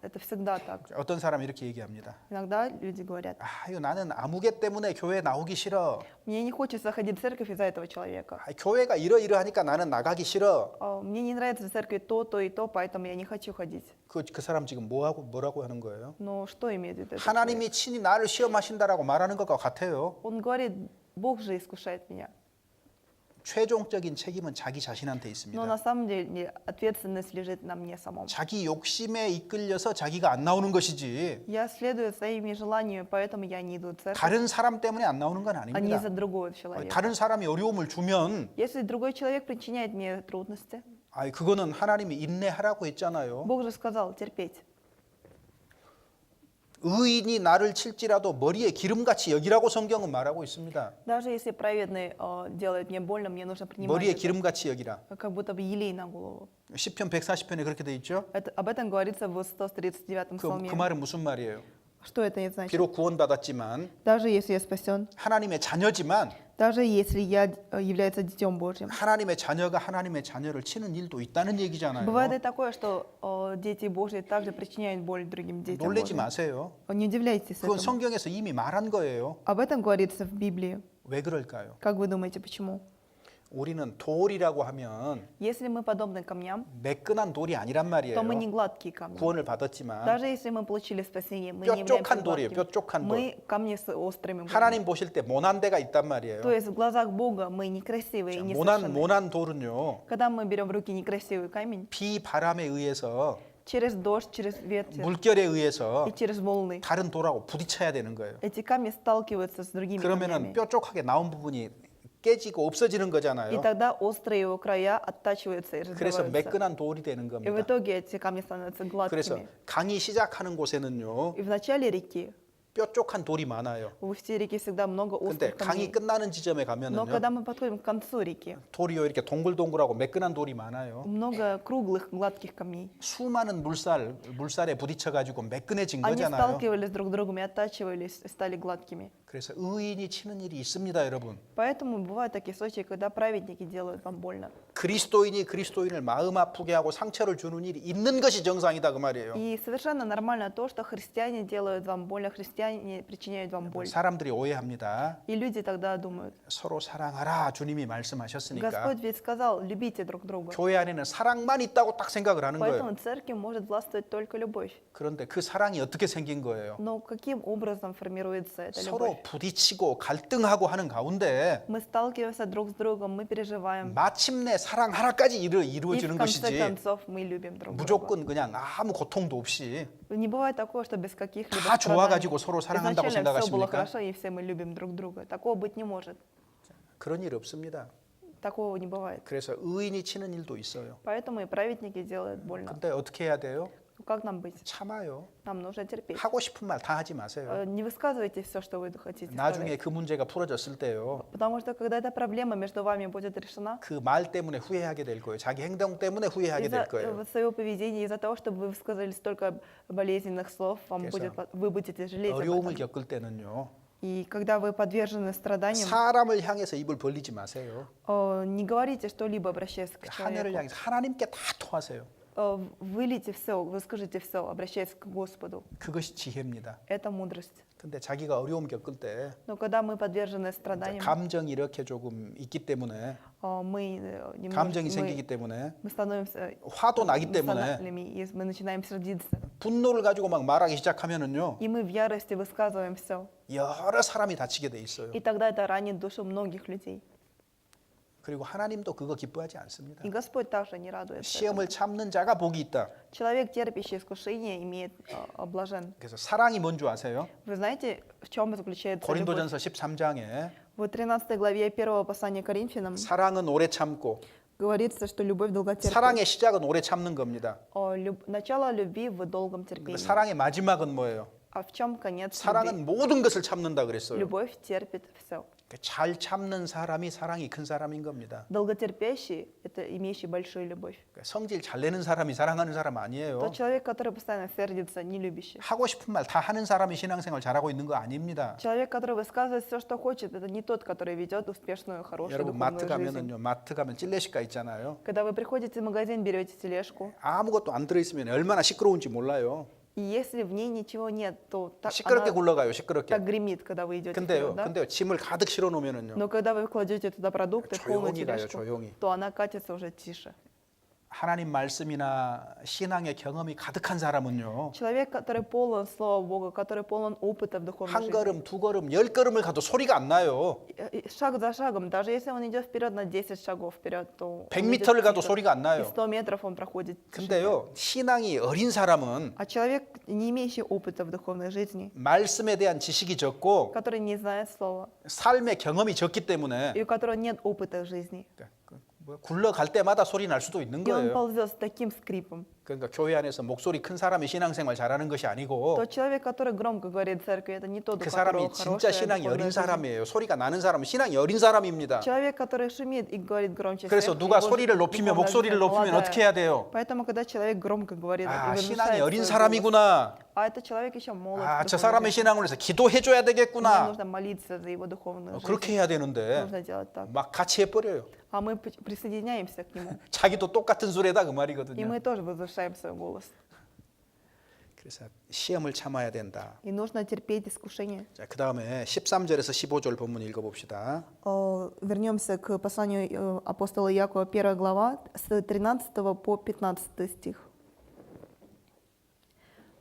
Это всегда так. 어떤 사람이 이렇게 얘기합니다. Иногда люди говорят, 이거 나는 아무개 때문에 교회 나오기 싫어. мне не хочется ходить в церковь из-за этого человека. 교회가 이러이러하니까 나는 나가기 싫어. Мне не нравится в церкви то и то, поэтому я не хочу ходить. 그 사람 지금 뭐라고 하는 거예요? Но что имеет в виду этот человек? 하나님이 친히 나를 시험하신다라고 말하는 것과 같아요. Он говорит, Бог же искушает меня. 최종적인 책임은 자기 자신한테 Но 있습니다. на самом деле ответственность лежит на мне самом. 자기 욕심에 이끌려서 자기가 안 나오는 것이지 Я следую своими желаниями, поэтому я не иду в церковь, 다른 사람 때문에 안 나오는 건 а не 아닙니다. из-за другого человека. 다른 사람이 어려움을 주면 Если другой человек причиняет мне трудности, 그거는 하나님이 인내하라고 했잖아요. Бог же сказал терпеть. 의인이 나를 칠지라도 머리에 기름같이 여기라고 성경은 말하고 있습니다. Даже если праведный делает мне больно, мне нужно принимать 머리에 это, 기름같이 여기라. как будто бы елей на голову. 시편 140편에 그렇게 돼 있죠. Об этом говорится в 139-м псалме. 그 말은 무슨 말이에요? Что это значит? 비록 구원받았지만 Даже если я спасен, 하나님의 자녀지만 даже если я являюсь детем Божьим. 하나님의 자녀가 하나님의 자녀를 치는 일도 있다는 얘기잖아요. Бывает и такое, что дети Божьи также причиняют боль другим детям 놀라지 Божьим. 마세요. Не удивляйтесь 그건 этому. 성경에서 이미 말한 거예요. Об этом говорится в Библии. 왜 그럴까요? Как вы думаете, почему? 우리는 돌이라고 하면 Если мы подобны камням, 매끈한 돌이 아니란 말이에요. то мы не гладкие камни. 구원을 받았지만 Даже если мы получили спасение, мы не 뾰족한 являемся 돌이에요. гладкими. 뾰족한 돌. Мы камни с острыми 하나님 углами. 보실 때 모난 데가 있단 말이에요. То есть в глазах Бога мы некрасивые и 모난 несовершенные. 돌은요. Когда мы берем в руки некрасивый камень, 비 바람에 의해서 через дождь, через ветер 물결에 의해서 и через волны, 다른 돌하고 부딪혀야 되는 거예요. эти камни сталкиваются с другими 그러면은 камнями. 뾰족하게 나온 부분이 깨지고 없어지는 И 거잖아요. тогда острые его края оттачиваются и 그래서 разбиваются. 매끈한 돌이 되는 И в 겁니다. итоге эти камни становятся 그래서 гладкими. 강이 시작하는 곳에는요. И в начале реки, 뾰족한 돌이 많아요. в устье реки всегда много 근데 острых 강이 камней. 끝나는 지점에 Но 가면은요. когда мы подходим к концу реки, 돌이요 이렇게 동글동글하고 매끈한 돌이 많아요. много круглых, гладких камней. 수많은 물살에 부딪혀 가지고 매끈해진 Они 거잖아요. сталкивались друг с другом и оттачивались, и стали гладкими. 그래서 의인이 치는 일이 있습니다, 여러분. Поэтому бывают такие случаи, когда праведники делают вам больно. 그리스도인이 그리스도인을 마음 아프게 하고 상처를 주는 일이 있는 것이 정상이다 그 말이에요. И совершенно нормально то, что христиане делают вам больно, христиане причиняют вам боль. 사람들이 오해합니다. И люди тогда думают, 서로 사랑하라 주님이 말씀하셨으니까. Господь ведь сказал, любите друг друга. 교회 안에는 사랑만 있다고 딱 생각을 하는 거예요. Поэтому в церкви может властвовать только любовь. 그런데 그 사랑이 어떻게 생긴 거예요? Но каким образом формируется эта 서로 любовь? 부딪히고 갈등하고 하는 가운데 Мы сталкиваемся друг с другом, мы переживаем. 마침내 사랑하라까지 И 이루어지는 в конце 것이지 концов мы любим друг друга. 무조건 그냥 아무 고통도 없이 Не бывает такого, что без каких-либо 다 страданий. 좋아가지고 서로 사랑한다고 Изначально все было 생각하십니까? хорошо, и все мы любим друг друга. Такого быть не может. 그런 일 없습니다. Такого не бывает. 그래서 의인이 치는 일도 있어요. Поэтому и праведники делают больно. 근데 어떻게 해야 돼요? Как нам быть? 참아요. Нам нужно терпеть. 하고 싶은 말 다 하지 마세요. Не высказывайте все, что вы хотите 나중에 сказать. 그 문제가 풀어졌을 때요. Потому что когда эта проблема между вами будет решена, 그 말 때문에 후회하게 될 거예요. 자기 행동 때문에 후회하게 из-за 될 거예요. своего поведения, из-за того, что вы высказали столько болезненных слов, вы будете жалеть об 어려움을 этом. 겪을 때는요. И когда вы подвержены страданиям, 사람을 향해서 입을 벌리지 마세요. не говорите что-либо, обращаясь к 하늘을 человеку. 향해서 하나님께 다 토하세요. вылейте все, выскажите все, обращаясь к Господу. 그것이 지혜입니다. Это мудрость. 근데 자기가 어려움 겪을 때 Но когда мы подвержены 이제 страданиям, 감정이 이렇게 조금 있기 때문에 мы немного, 감정이 생기기 때문에 мы становимся 화도 나기 때문에 эмоциональными, и мы начинаем сердиться. 분노를 가지고 막 말하기 시작하면은요 И мы в ярости высказываем все. 여러 사람이 다치게 돼 있어요. И тогда это ранит душу многих людей. 그리고 하나님도 그거 기뻐하지 않습니다. И Господь также не радуется. 시험을 참는 자가 복이 있다. Человек, терпящий искушение, имеет блажен. 그래서 사랑이 뭔 줄 아세요? Вы знаете, в чем заключается любовь? 고린도전서 13장에 В 13 главе 1 послания Коринфянам 사랑은 오래 참고 говорится, что любовь долготерпит. 사랑의 시작은 오래 참는 겁니다. Начало любви в долгом 그 терпении. 사랑의 마지막은 뭐예요? А в чем конец любви? 사랑은 모든 것을 참는다 그랬어요. Любовь терпит все. 잘 참는 사람이 사랑이 큰 사람인 겁니다. Долготерпящий – это имеющий большую любовь. 성질 잘 내는 사람이 사랑하는 사람 Тот 아니에요. человек, который постоянно сердится, не любящий. 하고 싶은 말 다 하는 사람이 신앙생활 잘하고 있는 거 아닙니다. Человек, который высказывает все, что хочет, это не тот, который ведет успешную, хорошую 여러분 마트 духовную жизнь. 가면은요, 마트 가면 찔레시가 있잖아요. Когда вы приходите в магазин, берете тележку, 아무것도 안 들어있으면 얼마나 시끄러운지 몰라요. и если в ней ничего нет, то так, 시끄럽게 она 굴러가요, 시끄럽게. так гремит, когда вы идете 근데요, вперед, да? 근데요, 짐을 가득 실어 놓으면은요, Но когда вы кладете туда продукты, в полную 조용히 가요, тележку, 조용히. то она катится уже тише. 하나님 말씀이나 신앙의 경험이 가득한 사람은요, Человек, который полон Слова Бога, который полон опыта в духовной 한 жизни, 걸음, 두 걸음, 10걸음을 가도 소리가 안 나요. и шаг за шагом, даже если он идет вперед на 10 шагов вперед, то 100m를 가도 тихо. 소리가 안 И 나요. 100 метров он проходит в тишине. 근데요, 신앙이 어린 사람은 А человек, не имеющий опыта в духовной жизни, 말씀에 대한 지식이 적고 который не знает Слова, 삶의 경험이 적기 때문에 и у которого нет опыта в жизни, 굴러갈 때마다 소리 날 수도 있는 и он 거예요. ползет с таким скрипом, 그러니까 교회 안에서 목소리 큰 사람이 신앙생활 잘하는 것이 아니고 тот человек, который громко говорит в церкви, это не тот, у 그 которого 사람이 진짜 хорошая 신앙이 духовная 어린 жизнь. 사람이에요. 소리가 나는 사람은 신앙이 어린 사람입니다. Человек, который шумит и говорит громче 그래서 всех, 누가 его 소리를 높이면 духовная 목소리를 жизнь 높이면 молодая. 어떻게 해야 돼요? Поэтому, когда человек громко говорит и 아, возвышает 신앙이 어린 свой голос, 사람이구나. а этот человек еще молод, 아, в 저 духовной 사람의 жизни, 신앙을 위해서 기도해 줘야 мне 되겠구나. нужно молиться за его духовную жизнь. 그렇게 해야 되는데 Нужно делать так. 막 같이 해버려요. А мы присоединяемся к нему. 자기도 똑같은 수레다 그 И 말이거든요. мы тоже возвышаем свой голос. 그래서 시험을 참아야 된다. И нужно терпеть искушение. 자, 그 다음에 13절에서 15절 본문 읽어봅시다. Вернемся к посланию апостола Якова, 1 глава, с 13 по 15 стих.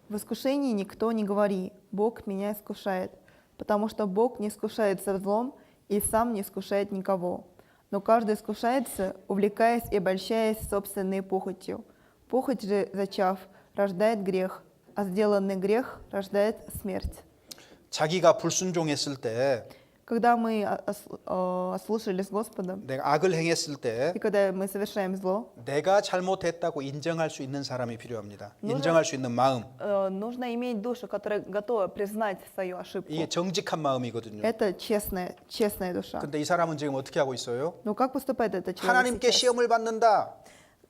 В искушении никто не говори, Бог меня искушает, потому что Бог не искушается в злом и сам не искушает никого. Но каждый искушается, увлекаясь и обольщаясь собственной похотью. Похоть же, зачав, рождает грех, а сделанный грех рождает смерть. 자기가 불순종했을 때, Когда мы ослушались Господа, 내가 악을 행했을 때, и когда мы совершаем зло, 내가 잘못했다고 인정할 수 있는 사람이 필요합니다. нужно- 인정할 수 있는 마음. нужно иметь душу, которая готова признать свою ошибку. 이게 정직한 마음이거든요. Это честная душа. 근데 이 사람은 지금 어떻게 하고 있어요? Но как поступает этот человек 하나님께 сейчас? 시험을 받는다.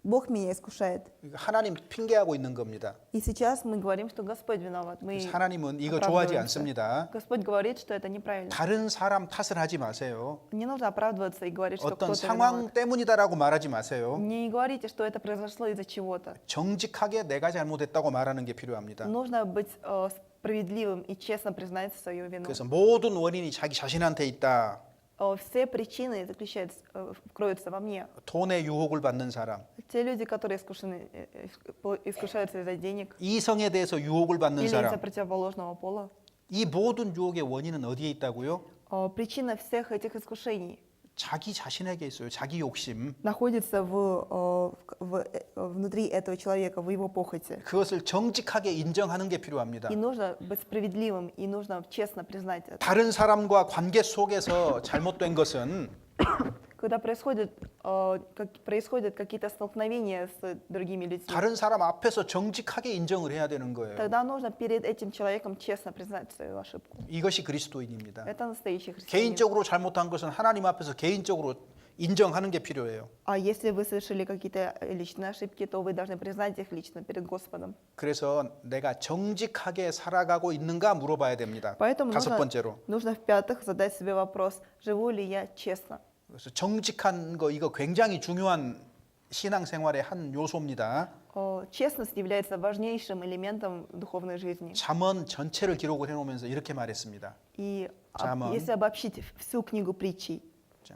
Бог меня искушает. 하나님 핑계하고 있는 겁니다. И сейчас мы говорим, что Господь виноват. Мы 그래서 하나님은 이거 좋아하지 оправдываемся. 않습니다. Господь говорит, что это неправильно. 다른 사람 탓을 하지 마세요. Не нужно оправдываться и говорить, что 어떤 кто-то 상황 виноват. 때문이다라고 말하지 마세요. Не говорите, что это произошло из-за чего-то. 정직하게 내가 잘못했다고 말하는 게 필요합니다. Нужно быть справедливым и честно признать свою вину. 그래서 모든 원인이 자기 자신한테 있다. Все причины кроются во мне. 돈의 유혹을 받는 사람, Те люди, которые искушаются из-за денег 이성에 대해서 유혹을 받는 или из-за 사람, противоположного пола. 이 모든 유혹의 원인은 어디에 있다고요? Причина всех этих искушений 자기 자신에게 있어요. 자기 욕심. находится внутри этого человека, в его похоти. 그것을 정직하게 인정하는 게 필요합니다. И нужно быть справедливым, и нужно честно признать это. 다른 사람과 관계 속에서 잘못된 것은 Когда происходят какие-то столкновения с другими людьми, 다른 사람 앞에서 정직하게 인정을 해야 되는 거예요. тогда нужно перед этим человеком честно признать свою ошибку. 이것이 그리스도인입니다. Это настоящий христианин. 개인적으로 잘못한 것은 하나님 앞에서 개인적으로 인정하는 게 필요해요. А если вы совершили какие-то личные ошибки, то вы должны признать их лично перед Господом. 그래서 내가 정직하게 살아가고 있는가 물어봐야 됩니다. Поэтому 다섯 번째로. нужно в-пятых задать себе вопрос, живу ли я честно. 그래서 정직한 거 이거 굉장히 중요한 신앙생활의 한 요소입니다. Честность является важнейшим элементом духовной жизни. 잠언 전체를 기록을 해놓으면서 이렇게 말했습니다. И 잠언. если обобщить всю книгу притчей, 자,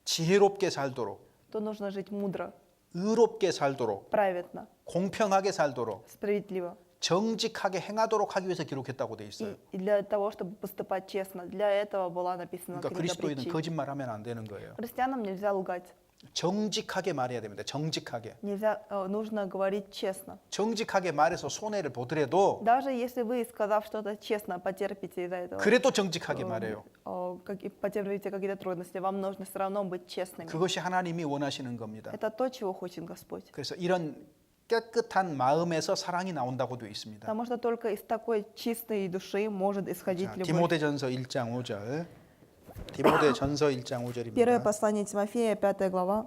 지혜롭게 살도록, то нужно жить мудро, 의롭게 살도록, праведно, 공평하게 살도록, справедливо. 정직하게 행하도록 하기 위해서 기록했다고 돼 있어요. И для того, чтобы поступать честно, для этого была написана 그러니까 книга 그리스도인은 притчей. 거짓말하면 안 되는 거예요. Христианам нельзя лгать, 정직하게 말해야 됩니다. 정직하게. нельзя, нужно говорить честно. 정직하게 말해서 손해를 보더라도 Даже если вы, сказав что-то честно, потерпите из-за этого, 그래도 정직하게 말해요. потерпите какие-то трудности, вам нужно все равно быть честными. 그것이 하나님이 원하시는 겁니다. Это то, чего хочет Господь. 그래서 이런 깨끗한 마음에서 사랑이 나온다고 되어 있습니다. Потому что только из такой чистой души может исходить 자, любовь. 디모데전서 1장 5절. 디모데전서 1장 Первое 5절입니다. послание Тимофея, 5 глава.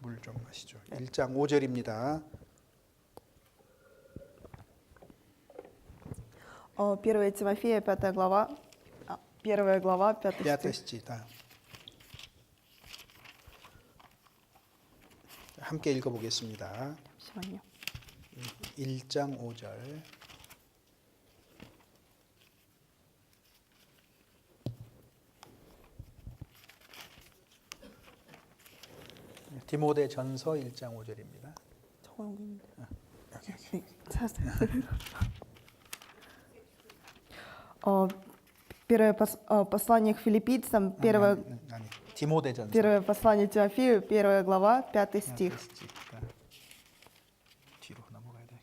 물 좀 마시죠. 1장 5절입니다. 1 Тимофея, 5 глава. 1 глава, 5 стих. 5 стих. 함께 읽어보겠습니다. 잠시만요. 1장 5절. 디모데전서 1장 5절입니다. 네, 찾았어요. Первое послание к филиппийцам, первое 디모데전서 послание Тимофею, 1 глава, 5 стих. 뒤로 넘어가야 돼.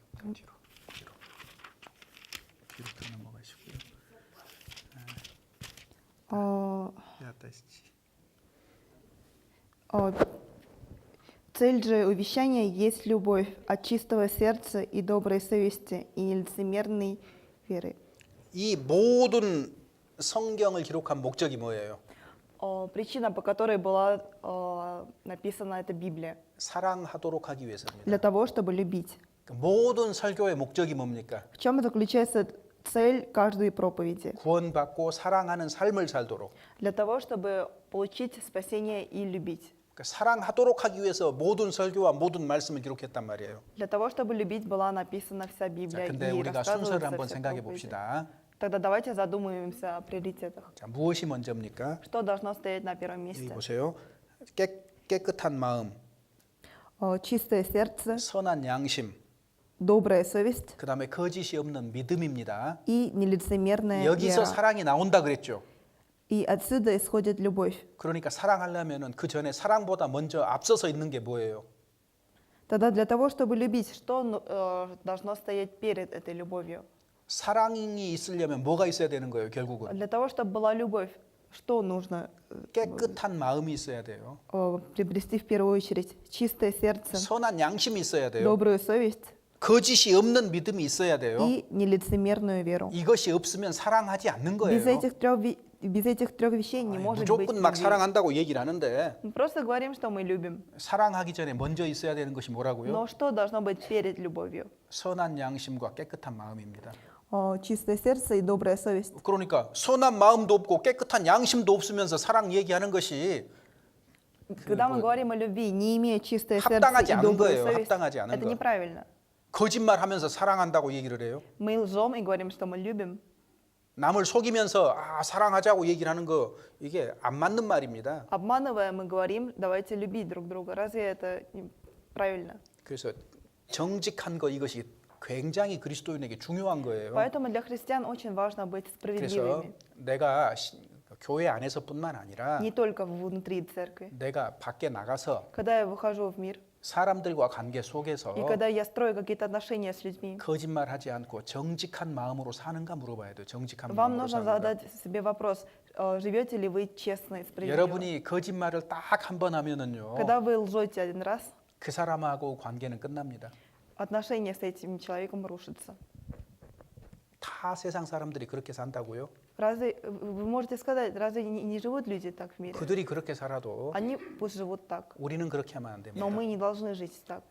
뒤로 더 넘어가시고요. 5 стих. Цель же увещания есть любовь от чистого сердца и доброй совести и нелицемерной веры. 이 모든 성경을 기록한 목적이 뭐예요? Причина, по которой была написана эта Библия, 사랑하도록 하기 위해서입니다. для того, чтобы любить. 모든 설교의 목적이 뭡니까? В чем заключается цель каждой проповеди? 구원받고 사랑하는 삶을 살도록. Для того, чтобы получить спасение и любить. 그러니까 사랑하도록 하기 위해서 모든 설교와 모든 말씀을 기록했단 말이에요. Для того, чтобы любить, была написана вся 자, Библия 근데 и 우리가 순서를 рассказывается 한번 вся 생각해 проповедь. 봅시다. Тогда давайте задумаемся о приоритетах. 자, 무엇이 먼저입니까? Что должно стоять на первом 여기 месте? 보세요. 깨끗한 마음, Чистое сердце, 선한 양심, добрая совесть 그다음에 거짓이 없는 믿음입니다. и нелицемерная 여기서 вера. 사랑이 나온다 그랬죠. И отсюда исходит любовь. 그러니까 사랑하려면은 그 전에 사랑보다 먼저 앞서서 있는 게 뭐예요? Тогда для того, чтобы любить, что должно стоять перед этой любовью? 사랑이 있으려면 뭐가 있어야 되는 거예요, 결국은? Для того, чтобы была любовь, что нужно 깨끗한 마음이 있어야 돼요. приобрести в первую очередь? Чистое сердце, 선한 양심이 있어야 돼요. добрую совесть 거짓이 없는 믿음이 있어야 돼요. и нелицемерную веру. 이것이 없으면 사랑하지 않는 Без 거예요. этих трех вещей не 아니, может быть 무조건 막 любви. 사랑한다고 얘기를 하는데 Мы просто говорим, что мы любим. 사랑하기 전에 먼저 있어야 되는 것이 뭐라고요? Но что должно быть перед любовью? 선한 양심과 깨끗한 마음입니다. Чистое сердце и добрая совесть. 그러니까 선한 마음도 없고 깨끗한 양심도 없으면서 사랑 얘기하는 것이 Когда мы говорим о любви, не имея чистое сердце 합당하지 и 않은 добрую 거예요. совесть, 합당하지 않은 это 거. неправильно. 거짓말하면서 사랑한다고 얘기를 해요. Мы лжем и говорим, что мы любим. 남을 속이면서 사랑하자고 얘기를 하는 거 이게 안 맞는 말입니다. Обманывая, мы говорим, давайте любить друг друга. Разве это правильно? 그래서 정직한 거 이것이 굉장히 그리스도인에게 중요한 거예요. Поэтому для христиан очень важно быть 그래서 справедливыми. 내가 교회 안에서뿐만 아니라 Не только внутри церкви. 내가 밖에 나가서 Когда я выхожу в мир, 사람들과 관계 속에서 и когда я строю какие-то отношения с людьми, 거짓말하지 않고 정직한 마음으로 사는가 물어봐야 돼요. 정직한 вам 마음으로 нужно 사는가. задать себе вопрос, живете ли вы честно и справедливо. 여러분이 거짓말을 딱 한 번 하면은요. Когда вы лжете один раз, 그 사람하고 관계는 끝납니다. отношения с этим человеком рушатся. 다 세상 사람들이 그렇게 산다고요? Разве вы можете сказать, разве не живут люди так в мире? 그들이 그렇게 살아도 Они пусть живут так, 우리는 그렇게 하면 안 됩니다. но мы не должны жить так.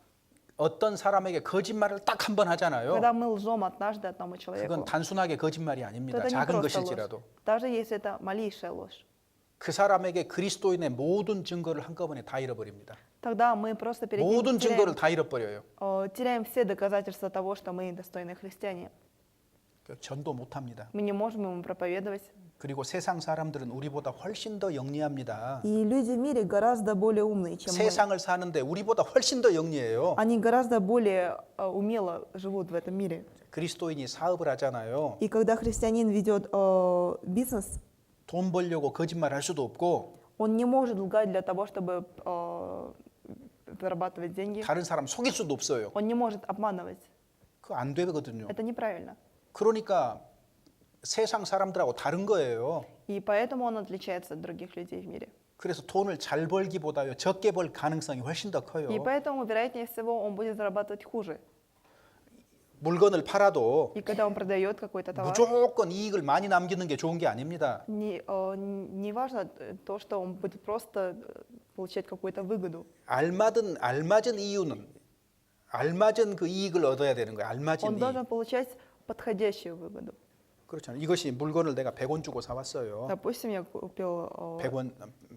어떤 사람에게 거짓말을 딱 한 번 하잖아요. Когда мы лжем однажды одному человеку, 그건 단순하게 거짓말이 то 아닙니다. это не 작은 просто ложь. 것일지라도 Даже если это малейшая ложь. 그 사람에게 그리스도인의 모든 증거를 한꺼번에 다 잃어버립니다. тогда мы просто перед ним 모든 증거를 다 잃어버려요. теряем все доказательства того, что мы достойные христиане. 전도 못합니다. Мы не можем ему проповедовать. 그리고 세상 사람들은 우리보다 훨씬 더 영리합니다. И люди в мире гораздо более умные, чем мы. 세상을 사는데 우리보다 훨씬 더 영리해요. Они гораздо более умело живут в этом мире. 그리스도인이 사업을 하잖아요. И когда христианин ведет бизнес, 돈 벌려고 거짓말 할 수도 없고 он не может лгать для того, чтобы зарабатывать деньги. 다른 사람 속일 수도 없어요. Он не может обманывать. 그거 안 되거든요. Это неправильно. 그러니까 세상 사람들하고 다른 거예요. И поэтому он отличается от других людей в мире. 그래서 돈을 잘 벌기보다요 적게 벌 가능성이 훨씬 더 И 커요. поэтому, вероятнее всего, он будет зарабатывать хуже. 물건을 팔아도 И когда он продает какой-то товар, 무조건 이익을 많이 남기는 게 좋은 게 아닙니다. не важно то, что он будет просто получать какую-то выгоду. 알맞은 이유는 알맞은 그 이익을 얻어야 되는 거예요. 알맞은 Он 이익. должен получать подходящую выгоду. 그렇잖아요. 이것이 물건을 내가 100원 주고 사왔어요. Допустим, я купил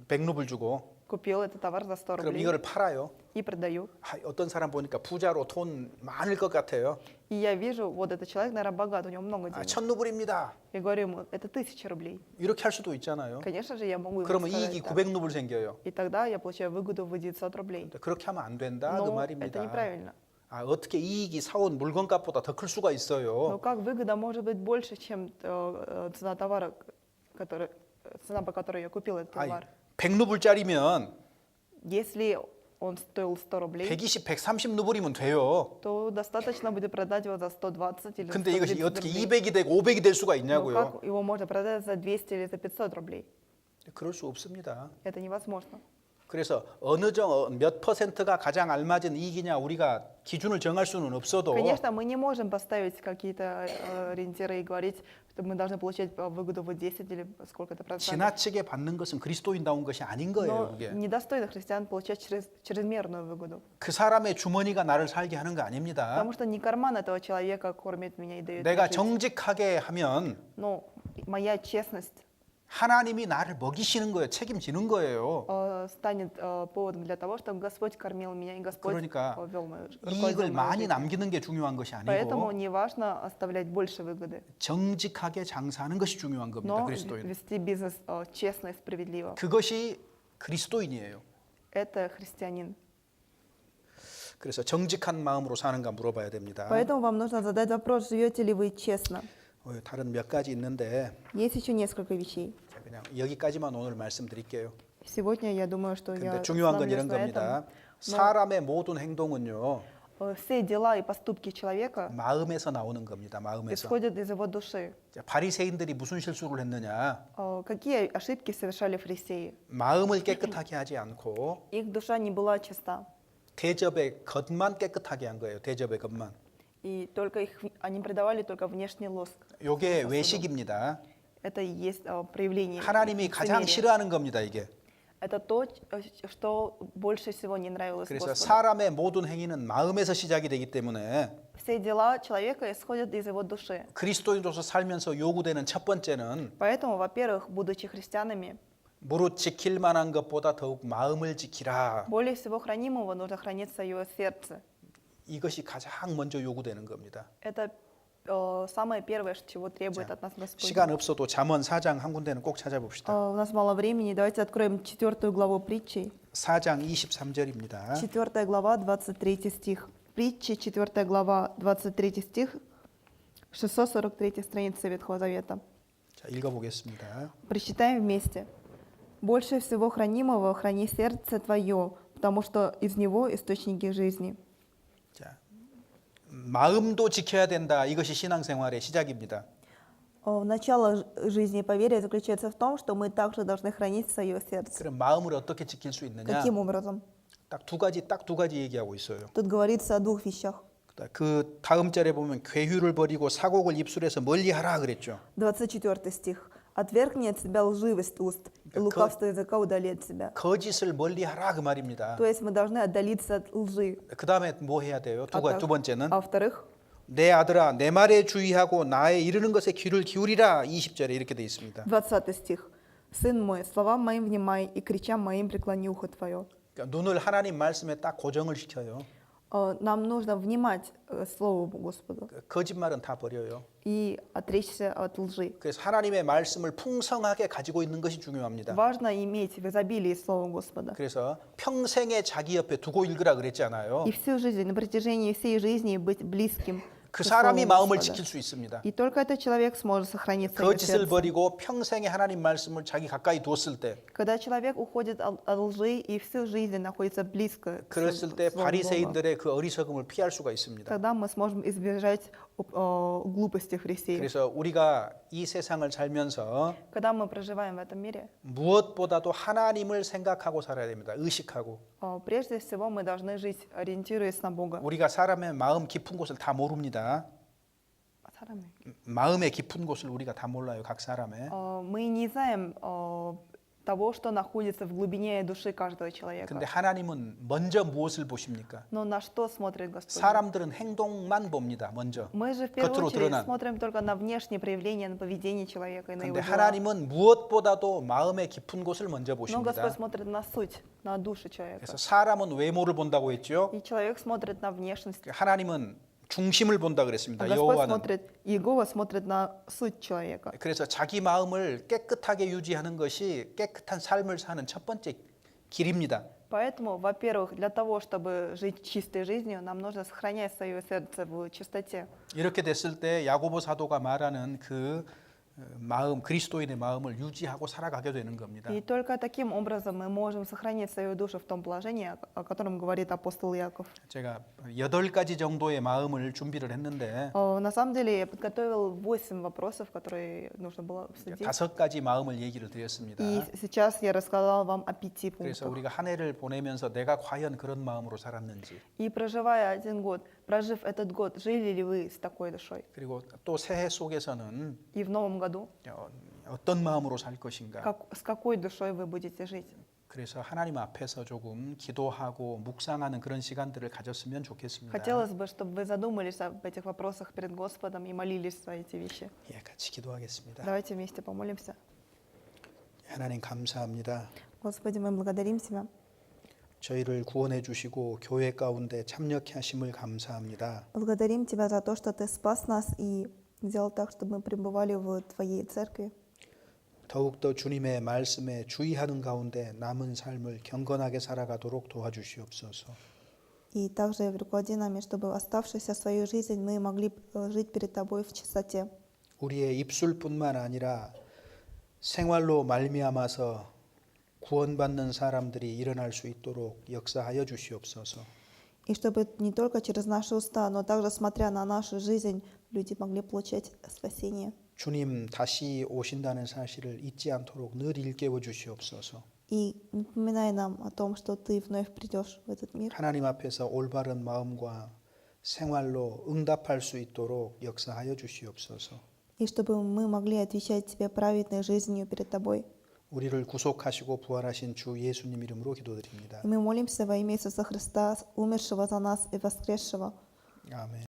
100루블 주고 этот товар за 100 그럼 рублей 이거를 팔아요. и продаю. 어떤 사람 보니까 부자로 돈 많을 것 같아요. И я вижу, вот этот человек, наверное, богат, у него много денег. 1000루블입니다. Я говорю ему, это 1000 рублей. 이렇게 할 수도 있잖아요. Конечно же, я могу ему 그러면 сказать 이익이 так. 900루블 생겨요. И тогда я получаю выгоду в 900 рублей. 근데 그렇게 하면 안 된다 그 Но это 말입니다. неправильно. 어떻게 이익이 사온 물건값보다 더 클 수가 Но 있어요. как выгода может быть больше, чем цена товара, цена, по которой я купил этот 아니, товар? 100루블짜리면 Если он стоил 100 рублей, 120, 130루블이면 돼요. то достаточно будет продать его за 120 или 근데 이것이 130 어떻게 рублей. 200이 되고 500이 될 수가 Но 있냐고요. как его можно продать за 200 или за 500 рублей? 그럴 수 없습니다. Это невозможно. 그래서 몇 퍼센트가 가장 알맞은 이익이냐 우리가 기준을 정할 수는 없어도 Конечно, мы не можем поставить какие-то ориентиры и говорить, что мы должны получать выгоду в 10 или сколько-то процентов. 지나치게 받는 것은 그리스도인다운 것이 아닌 거예요. Но 그게. недостойно христиан получать чрезмерную выгоду. 그 사람의 주머니가 나를 살게 하는 거 아닙니다. Потому что не карман этого человека кормит меня и дает мне 내가 жить. 정직하게 하면 Но моя честность 하나님이 나를 먹이시는 거예요. 책임지는 거예요. станет поводом для того, чтобы Господь кормил меня и Господь 그러니까 вел мою 이익을 많이 жизнь. 남기는 게 중요한 것이 Поэтому 아니고 не важно оставлять больше выгоды, 정직하게 장사하는 것이 중요한 겁니다. но 그리스도인. вести бизнес честно и справедливо. 그것이 그리스도인이에요. Это христианин. 그래서 정직한 마음으로 사는가 물어봐야 됩니다. Поэтому вам нужно задать вопрос, живете ли вы честно. 다른 몇 가지 있는데 Есть еще несколько вещей. 그냥 여기까지만 오늘 말씀드릴게요. Сегодня я думаю, что 근데 я 중요한 건 остановлюсь 이런 на 겁니다. этом. 사람의 모든 행동은요 Все дела и поступки человека 마음에서 나오는 겁니다. 마음에서. исходят из его души. 자, 바리새인들이 무슨 실수를 했느냐? Какие ошибки совершали фарисеи? 마음을 깨끗하게 하지 않고 Их душа не была чиста, 대접의 겉만 깨끗하게 한 거예요. 대접의 겉만. и только они придавали только внешний лоск. 요게 외식입니다. Это и есть проявление 하나님이 가장 лицемерия. 싫어하는 겁니다. 이게. Это то, что больше всего не нравилось 그래서 Господу. 사람의 모든 행위는 마음에서 시작이 되기 때문에 Все дела человека исходят из его души. 그리스도인으로서 살면서 요구되는 첫 번째는 Поэтому, во-первых, будучи христианами, 무릇 지킬 만한 것보다 더욱 마음을 지키라. более всего хранимого нужно хранить свое сердце. 이것이 가장 먼저 요구되는 겁니다. Это самое первое, чего требует от нас Господь. 시간 없어도 잠언 4장 한 군데는 꼭 찾아봅시다. У нас мало времени, давайте откроем 4 главу притчей. 4장 23절입니다. 4 глава, 23 стих. Притчи, 4 глава, 23 стих, 643 страница Ветхого Завета. 자, 읽어보겠습니다. Прочитаем вместе. «Больше всего хранимого храни сердце твое, потому что из него источники жизни». 자, 마음도 지켜야 된다. 이것이 신앙생활의 시작입니다. Начало жизни по вере заключается в том, что мы также должны хранить свое сердце. 그럼 마음을 어떻게 지킬 수 있느냐? Каким образом? 딱 두 가지 얘기하고 있어요. Тут говорится о двух вещах. 그 다음 절에 보면 괴휴를 버리고 사곡을 입술에서 멀리하라 그랬죠. 24 стих. «Отвергни от себя лживость уст, и лукавство языка удали от себя». 거짓을 멀리하라 그 말입니다. То есть мы должны отдалиться от лжи. 그 다음에 뭐 해야 돼요? 두 번째는 А во-вторых, 내 아들아 내 말에 주의하고 나의 이르는 것에 귀를 기울이라. 20절에 이렇게 돼 있습니다. 20 стих. «Сын мой, словам моим внимай, и кричам моим преклони ухо твое». 그러니까 눈을 하나님 말씀에 딱 고정을 시켜요. Нам нужно внимать Слову Господа 거짓말은 다 버려요. и отречься от лжи. 그래서 하나님의 말씀을 풍성하게 가지고 있는 것이 중요합니다. Важно иметь в изобилии Слово Господа. 그래서 평생에 자기 옆에 두고 읽으라 그랬잖아요. И всю жизнь, на протяжении всей жизни быть близким 그 к 사람이 Слову 마음을 Господа. 지킬 수 있습니다. И только этот человек сможет сохранить свое 거짓을 сердце. 버리고 평생에 하나님 말씀을 자기 가까이 두었을 때, Когда человек уходит от лжи и всю жизнь находится близко к 그랬을 때 Слову Бога, 바리새인들의 그 어리석음을 피할 수가 있습니다. тогда мы сможем избежать глупости фарисеев. 그래서 우리가 이 세상을 살면서 Когда мы проживаем в этом мире, 무엇보다도 하나님을 생각하고 살아야 됩니다. 의식하고. прежде всего мы должны жить, ориентируясь на Бога. 우리가 사람의 마음 깊은 곳을 다 모릅니다. 마음의 깊은 곳을 우리가 다 몰라요. 각 사람의. Мы не знаем того, что находится в глубине души каждого человека. 근데 하나님은 먼저 무엇을 보십니까? Но на что смотрит Господь? 사람들은 행동만 봅니다. 먼저. Мы же в первую 겉으로 очередь 드러난. смотрим только на внешние проявления, на поведение человека и на его 근데 дела. 하나님은 무엇보다도 마음의 깊은 곳을 먼저 Но 보십니다. Господь смотрит на суть, на душу человека. 그래서 사람은 외모를 본다고 했죠. И человек смотрит на внешность. 하나님은 중심을 본다 그랬습니다. А Господь 여호와는. смотрит, Иегова смотрит на суть человека. 그래서 자기 마음을 깨끗하게 유지하는 것이 깨끗한 삶을 사는 첫 번째 길입니다. Поэтому, во-первых, для того, чтобы жить чистой жизнью, нам нужно сохранять свое сердце в чистоте. 이렇게 됐을 때 야고보 사도가 말하는 그 마음, 그리스도인의 마음을 유지하고 살아가게 되는 겁니다. И только таким образом мы можем сохранить свою душу в том положении, о котором говорит апостол Яков. 제가 8가지 정도의 마음을 준비를 했는데 На самом деле я подготовил 8 вопросов, которые нужно было обсудить. 5가지 마음을 얘기를 드렸습니다. И сейчас я рассказала вам о 5 그래서 пунктах. 우리가 한 해를 보내면서 내가 과연 그런 마음으로 살았는지, И проживая один год, прожив этот год, жили ли вы с такой душой? 그리고 또 새해 속에서는 И в новом году, 어떤 마음으로 살 것인가. с какой душой вы будете жить? 그래서 하나님 앞에서 조금 기도하고 묵상하는 그런 시간들을 가졌으면 좋겠습니다. Хотелось бы, чтобы вы задумались об этих вопросах перед Господом и молились за эти вещи. 예, 같이 기도하겠습니다. Давайте вместе помолимся. 하나님 감사합니다. Господи, мы благодарим Тебя. 저희를 구원해 주시고 교회 가운데 참여케 하심을 감사합니다. Благодарим Тебя за то, что Ты спас нас и сделал так, чтобы мы пребывали в Твоей церкви. 더욱더 주님의 말씀에 주의하는 가운데 남은 삶을 경건하게 살아가도록 도와주시옵소서. И также руководи нами, чтобы оставшуюся свою жизнь мы могли жить перед Тобой в чистоте. 우리의 입술뿐만 아니라 생활로 말미암아서 구원받는 사람들이 일어날 수 있도록 역사하여 주시옵소서. И чтобы не только через наши уста, но также смотря на нашу жизнь, люди могли получать спасение. 주님 다시 오신다는 사실을 잊지 않도록 늘 일깨워 주시옵소서. И напоминай нам о том, что Ты вновь придешь в этот мир. 하나님 앞에서 올바른 마음과 생활로 응답할 수 있도록 역사하여 주시옵소서. И чтобы мы могли отвечать Тебе праведной жизнью перед Тобой. 우리를 구속하시고 부활하신 주 예수님 이름으로 기도드립니다. И мы молимся во имя Иисуса Христа, умершего за нас и воскресшего. 아멘.